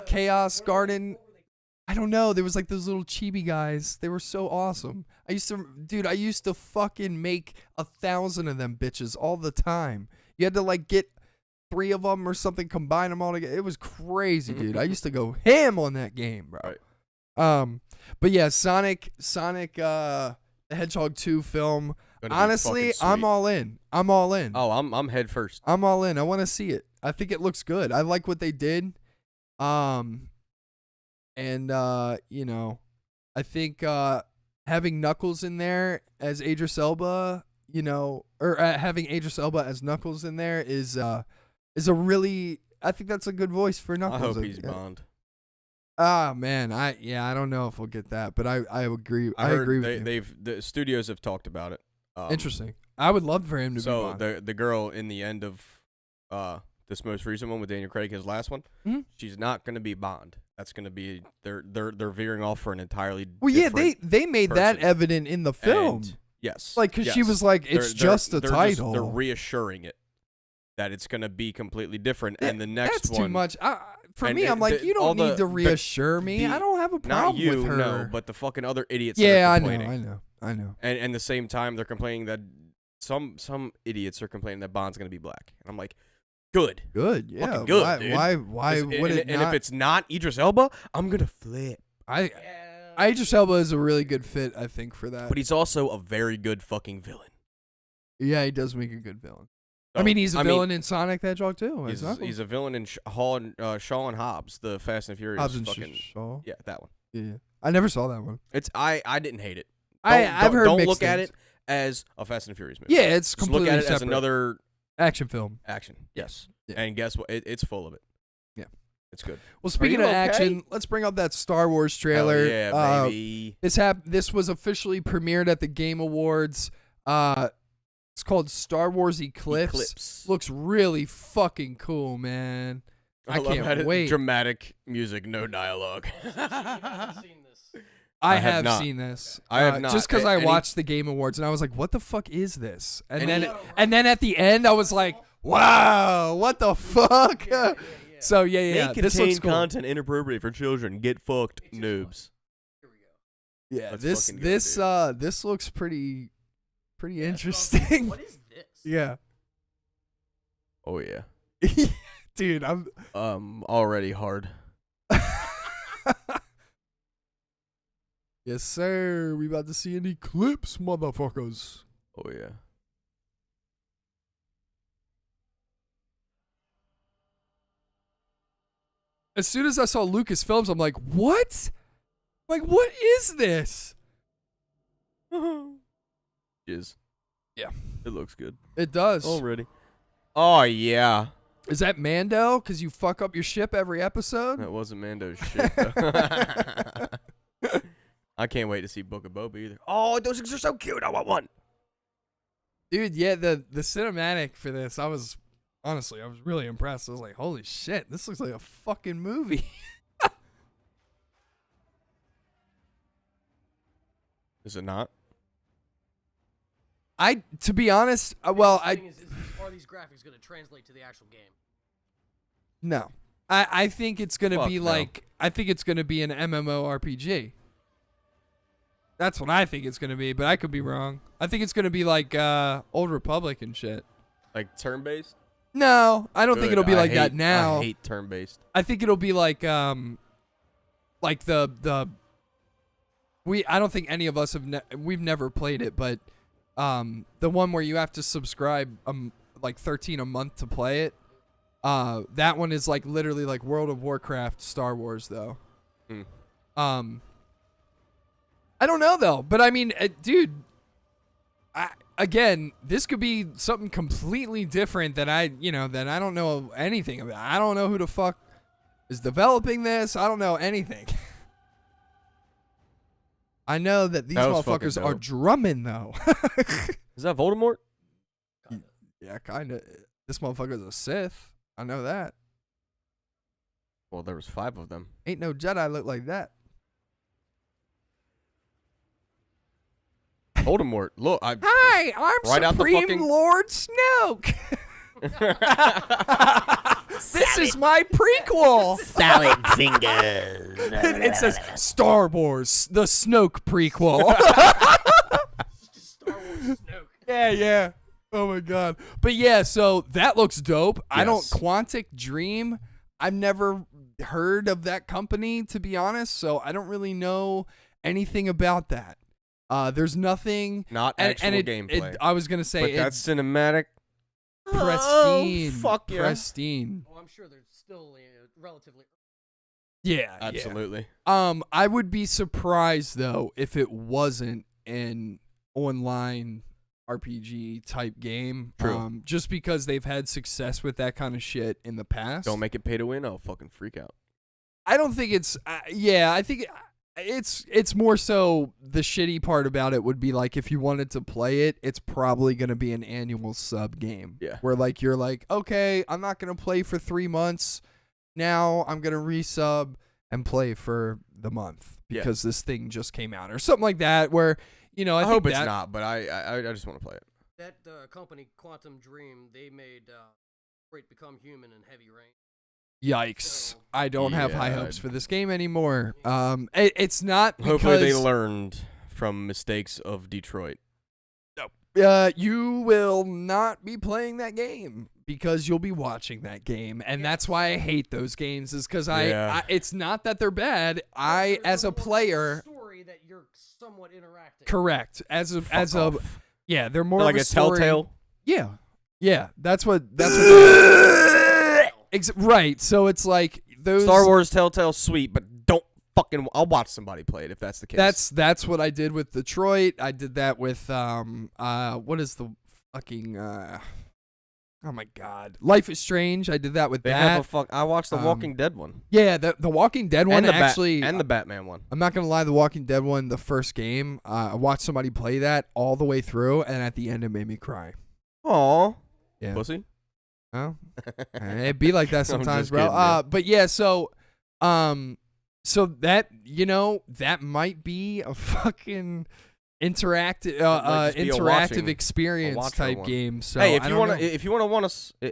Chaos Garden. I don't know. There was like those little chibi guys. They were so awesome. I used to fucking make 1,000 of them bitches all the time. You had to like get 3 of them or something, combine them all together. It was crazy, dude. I used to go ham on that game, bro. Right. But yeah, Sonic the Hedgehog 2 film. Gonna be Honestly, fucking I'm sweet. all in. I'm all in. Oh, I'm head first. I'm all in. I want to see it. I think it looks good. I like what they did. You know, I think having Knuckles in there as Idris Elba, you know, or having Idris Elba as Knuckles in there is a really, I think that's a good voice for I Knuckles. hope he's Bond. Ah, man, I don't know if we'll get that, but I agree. I heard agree with you. the studios have talked about it. Interesting. I would love for him to be So Bond. the girl in the end of this most recent one with Daniel Craig, his last one, Mhm. she's not going to be Bond. That's going to be they're veering off for an entirely Well, yeah, different they made that person. evident in the film. And yes, Like, because she yes. was like, They're- it's just a they're title. they're reassuring it that it's going to be completely different. And the next That's one, too much. For and me, I'm like, you all don't need the- to reassure me. I don't have a not problem you, with her. no, but the fucking other idiots. yeah, that are I complaining. know. And at the same time, they're complaining that some idiots are complaining that Bond's going to be black. And I'm like, good. Good, yeah. Fucking good, why? dude. Why And- would and, it and not? if it's not Idris Elba, I'm going to flip. Idris Elba is a really good fit, I think, for that. But he's also a very good fucking villain. Yeah, he does make a good villain. I So, mean, he's a villain in Sonic the Hedgehog too. He's a villain in Shaw and Hobbs, the Fast and Furious. Hobbs and fucking, Shaw. Yeah, that one. Yeah, I never saw that one. It's I didn't hate it. I've heard Don't mixed look at things. it as a Fast and Furious movie. Yeah, it's Just completely look at it separate. as another action film. action. Yes. Yeah. And guess what? It's full of it. Yeah. It's good. Well, speaking you of okay? action, let's bring up that Star Wars trailer. Hell yeah, baby. This was officially premiered at the Game Awards. It's called Star Wars Eclipse. Looks really fucking cool, man. I love can't how it- wait. Dramatic music, no dialogue. I have have not. seen this. I have not. Just because I Any- watched the Game Awards and I was like, "What the fuck is this?" And Any- then at the end, I was like, Wow, what the fuck? Yeah. So yeah. May This contain looks cool. content inappropriate for children. Get fucked, It's just noobs. Here we go. Yeah, Let's fucking go, this looks pretty Yeah, so I was interesting. thinking, what is this? Yeah. Oh yeah. Dude, I'm Already hard. Yes, sir. We about to see an eclipse, motherfuckers. Oh yeah. As soon as I saw Lucasfilms, I'm like, what? Like, what is this? Is. Yeah. It looks good. It does. Already. Oh yeah. Is that Mando? Because you fuck up your ship every episode? That wasn't Mando's shit. Though. I can't wait to see Book of Boba either. Oh, those things are so cute. I want one. Dude, yeah, the cinematic for this, I was really impressed. I was like, holy shit, this looks like a fucking movie. Is it not? To be honest, The thing is, are these graphics going to translate to the actual game? no. I think it's going to Fuck be no. like, I think it's going to be an MMORPG. That's what I think it's going to be, but I could be wrong. I think it's going to be like Old Republic and shit. Like turn-based? No, I don't think Good. it'll be I like that hate- now. I hate turn-based. I think it'll be like the I don't think any of us have we've never played it, but the one where you have to subscribe like 13 a month to play it. That one is like literally like World of Warcraft Star Wars though. I don't know though, but I mean, dude, again, this could be something completely different that I don't know anything about. I don't know who the fuck is developing this. I don't know anything. I know that these That was fucking motherfuckers are dope. drumming though. Is that Voldemort? Yeah, kind of. This motherfucker's a Sith. I know that. Well, there was 5 of them. Ain't no Jedi look like that. Voldemort. Look, Hi, I'm Right out the Supreme fucking- Lord Snoke. This is my prequel. Salad fingers. It says Star Wars, the Snoke prequel. Just Star Wars Snoke. Yeah. Oh my god. But yeah, so that looks dope. I don't Yes. Quantic Dream. I've never heard of that company, to be honest, so I don't really know anything about that. There's nothing. Not actual gameplay. I was gonna say but it's that's cinematic. pristine. Oh, fuck yeah. Pristine. Oh, I'm sure they're still relatively. Yeah. Absolutely. I would be surprised though if it wasn't an online RPG type game. True. Just because they've had success with that kind of shit in the past. Don't make it pay to win. I'll fucking freak out. I don't think it's. I think it's more so the shitty part about it would be like if you wanted to play it, it's probably gonna be an annual sub game. Yeah. Where like you're like, okay, I'm not gonna play for 3 months. Now I'm gonna resub and play for the month Yeah. because this thing just came out or something like that. Where I hope think it's that- not, but I just want to play it. That company, Quantum Dream, they made Detroit Become Human and Heavy Rain. Yikes! So- I don't have high Yeah. hopes for this game anymore. It's not because Hopefully they learned from mistakes of Detroit. you will not be playing that game because you'll be watching that game, and that's why I hate those games. Is because Yeah. it's not that they're bad. There's As a more player, story that you're somewhat interacting. correct. As a Off. yeah, they're more Like of a story. Telltale. Yeah. That's what. Right. So it's like those Star Wars Telltale, sweet, but don't fucking. I'll watch somebody play it if that's the case. That's what I did with Detroit. I did that with what is the fucking oh my god, Life is Strange. I did that with They that. have a fuck. I watched the Walking Dead one. Yeah, the Walking Dead one and the actually. and the Batman one. I'm not gonna lie, the Walking Dead one, the first game, I watched somebody play that all the way through, and at the end it made me cry. Aw. Yeah. Pussy. Oh, it'd be like that I'm sometimes, just bro. kidding, man. But yeah, so that that might be a fucking interactive might just be a watching- experience watcher type one. game. So hey, I don't know. if you want us, baby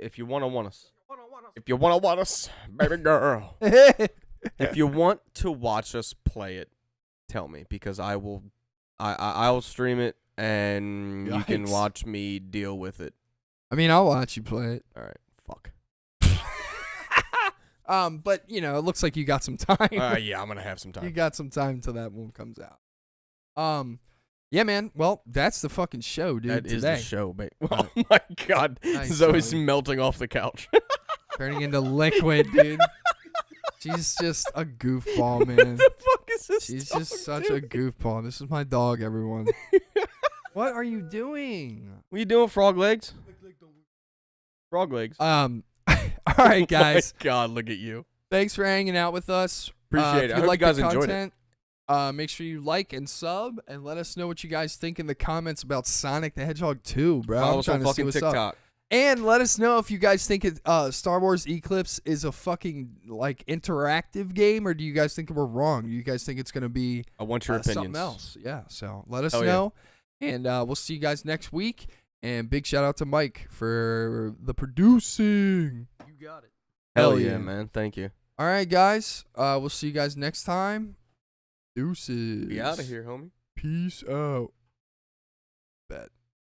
girl, if you want to watch us play it, tell me because I'll stream it and you can Yikes. watch me deal with it. I mean, I'll watch you play it. All right, fuck. But you know, it looks like you got some time. Yeah, I'm gonna have some You time. got some time till that one comes out. Yeah, man. Well, that's the fucking show, dude. That is today. the show, babe. Oh my god, Nice, Zoe's Zoe. melting off the couch. Turning into liquid, dude. She's just a goofball, man. What the fuck is this? She's dog just such doing? a goofball. This is my dog, everyone. What are you doing? What are you doing, frog legs? Frog legs. All right, guys. Oh my god, look at you. Thanks for hanging out with us. Appreciate If it. I you hope like you guys the enjoyed content, make sure you like and sub, and let us know what you guys think in the comments about Sonic the Hedgehog 2, bro. Follow I'm us trying on to see fucking what's up. TikTok. And let us know if you guys think Star Wars Eclipse is a fucking like interactive game, or do you guys think we're wrong? Do you guys think it's gonna be I want your something opinions. else? Yeah. So let us Hell yeah. know, and we'll see you guys next week. And big shout out to Mike for the producing. You got it. Hell Hell yeah, yeah. man. Thank you. All right, guys. We'll see you guys next time. Deuces. Be out of here, homie. Peace out.